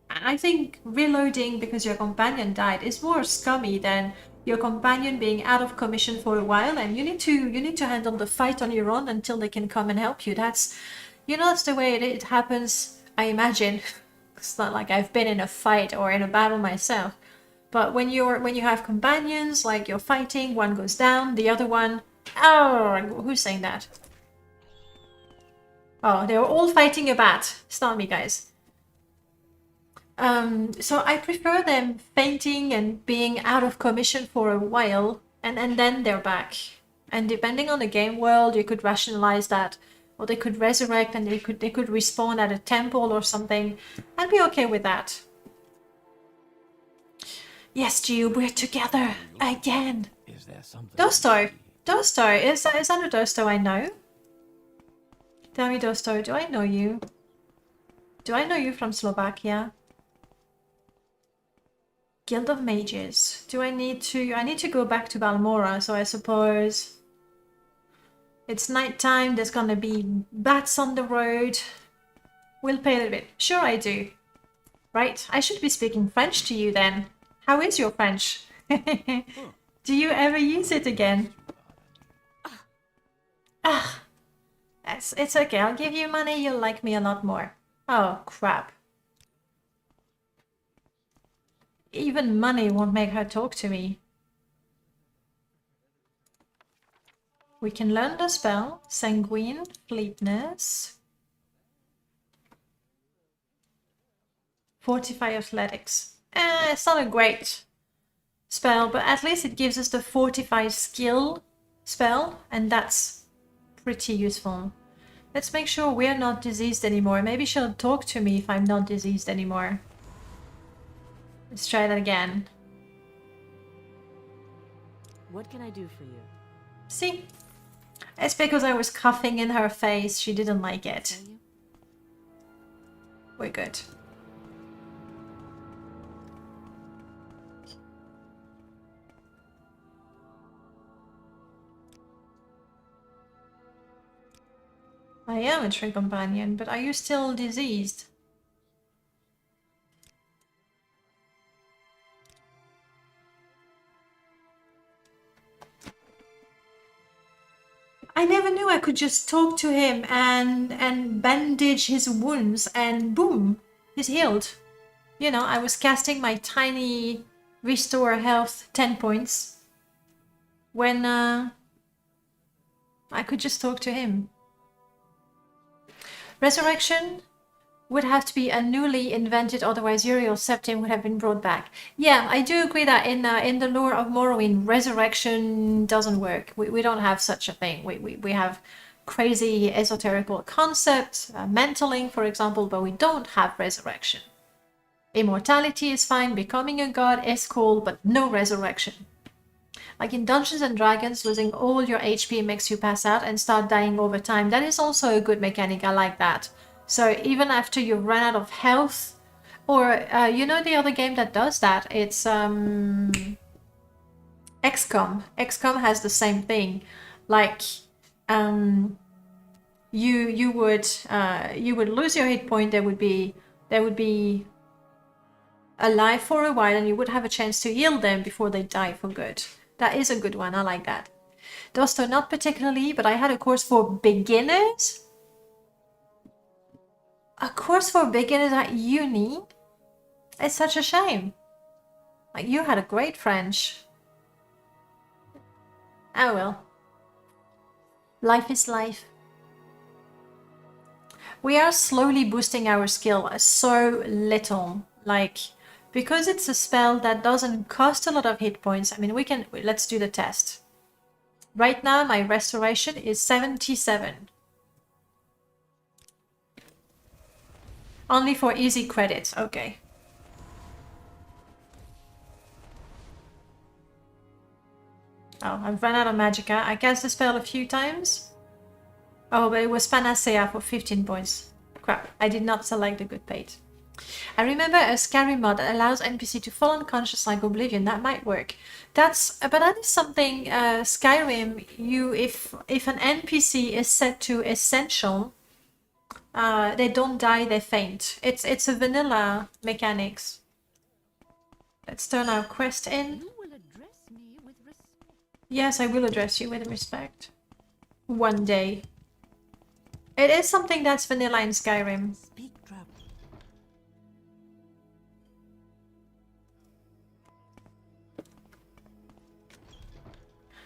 S1: And I think reloading because your companion died is more scummy than your companion being out of commission for a while and you need to handle the fight on your own until they can come and help you. That's, that's the way it happens, I imagine. It's not like I've been in a fight or in a battle myself. But when you have companions, like you're fighting, one goes down, the other one... Oh, who's saying that? Oh, they were all fighting a bat. It's not me, guys. So I prefer them fainting and being out of commission for a while, and then they're back. And depending on the game world, you could rationalize that, or they could resurrect and they could respawn at a temple or something. I'd be okay with that. Yes, Jiub, we're together again.
S4: Is there something?
S1: Dosto, is that a Dosto I know? Tell me, Dosto, do I know you? Do I know you from Slovakia? Guild of Mages. Do I need to go back to Balmora, so I suppose it's nighttime, there's gonna be bats on the road. We'll pay a little bit. Sure I do. Right, I should be speaking French to you then. How is your French? Do you ever use it again? Ah, it's okay, I'll give you money, you'll like me a lot more. Oh, crap. Even money won't make her talk to me. We can learn the spell. Sanguine, Fleetness. Fortify Athletics. It's not a great spell, but at least it gives us the Fortify skill spell, and that's pretty useful. Let's make sure we're not diseased anymore. Maybe she'll talk to me if I'm not diseased anymore. Let's try that again.
S11: What can I do for you?
S1: See? It's because I was coughing in her face. She didn't like it. We're good. I am a tree companion, but are you still diseased? I never knew I could just talk to him and bandage his wounds and boom, he's healed. You know, I was casting my tiny restore health 10 points when I could just talk to him. Resurrection would have to be a newly invented, otherwise Uriel's septim would have been brought back. Yeah, I do agree that in the lore of Morrowind, resurrection doesn't work. We don't have such a thing. We have crazy esoterical concepts, mantling, for example, but we don't have resurrection. Immortality is fine, becoming a god is cool, but no resurrection. Like in Dungeons and Dragons, losing all your HP makes you pass out and start dying over time. That is also a good mechanic, I like that. So even after you run out of health, or you know the other game that does that, it's XCOM. XCOM has the same thing. Like you would lose your hit point. They would be alive for a while, and you would have a chance to heal them before they die for good. That is a good one. I like that. Dosto, not particularly, but I had a course for beginners. A course for beginners at uni? It's such a shame. Like, you had a great French. Oh well. Life is life. We are slowly boosting our skill so little. Like, because it's a spell that doesn't cost a lot of hit points, I mean, let's do the test. Right now, my restoration is 77. Only for easy credits, okay. Oh, I've run out of magicka. I cast the spell a few times. Oh, but it was Panacea for 15 points. Crap, I did not select the good page. I remember a scary mod that allows NPC to fall unconscious like Oblivion. That might work. But that is something, Skyrim, if an NPC is set to Essential, they don't die, they faint. It's a vanilla mechanics. Let's turn our quest in.
S6: You will address me with respect.
S1: Yes, I will address you with respect. One day. It is something that's vanilla in Skyrim.
S5: Speak, traveler.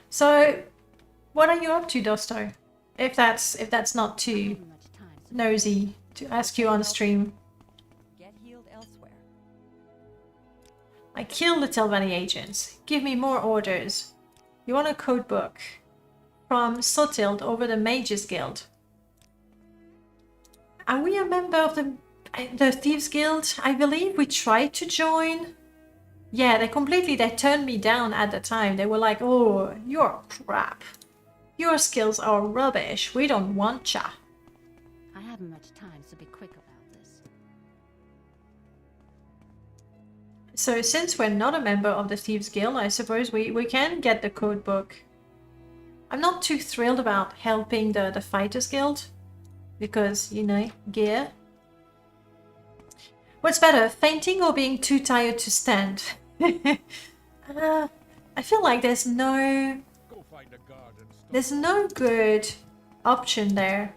S1: So, what are you up to, Dosto? If that's not too
S6: Much time, so
S1: nosy to ask you on stream.
S7: Get healed elsewhere.
S1: I killed the Telvanni agents. Give me more orders. You want a code book from Sotild over the Mages Guild. Are we a member of the Thieves Guild? I believe we tried to join. Yeah, they turned me down at the time. They were like, oh, you're crap. Your skills are rubbish. We don't want ya.
S6: I haven't much time, so be quick about this.
S1: So since we're not a member of the Thieves Guild, I suppose we can get the code book. I'm not too thrilled about helping the Fighters Guild. Because, you know, gear. What's better, fainting or being too tired to stand? I feel like there's no good option there.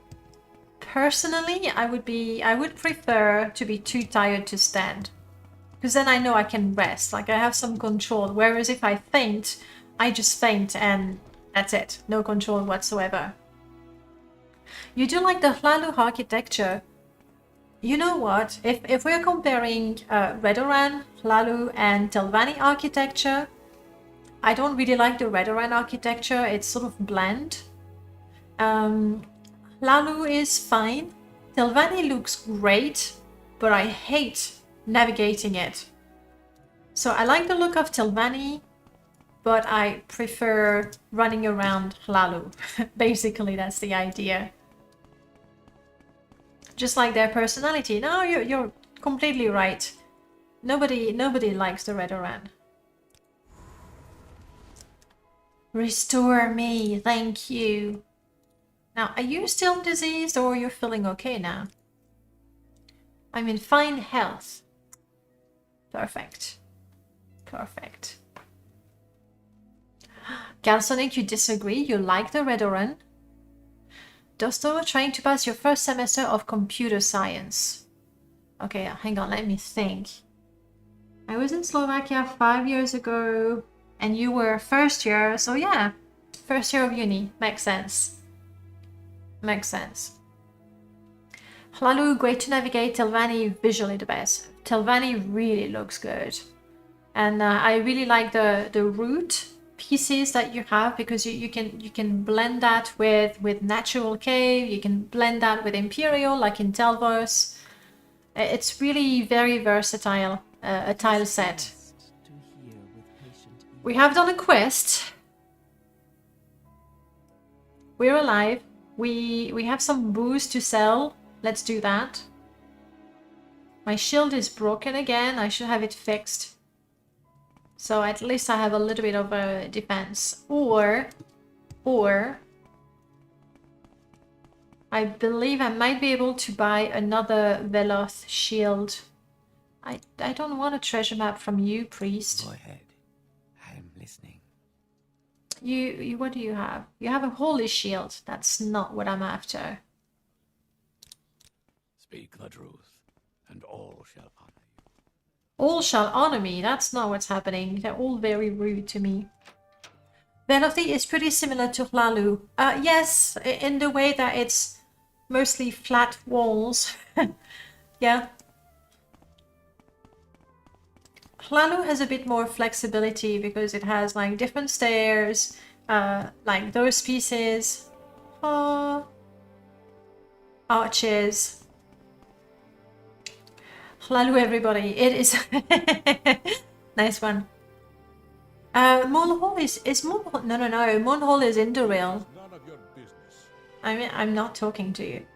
S1: Personally, I would prefer to be too tired to stand. Because then I know I can rest, like I have some control. Whereas if I faint, I just faint and that's it. No control whatsoever. You do like the Hlalu architecture. You know what? If we're comparing Redoran, Hlalu and Telvanni architecture, I don't really like the Redoran architecture. It's sort of bland. Hlalu is fine. Telvanni looks great, but I hate navigating it. So I like the look of Telvanni, but I prefer running around Hlalu. Basically, that's the idea. Just like their personality. No, you're completely right. Nobody likes the Redoran. Restore me, thank you. Now, are you still diseased or you're feeling okay now? I'm in fine health. Perfect. Perfect. Galsonic, you disagree? You like the Redoran? Dosto, trying to pass your first semester of computer science. Okay, hang on, let me think. I was in Slovakia 5 years ago, and you were first year, so yeah, first year of uni. Makes sense. Makes sense. Hlalu, great to navigate. Telvanni, visually the best. Telvanni really looks good. And I really like the root pieces that you have, because you can blend that with natural cave, you can blend that with imperial like in Telvos. It's really very versatile, a tile set. We have done a quest. We're alive. We have some booze to sell. Let's do that. My shield is broken again. I should have it fixed. So at least I have a little bit of a defense. Or I believe I might be able to buy another Veloth shield. I don't want a treasure map from you, priest.
S4: Go ahead. I'm listening.
S1: You what do you have? You have a holy shield. That's not what I'm after.
S4: Speak the truth, and all shall honor you.
S1: All shall honor me. That's not what's happening. They're all very rude to me. Velothi is pretty similar to Hlalu. Yes, in the way that it's mostly flat walls. Yeah. Hlalu has a bit more flexibility because it has like different stairs, like those pieces. Arches. Hlalu, everybody. It is nice one. Moonhall is Moonhall. No. Moonhall is Indoril.
S3: None of your business.
S1: I'm not talking to you.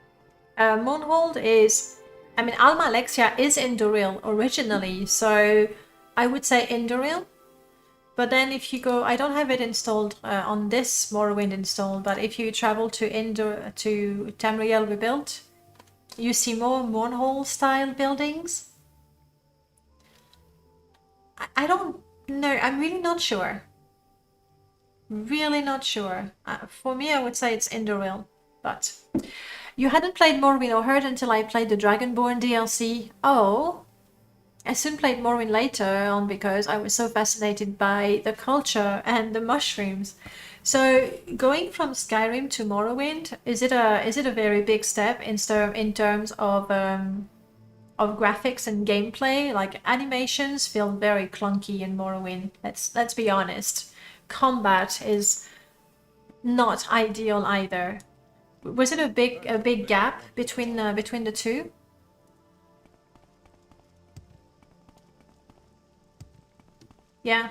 S1: Moonhold is, Alma Alexia is Indoril originally, so I would say Indoril. But then if you go, I don't have it installed on this Morrowind installed, but if you travel to Tamriel Rebuilt, you see more Moonhold style buildings. I don't know, I'm really not sure. Really not sure. For me, I would say it's Indoril, but you hadn't played Morrowind or heard until I played the Dragonborn DLC. Oh, I soon played Morrowind later on because I was so fascinated by the culture and the mushrooms. So going from Skyrim to Morrowind, is it a very big step in terms of graphics and gameplay? Like animations feel very clunky in Morrowind. Let's be honest. Combat is not ideal either. Was it a big gap between the two? Yeah.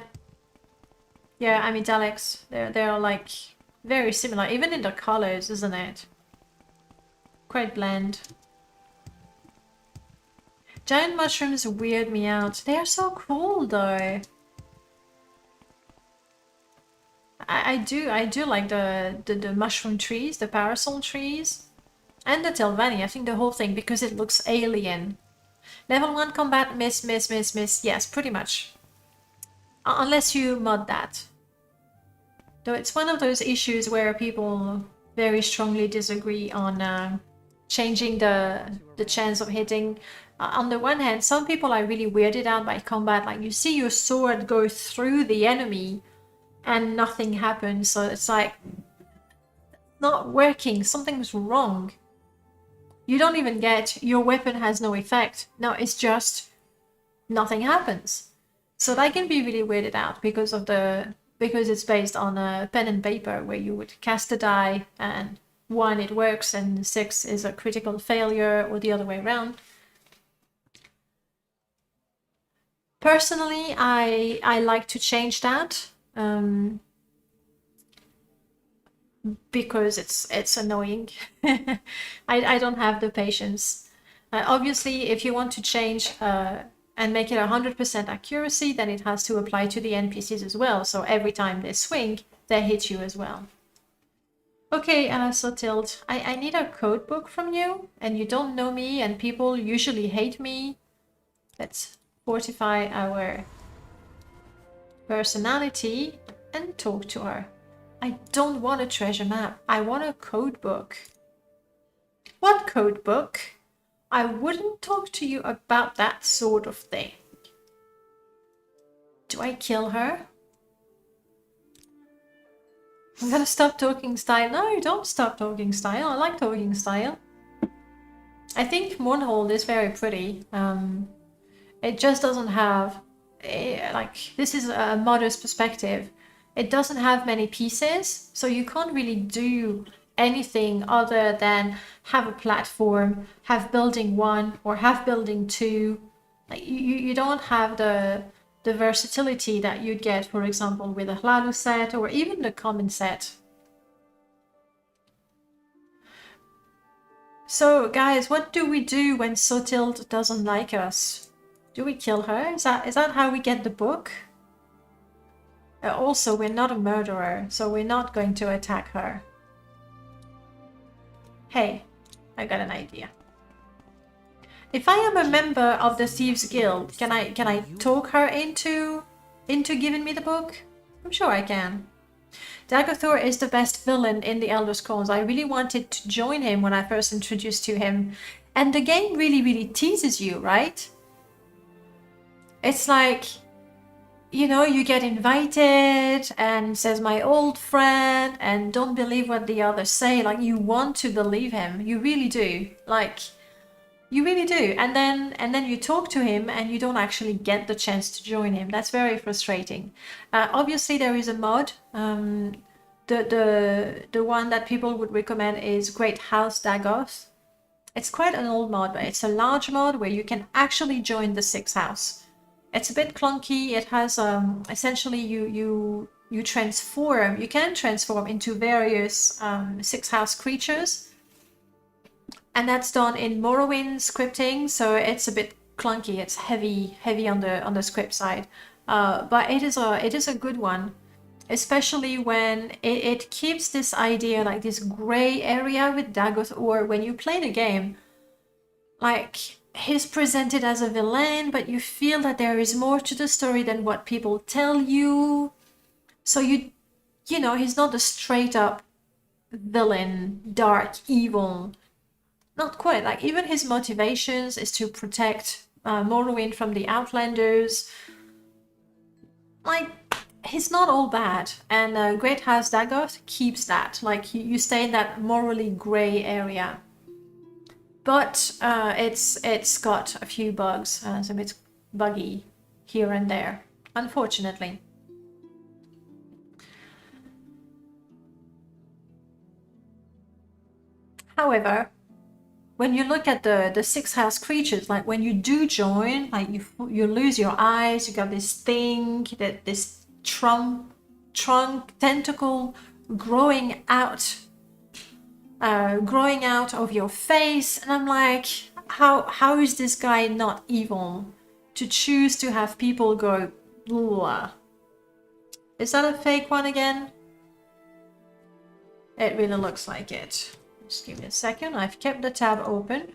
S1: Yeah, Daleks, they're like very similar, even in the colors, isn't it? Quite bland. Giant mushrooms weird me out. They are so cool though. I do like the mushroom trees, the parasol trees, and the Telvanni. I think the whole thing because it looks alien. Level 1 combat, miss. Yes, pretty much. Unless you mod that. Though it's one of those issues where people very strongly disagree on changing the chance of hitting. On the one hand, some people are really weirded out by combat. Like you see your sword go through the enemy and nothing happens. So it's like, not working. Something's wrong. You don't even get your weapon has no effect. No, it's just nothing happens. So that can be really weirded out because it's based on a pen and paper where you would cast a die and 1 it works and 6 is a critical failure or the other way around. Personally, I like to change that because it's annoying. I don't have the patience. Obviously, if you want to change and make it 100% accuracy, then it has to apply to the NPCs as well. So every time they swing, they hit you as well. Okay, so Tilt, I need a code book from you, and you don't know me, and people usually hate me. Let's fortify our personality and talk to her. I don't want a treasure map. I want a code book. What code book? I wouldn't talk to you about that sort of thing. Do I kill her? I'm gonna stop talking style. No, don't stop talking style. I like talking style. I think Moonhold is very pretty. It just doesn't have, this is a modder's perspective. It doesn't have many pieces, so you can't really do anything other than have a platform, have building 1 or have building 2. Like you don't have the versatility that you'd get, for example, with a Hladu set or even the common set. So guys, what do we do when Sotild doesn't like us? Do we kill her? Is that how we get the book? Also, we're not a murderer, so we're not going to attack her. Hey, I got an idea. If I am a member of the Thieves Guild, can I talk her into giving me the book? I'm sure I can. Daggerthor is the best villain in the Elder Scrolls. I really wanted to join him when I first introduced to him. And the game really teases you, right? It's like, you know, you get invited and says my old friend and don't believe what the others say. Like, you want to believe him. You really do. Like, you really do. And then you talk to him and you don't actually get the chance to join him. That's very frustrating. Obviously, there is a mod. The one that people would recommend is Great House Dagoth. It's quite an old mod, but it's a large mod where you can actually join the 6th house. It's a bit clunky. It has essentially you transform. You can transform into various 6-house creatures, and that's done in Morrowind scripting. So it's a bit clunky. It's heavy on the script side, but it is a good one, especially when it keeps this idea, like this gray area with Dagoth, or when you play the game, like he's presented as a villain, but you feel that there is more to the story than what people tell you. So you know, he's not a straight up villain, dark, evil. Not quite. Like, even his motivations is to protect Morrowind from the Outlanders. Like, he's not all bad. And Great House Dagoth keeps that. Like, you stay in that morally grey area. But it's got a few bugs, so it's buggy here and there, unfortunately. However, when you look at the 6-house creatures, like when you do join, like you lose your eyes, you got this thing, this trunk tentacle growing out of your face, and I'm like, how is this guy not evil to choose to have people go, ugh. Is that a fake one again? It really looks like it. Just give me a second. I've kept the tab open.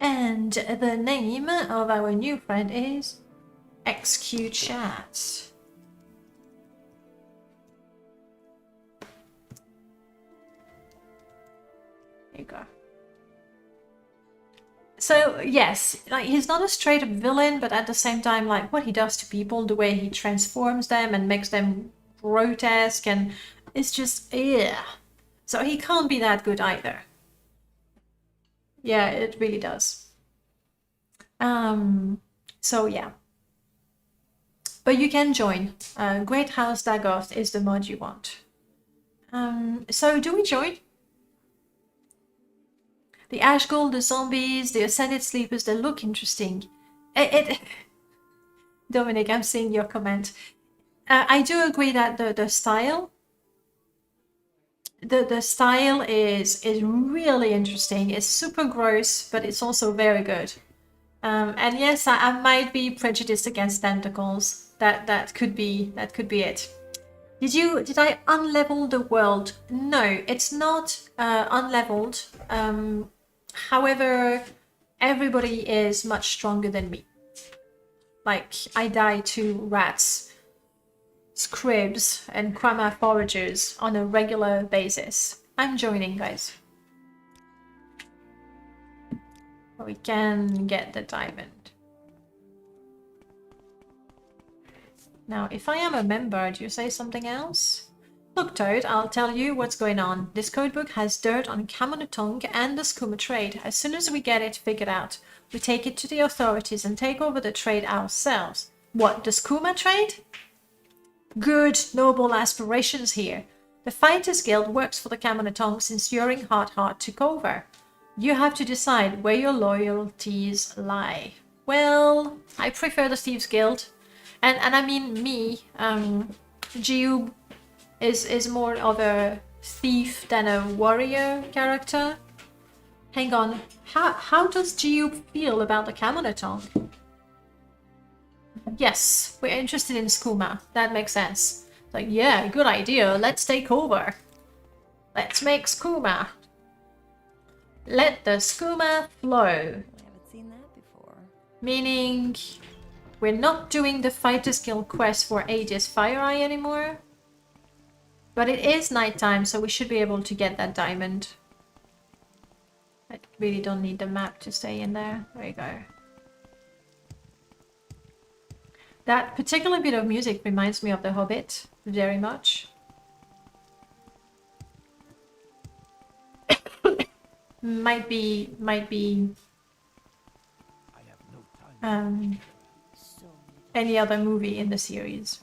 S1: And the name of our new friend is XQ Chat. There you go. So yes, like, he's not a straight up villain, but at the same time, like, what he does to people, the way he transforms them and makes them grotesque, and it's just, yeah. So he can't be that good either. Yeah, it really does. So yeah. But you can join. Great House Dagoth is the mod you want. So do we join? The Ash Gold, the zombies, the Ascended Sleepers, they look interesting. Dominic, I'm seeing your comment. I do agree that the style is really interesting. It's super gross, but it's also very good. And yes, I might be prejudiced against tentacles. That could be it. Did I unlevel the world? No, it's not unleveled. However, everybody is much stronger than me. Like, I die to rats, scribs, and Kwama foragers on a regular basis. I'm joining, guys. We can get the diamond. Now, if I am a member, do you say something else? Look, Toad, I'll tell you what's going on. This codebook has dirt on Kamonotong and the skooma trade. As soon as we get it figured out, we take it to the authorities and take over the trade ourselves. What, the skooma trade? Good, noble aspirations here. The Fighters Guild works for the Kamonotong since Yuring Hardheart took over. You have to decide where your loyalties lie. Well, I prefer the Thieves Guild. And I mean me, Jiub is more of a thief than a warrior character. Hang on, how does Jiub feel about the Kamonotong? Yes, we're interested in skooma. That makes sense. Like, yeah, good idea. Let's take over. Let's make skooma. Let the skooma flow.
S7: I haven't seen that before.
S1: Meaning, we're not doing the Fighters Guild quest for Aegis Fire Eye anymore. But it is nighttime, so we should be able to get that diamond. I really don't need the map to stay in there. There you go. That particular bit of music reminds me of The Hobbit very much. might be any other movie in the series.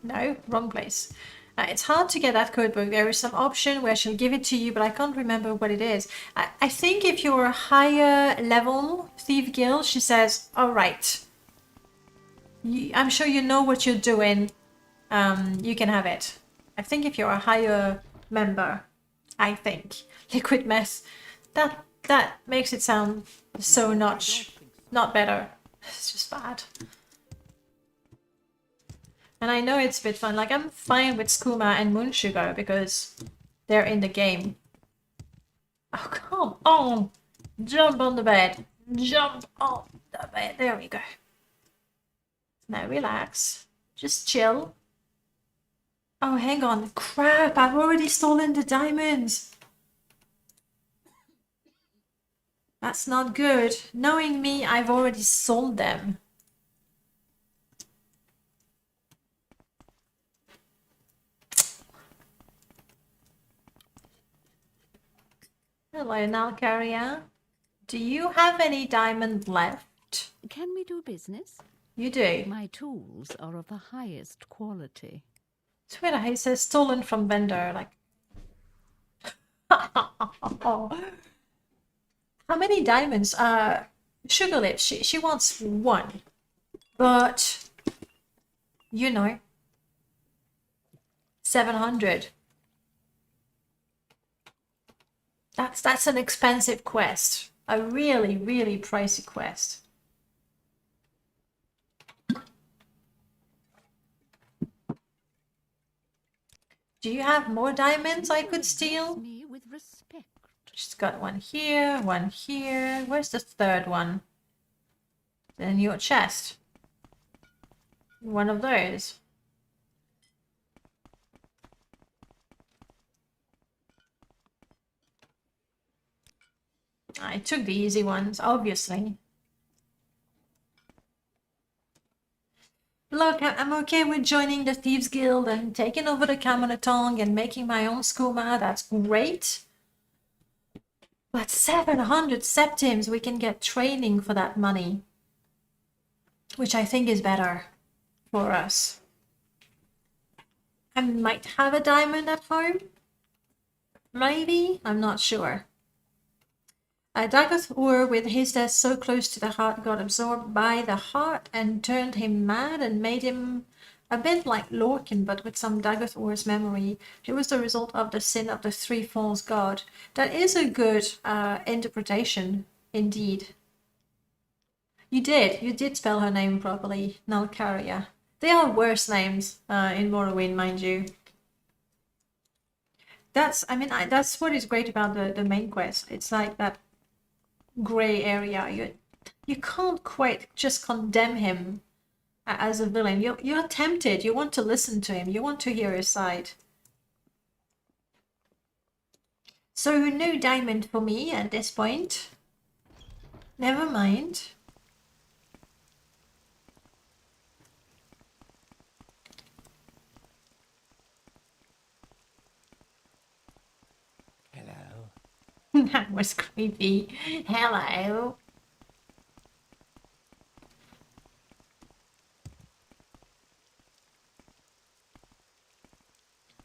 S1: No, wrong place. It's hard to get that codebook. There is some option where she'll give it to you, but I can't remember what it is. I think if you're a higher level Thief Guild, she says, all right, I'm sure you know what you're doing. You can have it. I think if you're a higher member, I think. Liquid mess. That makes it sound so not better. It's just bad. And I know it's a bit fun. Like, I'm fine with skooma and moon sugar because they're in the game. Oh, come on! Jump on the bed. Jump on the bed. There we go. Now relax. Just chill. Oh, hang on. Crap, I've already stolen the diamonds. That's not good. Knowing me, I've already sold them. Hello, Nalcaria. Do you have any diamond left?
S6: Can we do business?
S1: You do.
S6: My tools are of the highest quality.
S1: It's weird how it says stolen from vendor, like... How many diamonds? Sugar Lips, she wants one. But, you know, 700. That's an expensive quest. A really, really pricey quest. Do you have more diamonds I could steal?
S6: Me with respect.
S1: She's got one here, one here. Where's the third one? In your chest. One of those. I took the easy ones, obviously. Look, I'm okay with joining the Thieves Guild and taking over the Kamanatong and making my own skooma. That's great. But 700 septims, we can get training for that money. Which I think is better for us. I might have a diamond at home. Maybe? I'm not sure. Dagoth Ur, with his death so close to the heart, got absorbed by the heart and turned him mad and made him a bit like Lorcan, but with some Dagoth Ur's memory. It was the result of the sin of the three false god. That is a good interpretation, indeed. You did spell her name properly, Nalcaria. They are worse names in Morrowind, mind you. That's what is great about the main quest. It's like that gray area. You can't quite just condemn him as a villain. You're tempted. You want to listen to him. You want to hear his side. So no diamond for me at this point. Never mind. That was creepy. Hello.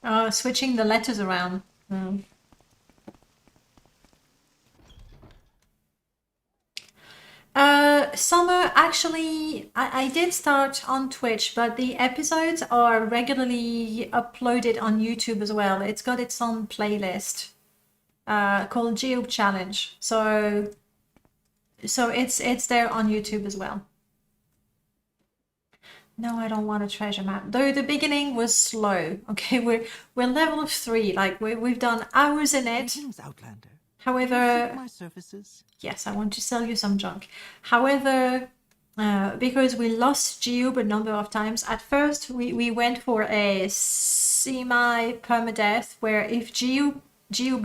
S1: Oh, switching the letters around. Summer, actually, I did start on Twitch, but the episodes are regularly uploaded on YouTube as well. It's got its own playlist. Called Jiub Challenge, so it's there on YouTube as well. No, I don't want a treasure map. Though the beginning was slow. Okay, we're level 3. Like we've done hours in it.
S5: Outlander.
S1: However,
S5: My services.
S1: yes, I want to sell you some junk. However, because we lost Jiub a number of times, at first we went for a semi-permadeath where if Jiub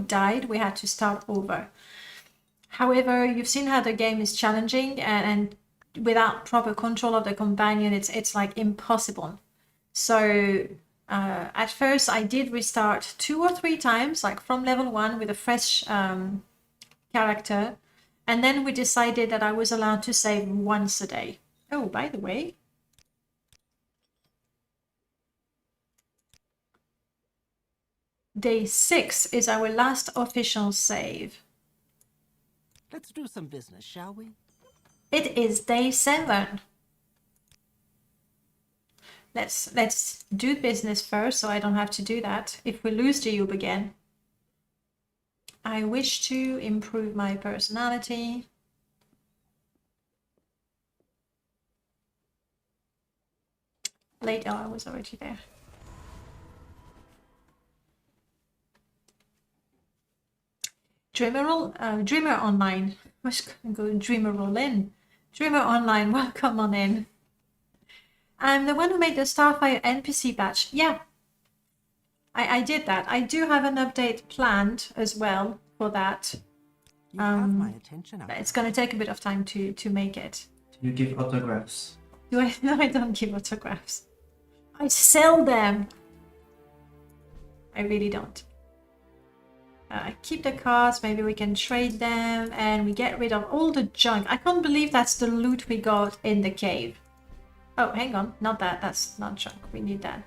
S1: died, we had to start over. However, you've seen how the game is challenging, and without proper control of the companion, it's like impossible. So at first I did restart 2 or 3 times, like from level 1 with a fresh character, and then we decided that I was allowed to save once a day. Oh, by the way, Day 6 is our last official save.
S5: Let's do some business, shall we?
S1: It is day 7. Let's do business first, so I don't have to do that. If we lose Jiub again. I wish to improve my personality. Later, I was already there. Dreamer Online. I was gonna go Dreamer Roll in. Dreamer Online, welcome on in. I'm the one who made the Starfire NPC patch. Yeah, I did that. I do have an update planned as well for that.
S5: You have my attention.
S1: It's going to take a bit of time to make it.
S12: Do you give autographs?
S1: Do I? No, I don't give autographs. I sell them. I really don't. Keep the cards, maybe we can trade them, and we get rid of all the junk. I can't believe that's the loot we got in the cave. Oh, hang on, not that, that's not junk, we need that.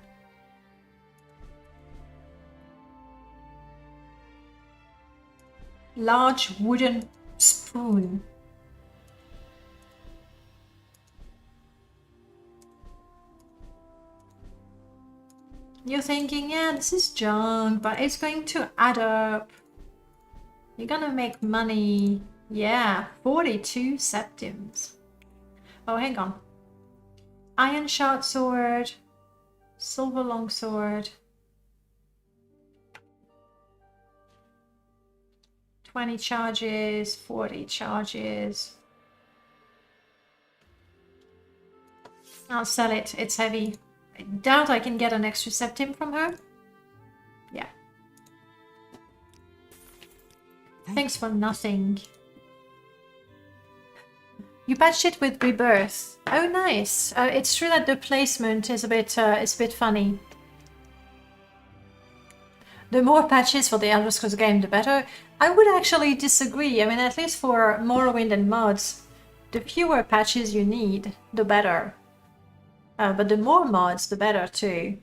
S1: Large wooden spoon. You're thinking, yeah, this is junk, but it's going to add up. You're gonna make money. Yeah, 42 septims. Oh, hang on. Iron short sword, silver longsword, 20 charges, 40 charges. I'll sell it, it's heavy. I doubt I can get an extra septim from her. Yeah. Thanks for nothing. You patched it with Rebirth. Oh, nice. It's true that the placement is a bit funny. The more patches for the Elder Scrolls game, the better. I would actually disagree. I mean, at least for Morrowind and mods, the fewer patches you need, the better. But the more mods, the better too.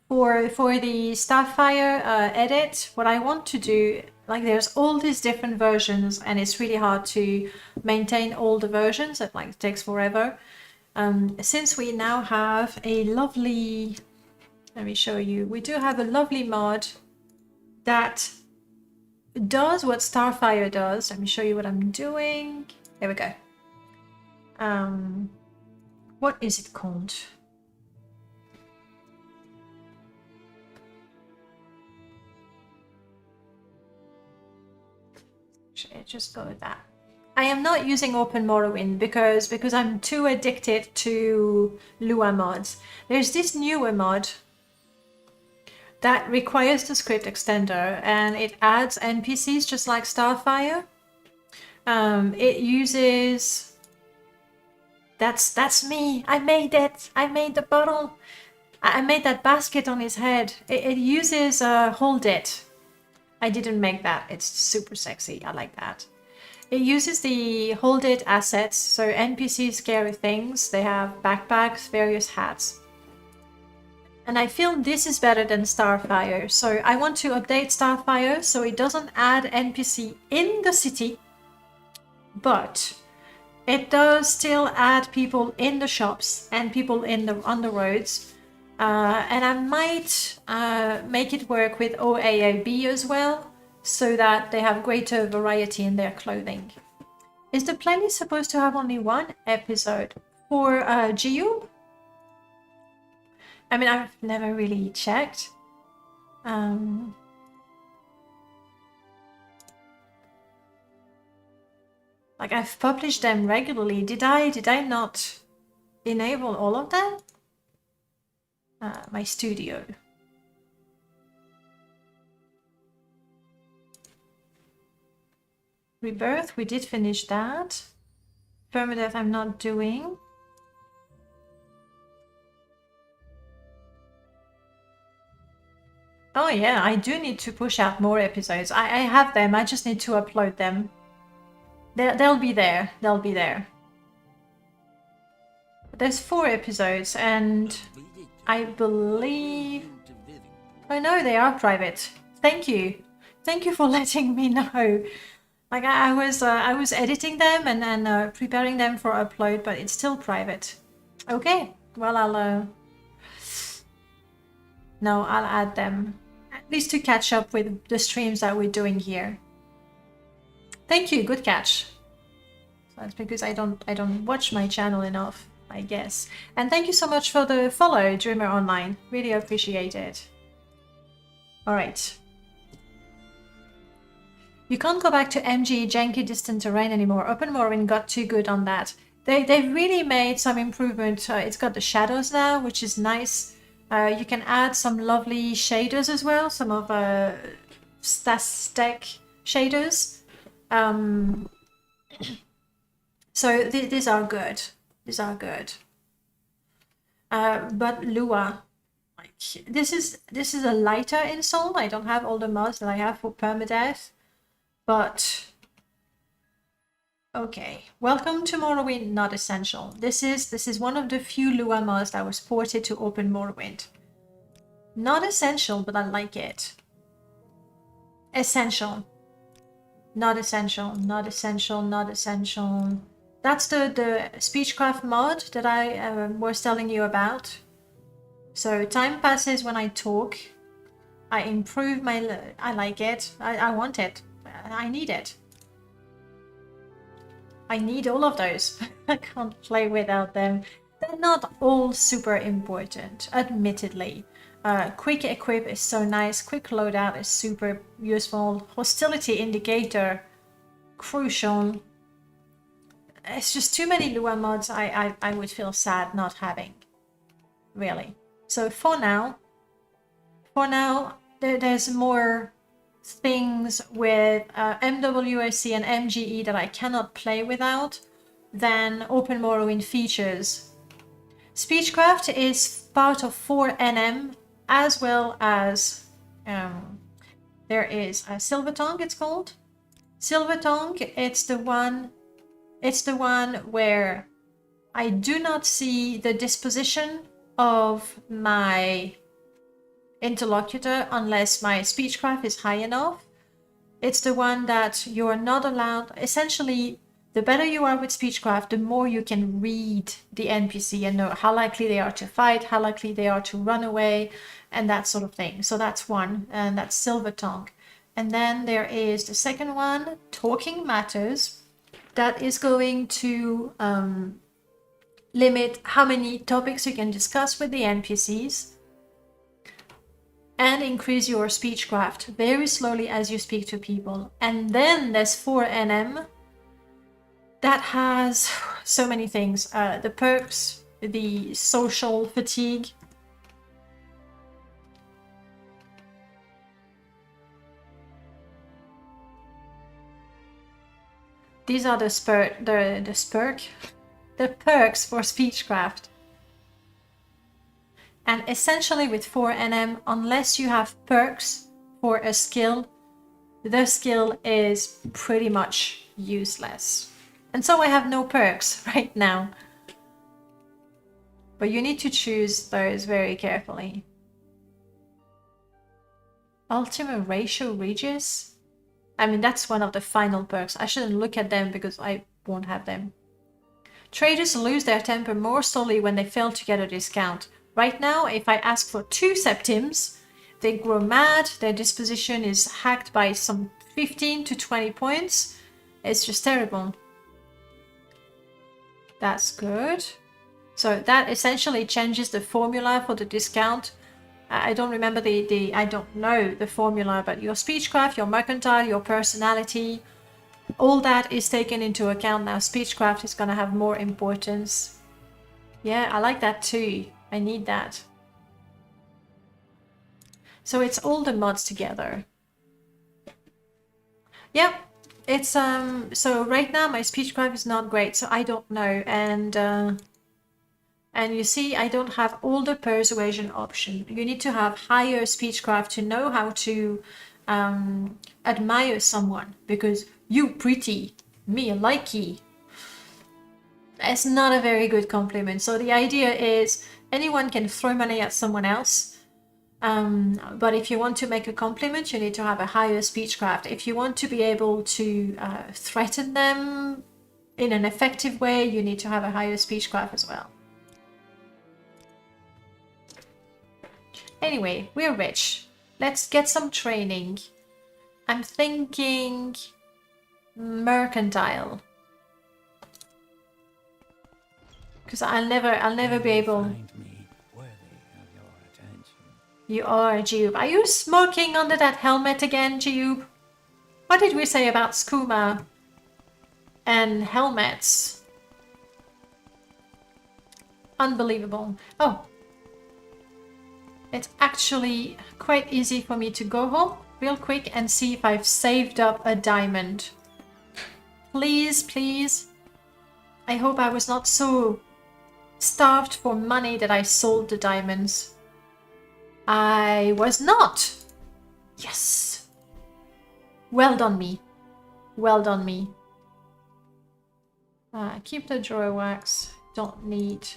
S1: For the Starfire edit, what I want to do, like there's all these different versions and it's really hard to maintain all the versions. It like takes forever. Since we now have a lovely, let me show you, we do have a lovely mod that does what Starfire does. Let me show you what I'm doing. There we go. What is it called? Should I just go with that? I am not using Open Morrowind because I'm too addicted to Lua mods. There's this newer mod that requires the script extender and it adds NPCs just like Starfire. It uses... That's me. I made it. I made the bottle. I made that basket on his head. It uses Hold It. I didn't make that. It's super sexy. I like that. It uses the Hold It assets. So NPCs carry things. They have backpacks, various hats. And I feel this is better than Starfire. So I want to update Starfire so it doesn't add NPC in the city. But it does still add people in the shops and people on the roads. And I might make it work with OAAB as well, so that they have greater variety in their clothing. Is the playlist supposed to have only one episode? For Jiub? I mean, I've never really checked. Like, I've published them regularly. Did I not enable all of them? My studio. Rebirth, we did finish that. Permadeath I'm not doing. Oh yeah, I do need to push out more episodes. I have them, I just need to upload them. They'll be there, they'll be there. There's 4 episodes and I believe... I know they are private. Thank you. Thank you for letting me know. Like I was editing them and preparing them for upload, but it's still private. Okay. Well, I'll add them at least to catch up with the streams that we're doing here. Thank you. Good catch. That's because I don't watch my channel enough, I guess. And thank you so much for the follow, Dreamer Online. Really appreciate it. All right. You can't go back to MG janky distant terrain anymore. Open Morrowind got too good on that. They've really made some improvement. It's got the shadows now, which is nice. You can add some lovely shaders as well. Some of stack shaders. So these are good. These are good. But Lua, like this is a lighter insult. I don't have all the mods that I have for permadeath, but okay. Welcome to Morrowind. Not essential. This is one of the few Lua mods that was ported to Open Morrowind. Not essential, but I like it. Essential. Not essential. Not essential. Not essential. That's the Speechcraft mod that I was telling you about. So time passes when I talk. I improve my... I like it. I want it. I need it. I need all of those. I can't play without them. They're not all super important, admittedly. Quick equip is so nice. Quick loadout is super useful. Hostility indicator, crucial. It's just too many Lua mods I would feel sad not having, really. So for now, there's more things with MWSC and MGE that I cannot play without than Open Morrowind features. Speechcraft is part of 4NM, as well as there is a Silver Tongue, it's called. Silver Tongue, it's the one where I do not see the disposition of my interlocutor unless my speechcraft is high enough. It's the one that you're not allowed. Essentially, the better you are with speechcraft, the more you can read the NPC and know how likely they are to fight, how likely they are to run away, and that sort of thing. So that's one, and that's Silver Tongue. And then there is the second one, Talking Matters. That is going to limit how many topics you can discuss with the NPCs and increase your speechcraft very slowly as you speak to people. And then there's 4NM that has so many things. The perks, the social fatigue. These are the perks for speechcraft. And essentially with 4NM, unless you have perks for a skill, the skill is pretty much useless. And so I have no perks right now. But you need to choose those very carefully. Ultima Ratio Regis? I mean, that's one of the final perks. I shouldn't look at them because I won't have them. Traders lose their temper more slowly when they fail to get a discount. Right now, if I ask for 2 septims, they grow mad, their disposition is hacked by some 15 to 20 points. It's just terrible. That's good. So that essentially changes the formula for the discount. I don't remember I don't know the formula, but your speechcraft, your mercantile, your personality, all that is taken into account now. Speechcraft is going to have more importance. Yeah, I like that too. I need that. So it's all the mods together. Yeah, it's so right now my speechcraft is not great, so I don't know, and you see, I don't have all the persuasion option. You need to have higher speechcraft to know how to admire someone, because you pretty, me likey. It's not a very good compliment. So the idea is anyone can throw money at someone else. But if you want to make a compliment, you need to have a higher speechcraft. If you want to be able to threaten them in an effective way, you need to have a higher speechcraft as well. Anyway, we're rich. Let's get some training. I'm thinking mercantile. Because I'll never be able.
S4: Find me worthy of your attention.
S1: You are, Jiub. Are you smoking under that helmet again, Jiub? What did we say about skooma and helmets? Unbelievable. Oh. It's actually quite easy for me to go home real quick and see if I've saved up a diamond. Please, please. I hope I was not so starved for money that I sold the diamonds. I was not. Yes. Well done me. Well done me. Keep the drawer wax. Don't need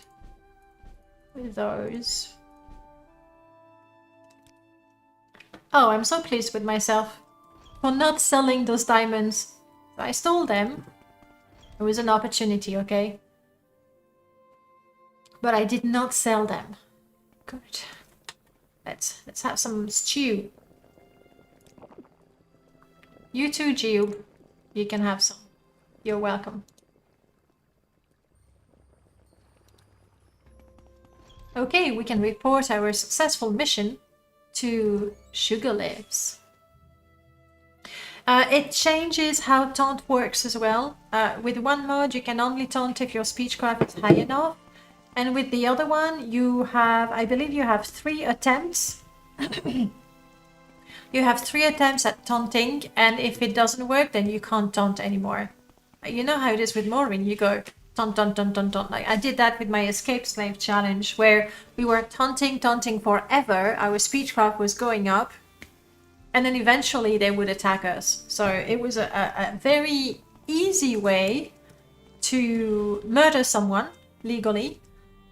S1: those. Oh, I'm so pleased with myself for not selling those diamonds. I stole them. It was an opportunity, okay? But I did not sell them. Good. Let's have some stew. You too, Jiub. You can have some. You're welcome. Okay, we can report our successful mission to Sugar Lips. It changes how taunt works as well. With one mod, you can only taunt if your speechcraft is high enough. And with the other one, you have, I believe you have 3 attempts. You have 3 attempts at taunting, and if it doesn't work, then you can't taunt anymore. You know how it is with Morrowind, you go taunt, taunt, taunt, taunt, taunt. Like I did that with my Escape Slave challenge, where we were taunting forever, our speechcraft was going up, and then eventually they would attack us. So it was a very easy way to murder someone legally.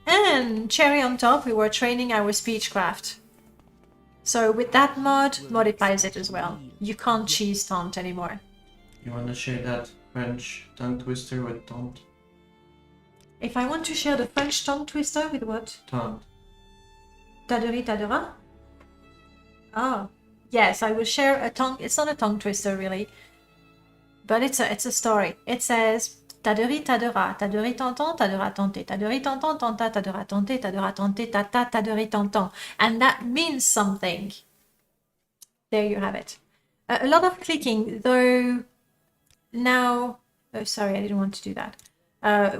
S1: And cherry on top, we were training our speechcraft. So with that mod, modifies it as well. You can't cheese taunt anymore.
S12: You want to share that French tongue twister with taunt?
S1: If I want to share the French tongue twister with what?
S12: Taunt.
S1: Daedra, Daedra? Oh, yes, I will share a tongue. It's not a tongue twister really, but it's a story. It says Daedra, Daedra, Daedra tonton, Daedra tante, Daedra tonton, tanta, Daedra tante, Daedra tante, tata, Daedra tonton, and that means something. There you have it. A lot of clicking, though. Now, oh sorry, I didn't want to do that.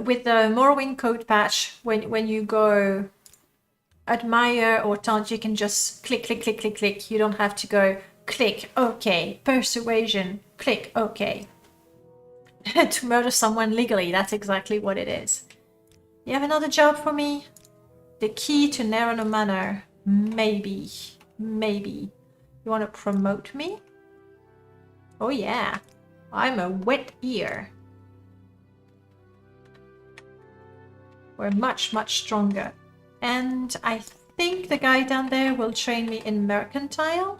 S1: With the Morrowind code patch, when you go admire or taunt, you can just click, click, click, click, click. You don't have to go click, okay, persuasion, click, okay. To murder someone legally, that's exactly what it is. You have another job for me? The key to Narrow Manor. Maybe. Maybe. You want to promote me? Oh yeah. I'm a wet ear. We're much, much stronger. And I think the guy down there will train me in mercantile.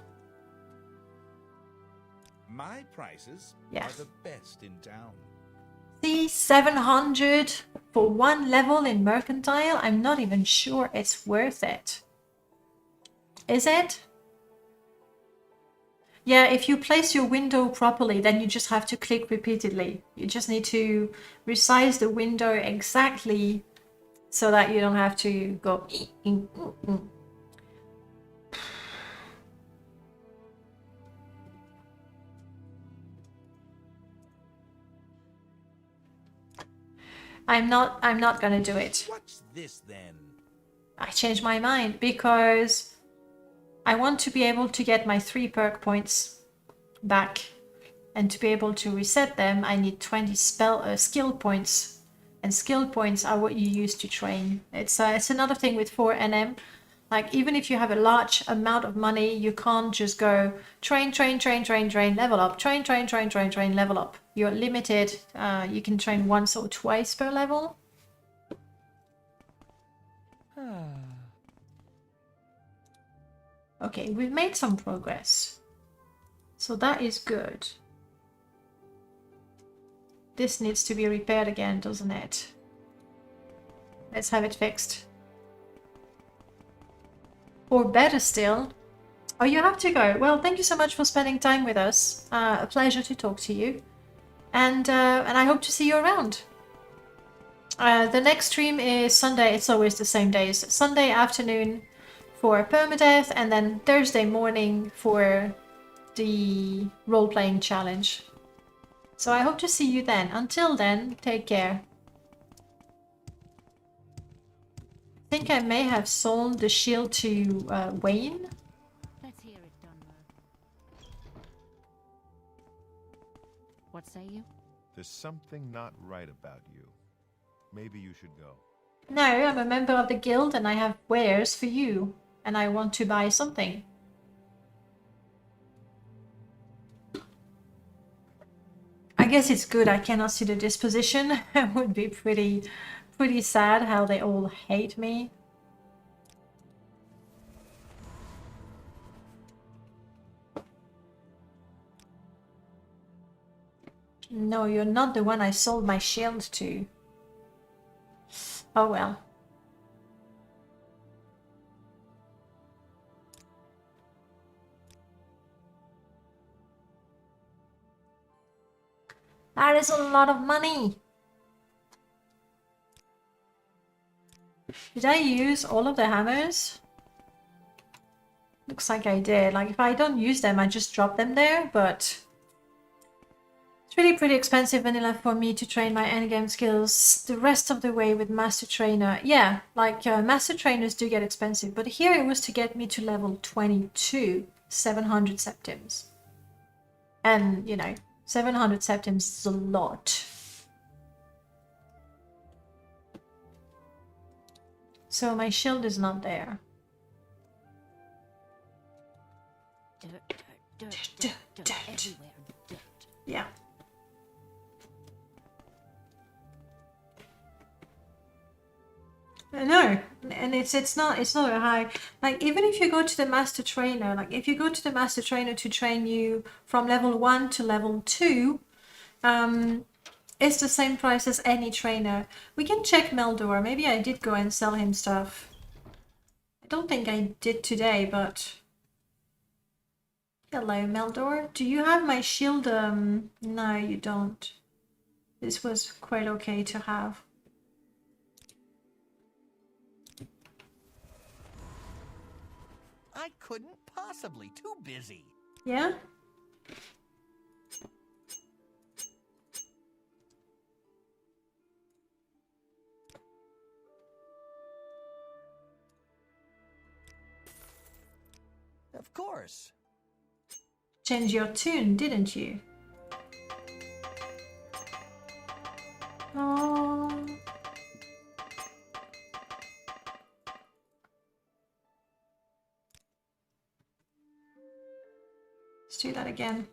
S10: My prices
S1: Yeah.
S10: are the best in town.
S1: See, 700 for 1 level in mercantile. I'm not even sure it's worth it. Is it? Yeah, if you place your window properly, then you just have to click repeatedly. You just need to resize the window exactly so that you don't have to go. I'm not gonna do it.
S10: What's this then?
S1: I changed my mind because I want to be able to get my 3 perk points back, and to be able to reset them I need 20 skill points, and skill points are what you use to train. It's another thing with 4NM. Like, even if you have a large amount of money, you can't just go train, level up, train, level up. You're limited. You can train once or twice per level. Okay, we've made some progress. So that is good. This needs to be repaired again, doesn't it? Let's have it fixed. Or better still... Oh, you have to go. Well, thank you so much for spending time with us. A pleasure to talk to you. And I hope to see you around. The next stream is Sunday. It's always the same days. Sunday afternoon for permadeath, and then Thursday morning for the role-playing challenge. So I hope to see you then. Until then, take care. I think I may have sold the shield to Wayne.
S6: Let's hear it, Dunmer. What say you?
S8: There's something not right about you. Maybe you should go.
S1: No, I'm a member of the guild and I have wares for you. And I want to buy something. I guess it's good I cannot see the disposition. It would be pretty sad how they all hate me. No, you're not the one I sold my shield to. Oh well. That is a lot of money. Did I use all of the hammers? Looks like I did. Like if I don't use them, I just drop them there, but it's really pretty expensive vanilla for me to train my endgame skills the rest of the way with Master Trainer. Yeah, like Master Trainers do get expensive, but here it was to get me to level 22, 700 septims. And, you know, 700 septims is a lot. So my shield is not there.
S6: Dirt everywhere. Dirt.
S1: Yeah. No, and it's not a high, like even if you go to the Master Trainer, like if you go to the Master Trainer to train you from level 1 to level 2, it's the same price as any trainer. We can check Meldor. Maybe I did go and sell him stuff. I don't think I did today, but hello Meldor. Do you have my shield? No, you don't. This was quite okay to have.
S2: I couldn't possibly. Too busy.
S1: Yeah?
S2: Of course.
S1: Change your tune, didn't you? Oh. Let's do that again.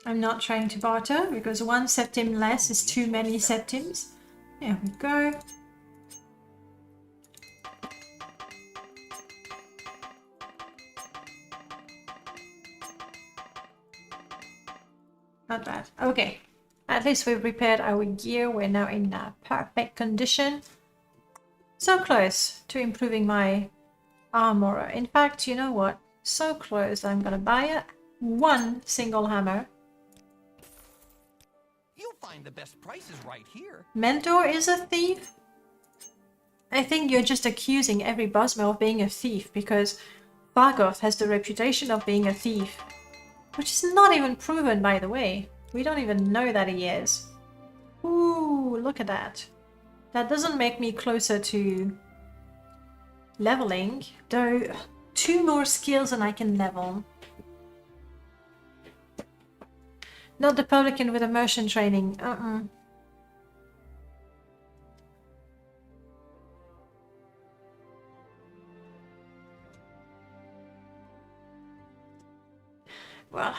S1: I'm not trying to barter because 1 septim less is too many septims. There we go. Not bad. Okay. At least we've repaired our gear. We're now in perfect condition. So close to improving my armor. In fact, you know what? So close. I'm gonna buy 1 single hammer.
S2: You'll find the best prices right here.
S1: Mentor is a thief? I think you're just accusing every Bosmer of being a thief because Vargoth has the reputation of being a thief. Which is not even proven, by the way. We don't even know that he is. Ooh, look at that. That doesn't make me closer to leveling. Though, 2 more skills and I can level. Not the publican with immersion training. Well,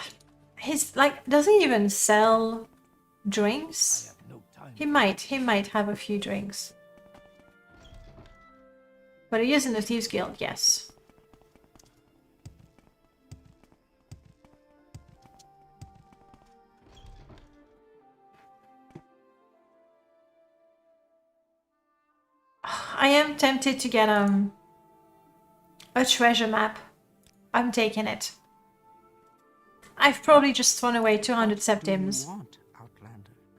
S1: he's like, does he even sell drinks?
S4: I have no time.
S1: He might have a few drinks. But he is in the Thieves Guild, yes. I am tempted to get a treasure map. I'm taking it. I've probably just thrown away 200 septims.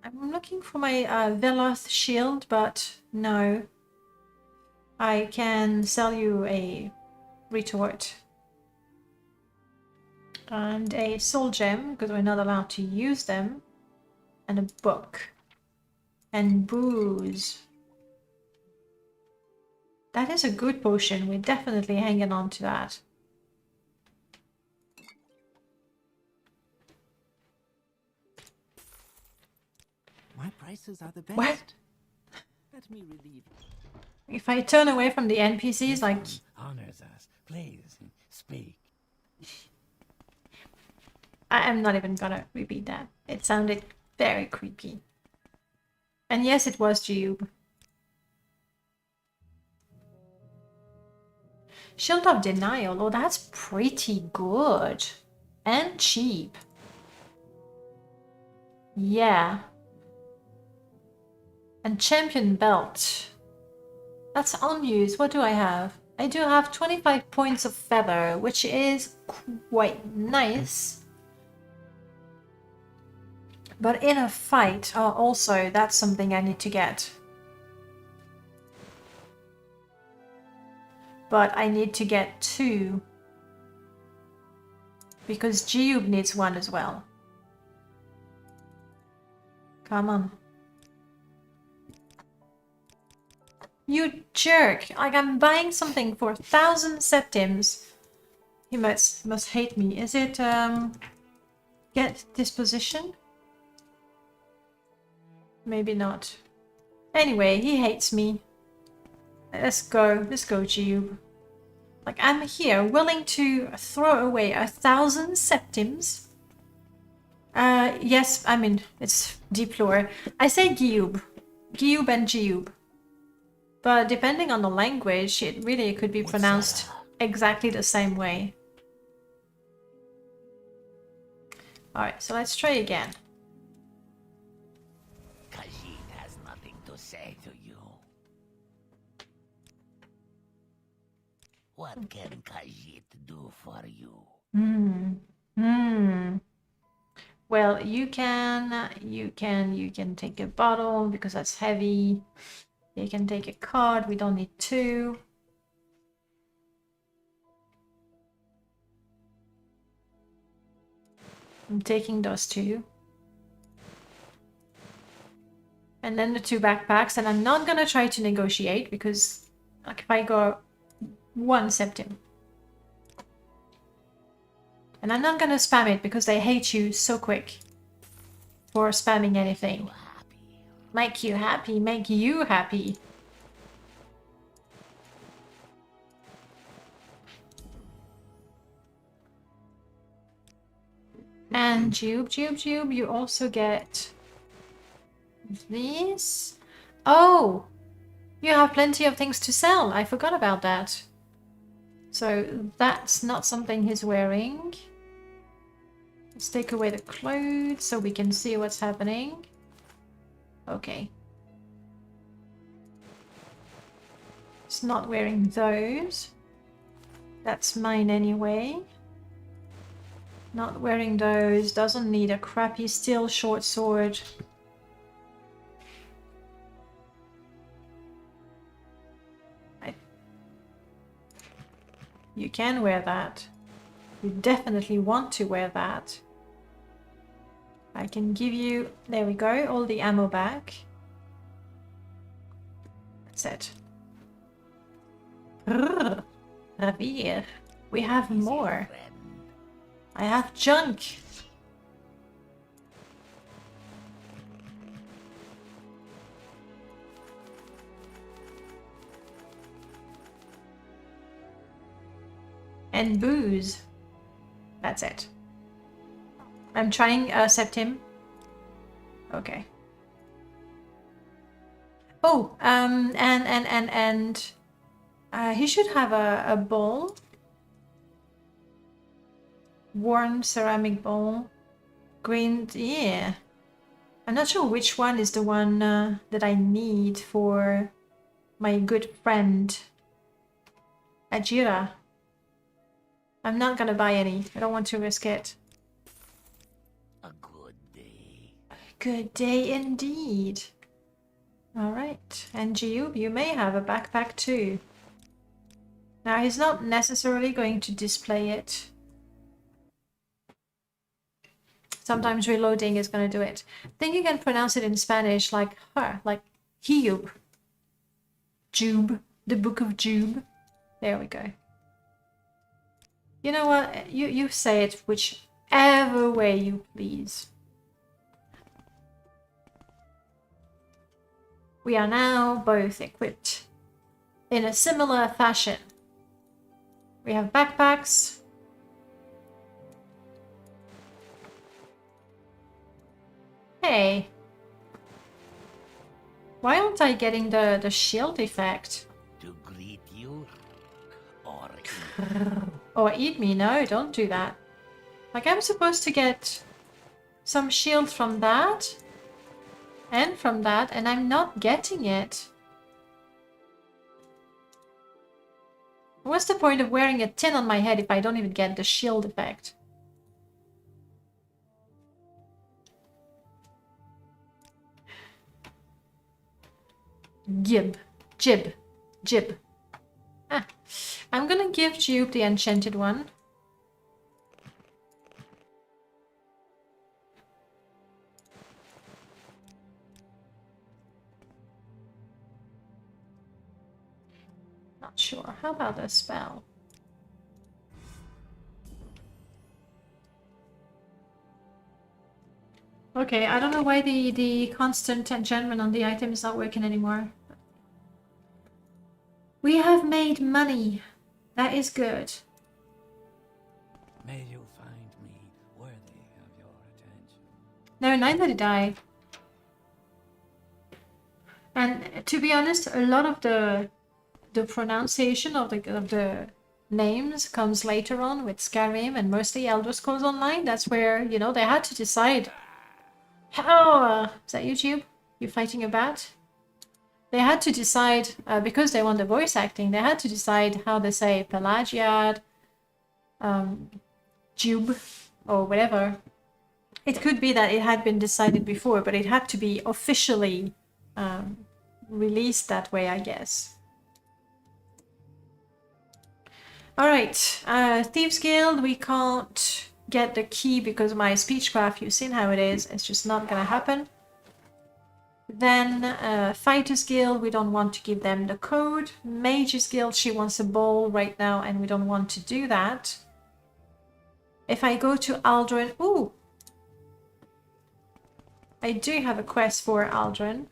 S1: I'm looking for my Veloth shield, but no. I can sell you a retort. And a soul gem, because we're not allowed to use them. And a book. And booze. That is a good potion. We're definitely hanging on to that.
S5: My prices are the best.
S1: What?
S5: Let me relieve.
S1: If I turn away from the NPCs, like...
S4: honors us. Please, speak.
S1: I'm not even gonna repeat that. It sounded very creepy. And yes, it was Jiub. Shield of Denial. Oh, that's pretty good. And cheap. Yeah. And Champion Belt. That's unused. What do I have? I do have 25 points of feather, which is quite nice. But in a fight, also, that's something I need to get. But I need to get 2. Because Jiub needs 1 as well. Come on. You jerk! Like, I'm buying something for 1,000 septims. He must hate me. Is it, get disposition? Maybe not. Anyway, he hates me. Let's go, Jiub. Like, I'm here, willing to throw away 1,000 septims. Yes, I mean, it's deep lore. I say Giub. Jiub and Giub. But depending on the language, it really could be pronounced exactly the same way. Alright, so let's try again.
S4: Khajiit has nothing to say to you. What can Khajiit do for you?
S1: Well, you can take a bottle because that's heavy. You can take a card, we don't need 2. I'm taking those 2. And then the 2 backpacks, and I'm not gonna try to negotiate because like if I go 1 septim. And I'm not gonna spam it because they hate you so quick for spamming anything. Make you happy, make you happy. And Jiub, you also get these. Oh, you have plenty of things to sell. I forgot about that. So that's not something he's wearing. Let's take away the clothes so we can see what's happening. Okay. It's not wearing those. That's mine anyway. Not wearing those. Doesn't need a crappy steel short sword. You can wear that. You definitely want to wear that. I can give you, there we go, all the ammo back. That's it. Ravir. We have more. I have junk. And booze. That's it. I'm trying septim. Okay. Oh, and He should have a bowl. Worn ceramic bowl. Green, yeah. I'm not sure which one is the one that I need for my good friend Ajira. I'm not gonna buy any. I don't want to risk it.
S4: A good day.
S1: Good day indeed. Alright, and Jiub, you may have a backpack too. Now he's not necessarily going to display it. Sometimes reloading is going to do it. I think you can pronounce it in Spanish like her, like Jiub. Jiub, the Book of Jiub. There we go. You know what? You say it whichever way you please. We are now both equipped in a similar fashion. We have backpacks. Hey. Why aren't I getting the shield effect?
S4: To greet you or
S1: Or eat me? No, don't do that. Like I'm supposed to get some shield from that and from that, and I'm not getting it. What's the point of wearing a tin on my head if I don't even get the shield effect? Giub. Jiub. Giub. Ah. I'm gonna give Jiub the enchanted one. Not sure. How about a spell? Okay, I don't know why the constant enchantment on the item is not working anymore. We have made money. That is good.
S4: may you find me worthy of your attention.
S1: No, neither did I. And to be honest, a lot of the pronunciation of the names comes later on with Skyrim and mostly Elder Scrolls Online. That's where, you know, they had to decide. Oh, is that you, Jiub? You fighting a bat? They had to decide, because they want the voice acting, they had to decide how they say Pelagiad, Jiub, or whatever. It could be that it had been decided before, but it had to be officially released that way, I guess. Alright, Thieves Guild, we can't get the key because my speechcraft, you've seen how it is, it's just not gonna happen. Then Fighters Guild, we don't want to give them the code. Mages Guild, she wants a bowl right now and we don't want to do that. If I go to Aldrin, ooh! I do have a quest for Aldrin.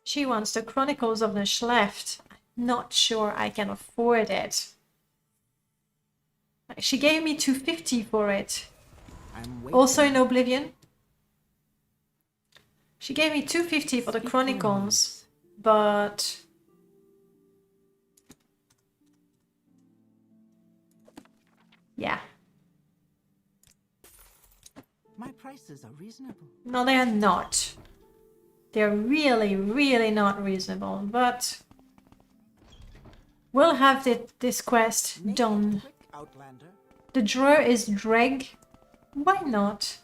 S1: She wants the Chronicles of the Schleft. I'm not sure I can afford it. She gave me 250 for it. Also in Oblivion. She gave me 250 for the Chronicles, but yeah.
S5: My prices are reasonable.
S1: No, they are not. They're really, really not reasonable, but we'll have this quest done. The draw is Dreg. Why not?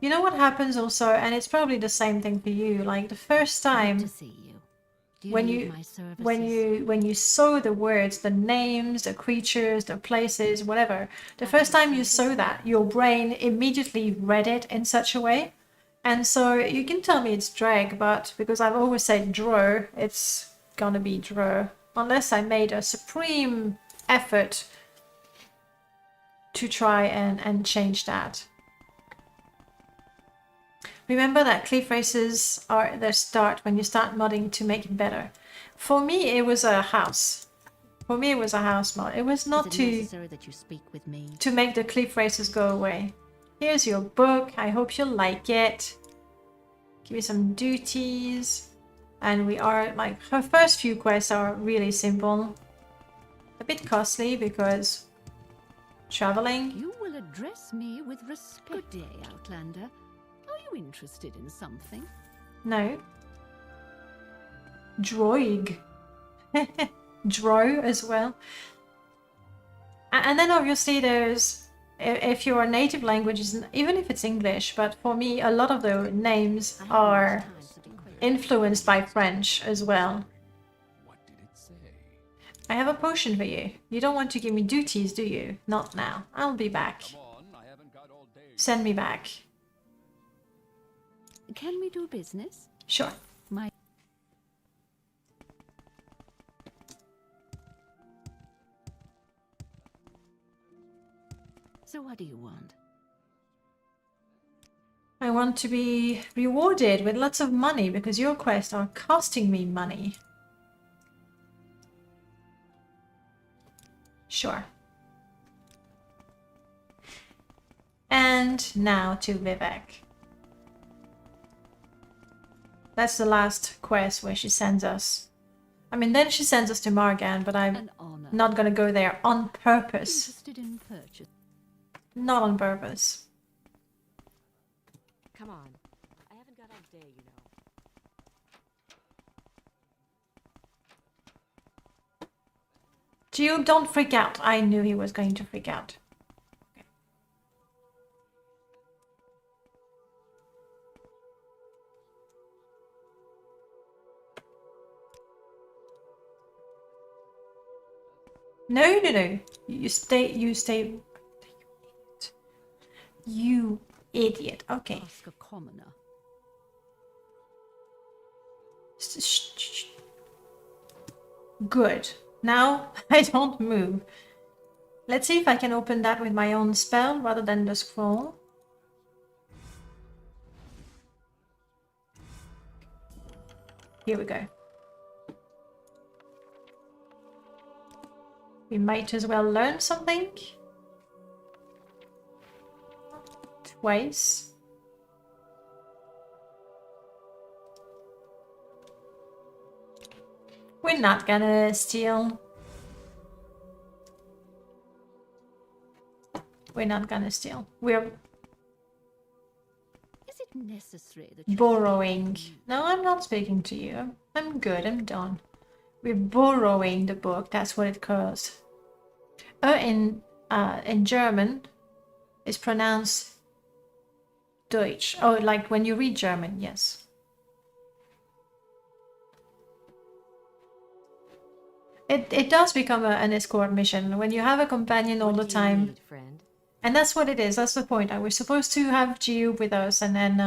S1: You know what happens also, and it's probably the same thing for you, like the first time when you saw the words, the names, the creatures, the places, whatever, the first time you saw that, your brain immediately read it in such a way. And so you can tell me it's drag, but because I've always said draw, it's gonna be draw. Unless I made a supreme effort to try and change that. Remember that cliff races are the start when you start modding to make it better. For me, it was a house. For me, it was a house mod. It was not to make the cliff races go away. Here's your book. I hope you like it. Give me some duties. And we are, like, her first few quests are really simple. A bit costly because traveling.
S6: You will address me with respect. Good day, Outlander. Are you interested in something?
S1: No. Droig. Dro as well. And then obviously there's, if your native language is, even if it's English, but for me a lot of the names are influenced by French as well.
S9: What did it say?
S1: I have a potion for you. You don't want to give me duties, do you? Not now. I'll be back.
S9: Come on, I haven't got all day.
S1: Send me back.
S6: Can we do business?
S1: Sure.
S6: My So what do you want?
S1: I want to be rewarded with lots of money because your quests are costing me money. Sure. And now to Vivec. That's the last quest where she sends us. I mean, then she sends us to Margan, but I'm not gonna go there on purpose.
S6: Interested in purchase?
S1: Not on purpose.
S11: Come on. I haven't got all day, you know.
S1: Jiub, don't freak out. I knew he was going to freak out. Okay. No, no, no. You stay. You idiot. Okay.
S6: Ask a commoner.
S1: Good. Now I don't move. Let's see if I can open that with my own spell rather than the scroll. Here we go. We might as well learn something. Twice. We're not gonna steal. We're not gonna steal. We're
S6: Is it necessary that you
S1: borrowing. No, I'm not speaking to you. I'm good, I'm done. We're borrowing the book, that's what it calls. In German, it's pronounced Deutsch. Oh, like when you read German, yes. It does become an escort mission when you have a companion all the time.
S11: Need, friend?
S1: And that's what it is, that's the point. We're supposed to have Jiub with us and then...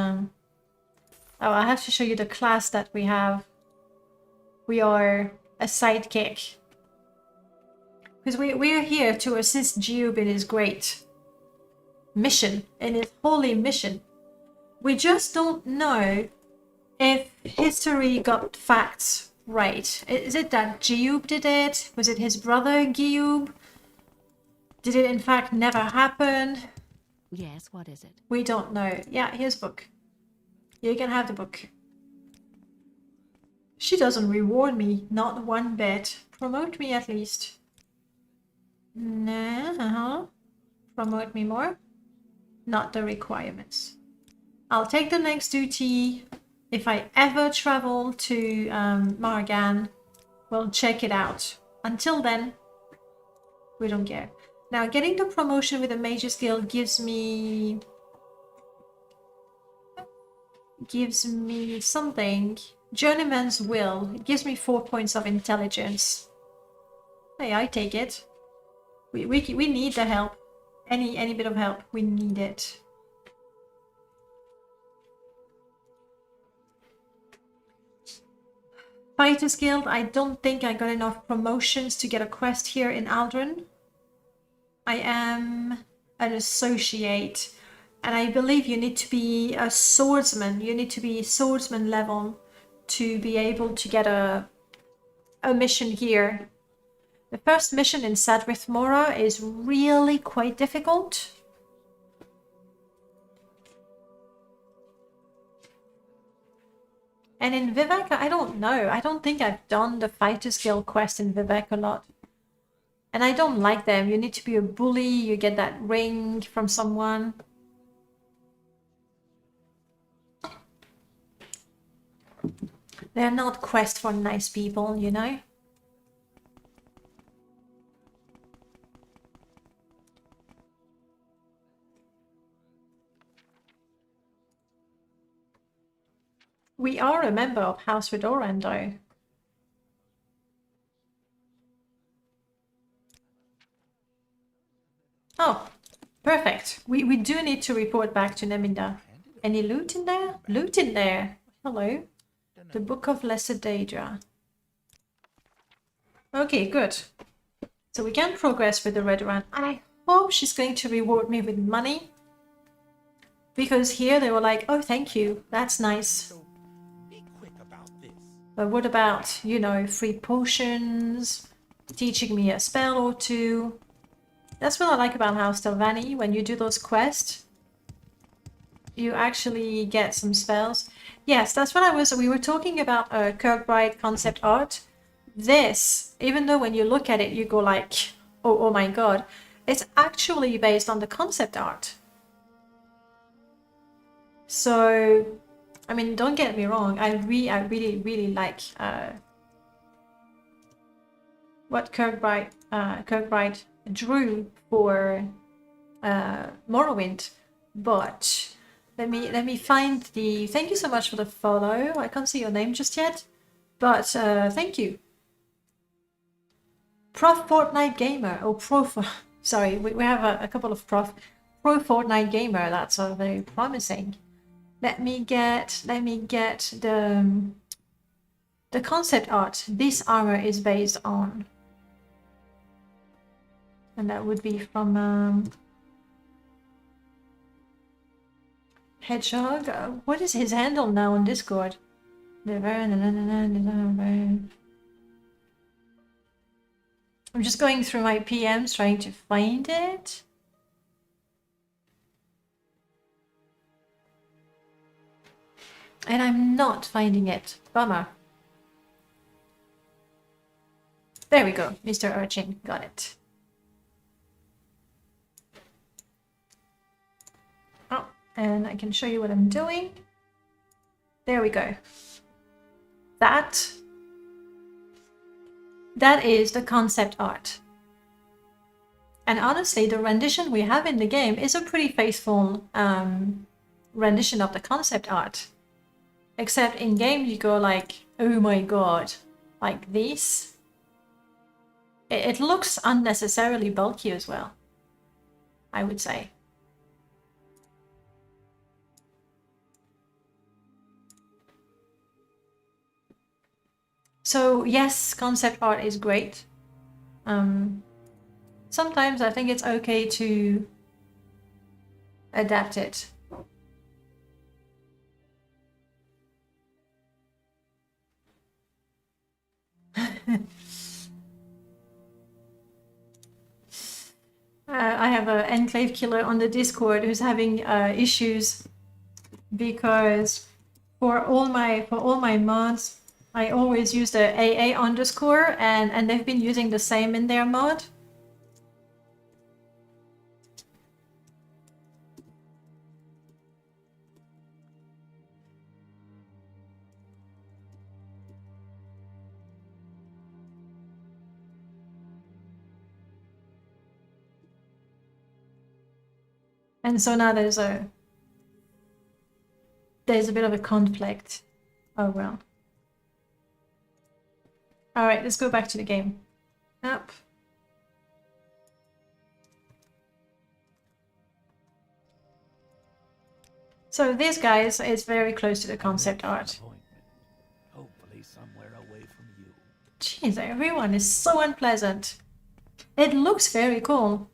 S1: Oh, I have to show you the class that we have. We are a sidekick. Because we're here to assist Jiub in his great mission, in his holy mission. We just don't know if history got facts right. Is it that Jiub did it? Was it his brother Giub? Did it in fact never happen?
S6: Yes, what is it?
S1: We don't know. Yeah, here's the book. You can have the book. She doesn't reward me, not one bit. Promote me at least. No, promote me more. Not the requirements. I'll take the next duty. If I ever travel to Margan, we'll check it out. Until then, we don't care. Now, getting the promotion with a major skill gives me something. Journeyman's Will. It gives me 4 points of intelligence. Hey, I take it. We need the help. Any bit of help, we need it. Fighters Guild. I don't think I got enough promotions to get a quest here in Aldrin. I am an associate. And I believe you need to be a swordsman. You need to be swordsman level to be able to get a mission here. The first mission in Sadrith Mora is really quite difficult. And in Vivec, I don't know. I don't think I've done the Fighter's Guild quest in Vivec a lot. And I don't like them. You need to be a bully, you get that ring from someone. They're not quests for nice people, you know? We are a member of House Redoran, though. Oh, perfect. We do need to report back to Neminda. Any loot in there? Loot in there. Hello. The Book of Lesser Daedra. Okay, good. So we can progress with the Red Run. I hope she's going to reward me with money. Because here they were like, oh, thank you. That's nice. But what about, you know, free potions, teaching me a spell or two? That's what I like about House Telvanni. When you do those quests, you actually get some spells. Yes, that's what we were talking about Kirkbride concept art. This, even though when you look at it, you go like, oh my god, it's actually based on the concept art. So, I mean, don't get me wrong, I really like what Kirkbride drew for Morrowind, but let me find the. Thank you so much for the follow. I can't see your name just yet, but thank you. Prof Fortnite Gamer. Oh, sorry, we have a couple of Pro Fortnite Gamer. That's very promising. Let me get the concept art this armor is based on. And that would be from Hedgehog. What is his handle now on Discord? I'm just going through my PMs trying to find it. And I'm not finding it. Bummer. There we go, Mr. Urchin. Got it. Oh, and I can show you what I'm doing. There we go. That is the concept art. And honestly, the rendition we have in the game is a pretty faithful rendition of the concept art. Except in game you go like, oh my god, like this. It looks unnecessarily bulky as well, I would say. So yes, concept art is great. Sometimes I think it's okay to adapt it. I have an Enclave killer on the Discord who's having issues because for all my mods I always use the AA underscore and they've been using the same in their mod. And so now there's a bit of a conflict. Oh well. Alright, let's go back to the game. Up. So this, guys, is very close to the concept art.
S4: Hopefully somewhere away from you.
S1: Jeez, everyone is so unpleasant. It looks very cool.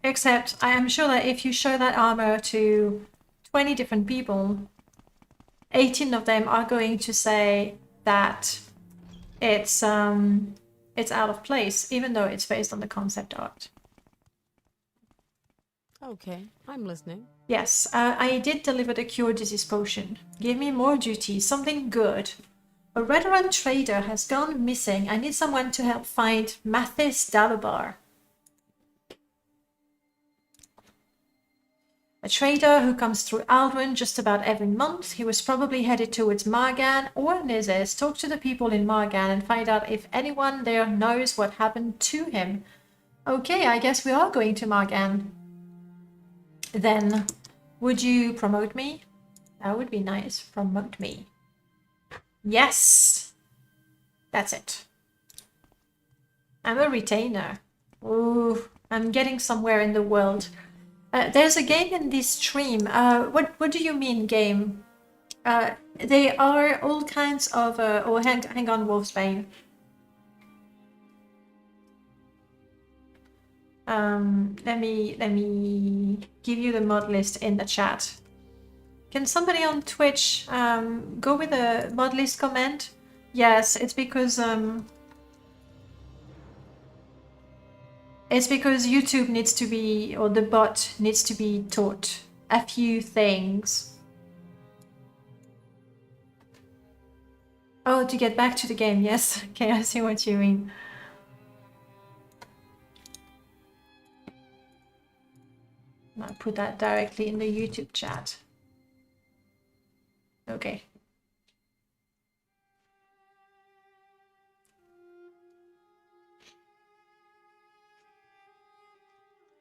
S1: Except, I am sure that if you show that armor to 20 different people, 18 of them are going to say that it's out of place, even though it's based on the concept art.
S11: Okay, I'm listening.
S1: Yes, I did deliver the cure disease potion. Give me more duties, something good. A veteran trader has gone missing. I need someone to help find Mathis Dalabar. A trader who comes through Aldrin just about every month. He was probably headed towards Margan or Nizes. Talk to the people in Margan and find out if anyone there knows what happened to him. Okay, I guess we are going to Margan. Then, would you promote me? That would be nice. Promote me. Yes! That's it. I'm a retainer. Ooh, I'm getting somewhere in the world. There's a game in this stream. What do you mean game? They are all kinds of... oh, hang on, Wolfsbane. Let me give you the mod list in the chat. Can somebody on Twitch go with a mod list comment? Yes, it's because YouTube needs to be, or the bot needs to be taught a few things. Oh, to get back to the game, yes. Okay, I see what you mean. I'll put that directly in the YouTube chat. Okay.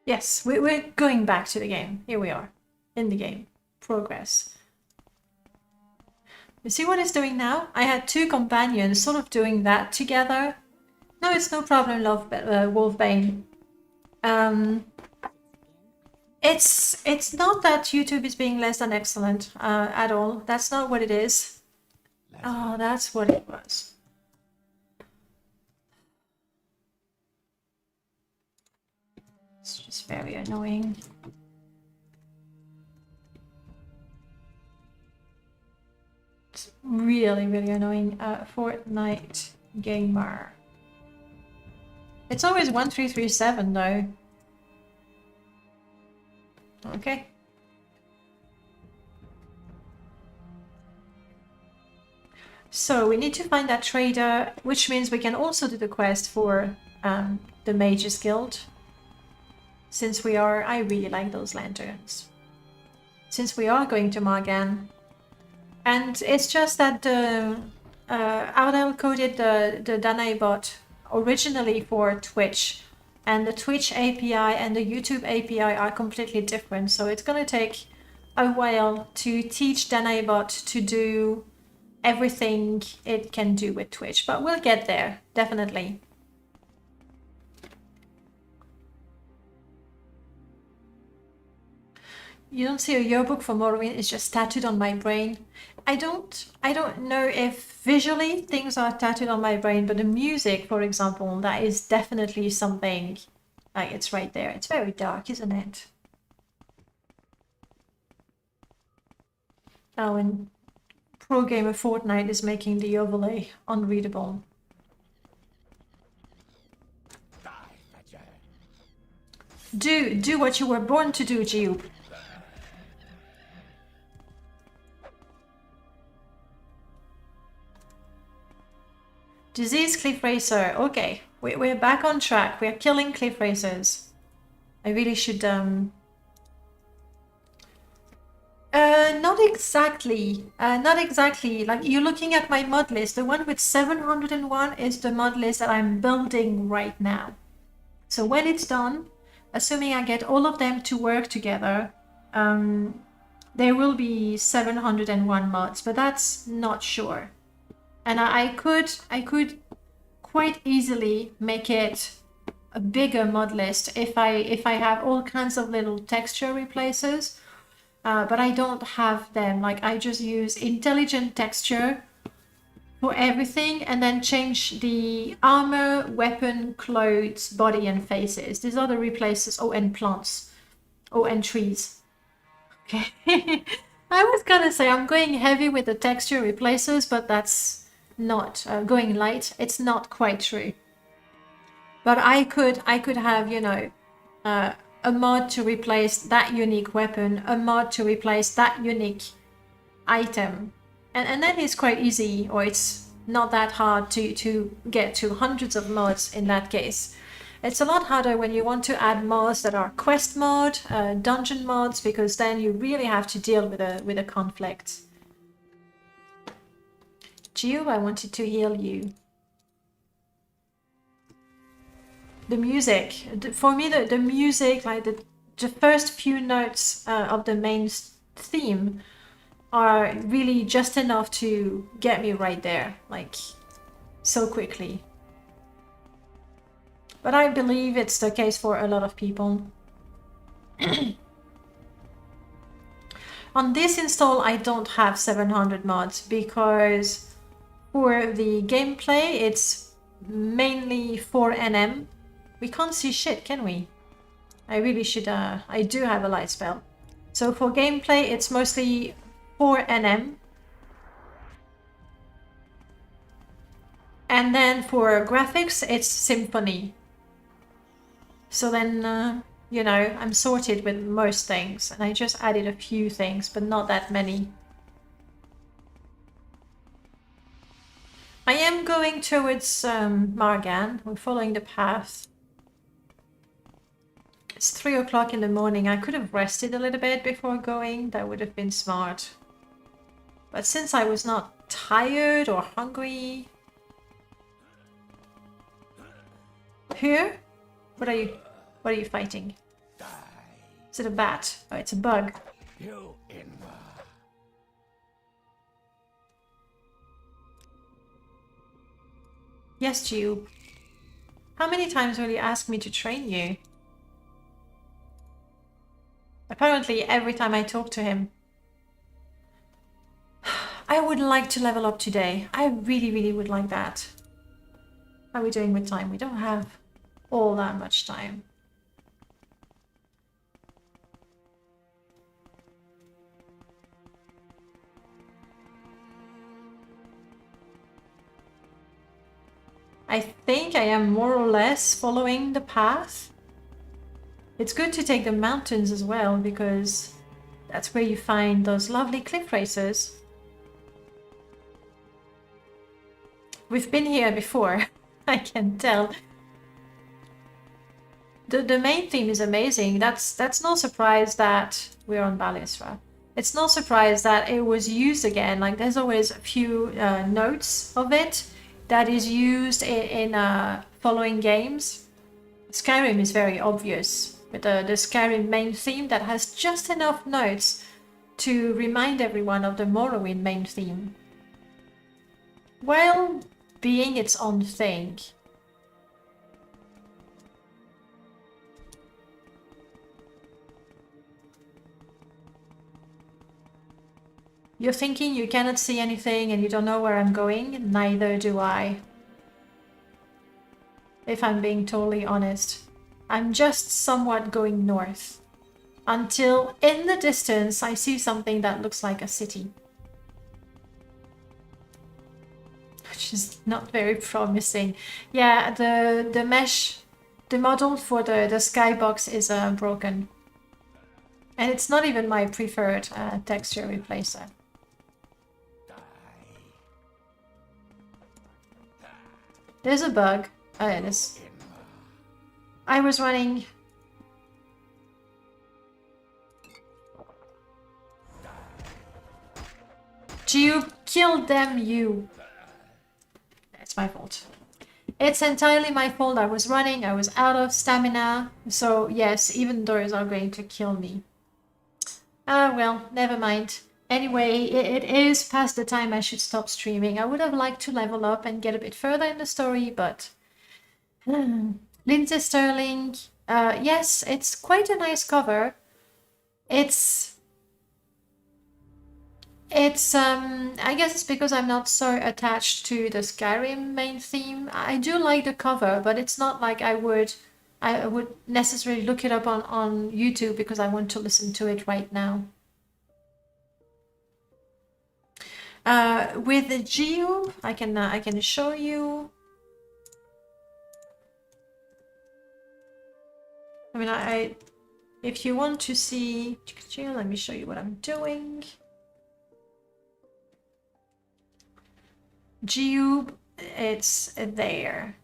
S1: Yes, we're going back to the game. Here we are, in the game. Progress. You see what it's doing now? I had two companions sort of doing that together. No, it's no problem, Wolfbane. It's not that YouTube is being less than excellent at all. That's not what it is. Oh, that's what it was. It's just very annoying. It's really, really annoying. Fortnite gamer. It's always 1337 though. Okay. So we need to find that trader, which means we can also do the quest for the Mages Guild. Since we are, I really like those lanterns. Since we are going to Margan. And it's just that Audel coded the Danae bot originally for Twitch. And the Twitch API and the YouTube API are completely different. So it's going to take a while to teach Danaebot to do everything it can do with Twitch. But we'll get there, definitely. You don't see a yearbook for Morrowind, it's just tattooed on my brain. I don't know if visually things are tattooed on my brain, but the music, for example, that is definitely something. Like, it's right there. It's very dark, isn't it? Oh, and Pro Gamer Fortnite is making the overlay unreadable. Do what you were born to do, Jiub. Disease Cliff Racer. Okay, we're back on track. We're killing Cliff Racers. I really should not exactly. Not exactly. Like, you're looking at my mod list. The one with 701 is the mod list that I'm building right now. So when it's done, assuming I get all of them to work together, there will be 701 mods, but that's not sure. And I could quite easily make it a bigger mod list if I have all kinds of little texture replacers, but I don't have them. Like, I just use intelligent texture for everything and then change the armor, weapon, clothes, body and faces. These are the replacers. Oh, and plants. Oh, and trees. Okay. I was gonna say I'm going heavy with the texture replacers, but that's not going light. It's not quite true. But I could have, you know, a mod to replace that unique weapon, a mod to replace that unique item. And that is quite easy, or it's not that hard to get to hundreds of mods in that case. It's a lot harder when you want to add mods that are quest mod, dungeon mods, because then you really have to deal with a conflict. Jiub, I wanted to heal you. The music, for me, the music, like the first few notes of the main theme are really just enough to get me right there, like so quickly. But I believe it's the case for a lot of people. On this install, I don't have 700 mods because for the gameplay, it's mainly for NM. We can't see shit, can we? I really should, I do have a light spell. So for gameplay, it's mostly for NM. And then for graphics, it's Symphony. So then, you know, I'm sorted with most things. And I just added a few things, but not that many. I am going towards Margan. We're following the path. It's 3 o'clock in the morning. I could have rested a little bit before going. That would have been smart. But since I was not tired or hungry... Here? What are you fighting? Is it a bat? Oh, it's a bug. Yes, Jiub. How many times will you ask me to train you? Apparently, every time I talk to him. I would like to level up today. I really, really would like that. How are we doing with time? We don't have all that much time. I think I am more or less following the path. It's good to take the mountains as well, because that's where you find those lovely cliff races. We've been here before, I can tell. The main theme is amazing. That's no surprise that we're on Balisra. It's no surprise that it was used again. Like, there's always a few notes of it that is used in following games. Skyrim is very obvious with the Skyrim main theme that has just enough notes to remind everyone of the Morrowind main theme, while being its own thing. You're thinking you cannot see anything and you don't know where I'm going? Neither do I. If I'm being totally honest. I'm just somewhat going north. Until in the distance I see something that looks like a city. Which is not very promising. Yeah, the mesh, the model for the skybox is broken. And it's not even my preferred texture replacer. There's a bug. Oh, it is. I was running. Jiub, kill them, you. It's my fault. It's entirely my fault. I was running. I was out of stamina. So yes, even those are going to kill me. Ah, well, never mind. Anyway, it is past the time I should stop streaming. I would have liked to level up and get a bit further in the story, but... Lindsay Sterling, yes, it's quite a nice cover. It's I guess it's because I'm not so attached to the Skyrim main theme. I do like the cover, but it's not like I would necessarily look it up on YouTube because I want to listen to it right now. With the Jiub, I can show you. I mean, If you want to see, let me show you what I'm doing. Jiub, it's there.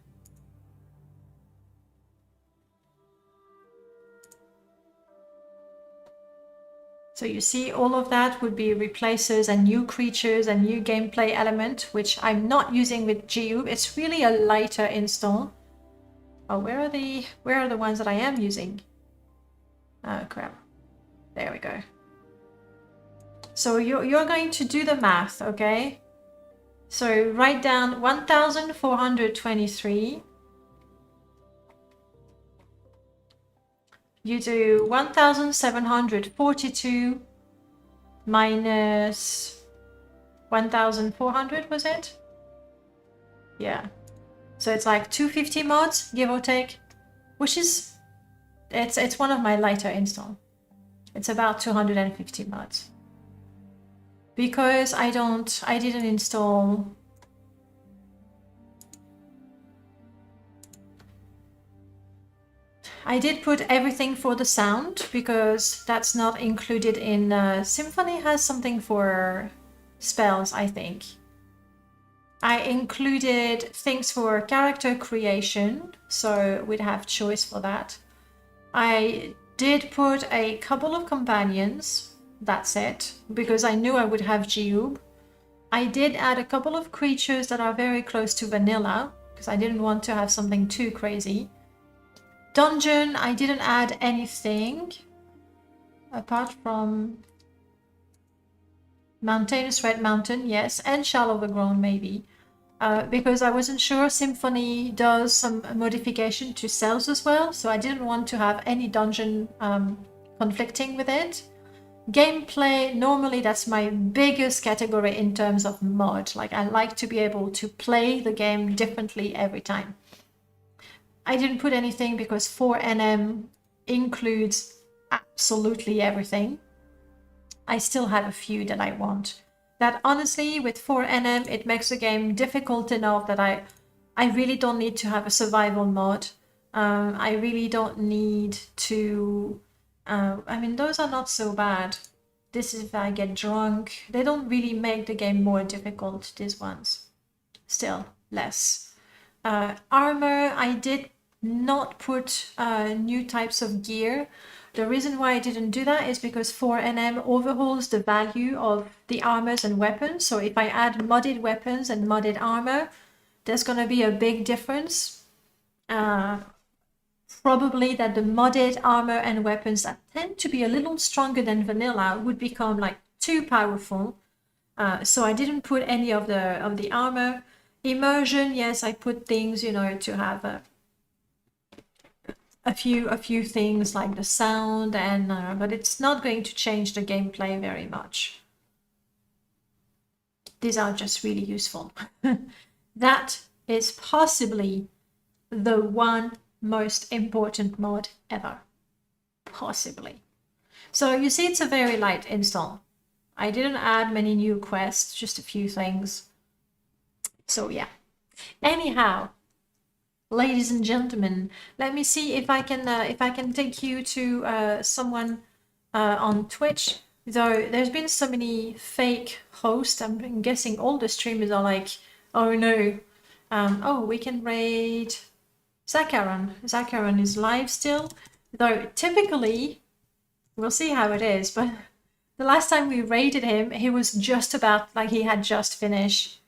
S1: So you see all of that would be replaces and new creatures and new gameplay element, which I'm not using with Jiub. It's really a lighter install. Oh, where are the ones that I am using? Oh crap. There we go. So you're going to do the math, okay? So write down 1,423. You do 1,742 minus 1,400, was it? Yeah. So it's like 250 mods, give or take, which is, it's one of my lighter install. It's about 250 mods. Because I didn't install I did put everything for the sound because that's not included in Symphony has something for spells, I think. I included things for character creation, so we'd have choice for that. I did put a couple of companions, that's it, because I knew I would have Jiub. I did add a couple of creatures that are very close to vanilla, because I didn't want to have something too crazy. Dungeon, I didn't add anything apart from Mountainous Red Mountain, yes, and Shallow Overgrown maybe, because I wasn't sure. Symphony does some modification to cells as well, so I didn't want to have any dungeon conflicting with it. Gameplay, normally that's my biggest category in terms of mod. Like, I like to be able to play the game differently every time. I didn't put anything because 4NM includes absolutely everything. I still have a few that I want. That honestly, with 4NM, it makes the game difficult enough that I really don't need to have a survival mod. I really don't need to... I mean, those are not so bad. This is if I get drunk. They don't really make the game more difficult, these ones. Still, less. Armor, I did not put new types of gear. The reason why I didn't do that is because 4NM overhauls the value of the armors and weapons. So if I add modded weapons and modded armor, there's going to be a big difference. Probably that the modded armor and weapons that tend to be a little stronger than vanilla would become like too powerful. So I didn't put any of the armor. Immersion, yes, I put things, you know, to have a few things like the sound, and but it's not going to change the gameplay very much. These are just really useful. That is possibly the one most important mod ever. Possibly. So you see, it's a very light install. I didn't add many new quests, just a few things. So yeah. Anyhow, ladies and gentlemen, let me see if I can take you to someone on Twitch. Though there's been so many fake hosts, I'm guessing all the streamers are like, oh no. Oh, we can raid Zakaron. Zakaron is live still. Though typically, we'll see how it is, but the last time we raided him, he was just about, like he had just finished.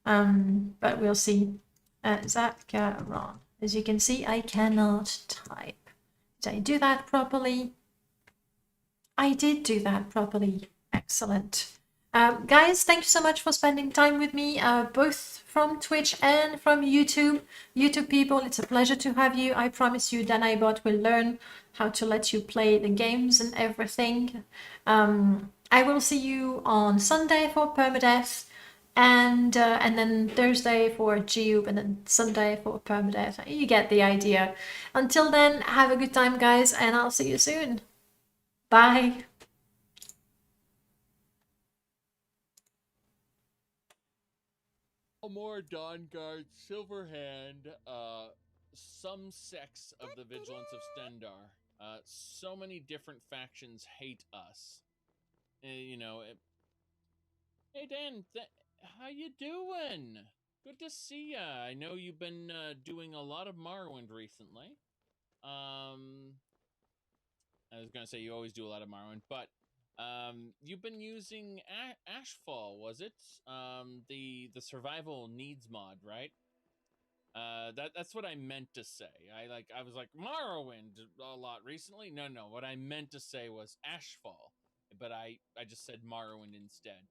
S1: But we'll see. Zakaron. As you can see, I cannot type. Did I do that properly? I did do that properly. Excellent. Guys, thank you so much for spending time with me, both from Twitch and from YouTube. YouTube people, it's a pleasure to have you. I promise you, Danaibot will learn how to let you play the games and everything. I will see you on Sunday for Permadeath, and then Thursday for Jiub, and then Sunday for Permadeath. You get the idea. Until then, have a good time, guys, and I'll see you soon. Bye.
S13: More Dawnguard, Silverhand, some sects of the Vigilance of Stendar. So many different factions hate us. You know, hey Dan, how you doing? Good to see ya. I know you've been doing a lot of Morrowind recently. I was gonna say you always do a lot of Morrowind, but you've been using Ashfall, was it? The survival needs mod, right? That's what I meant to say. I was like Morrowind a lot recently. No, what I meant to say was Ashfall, but I just said Morrowind instead.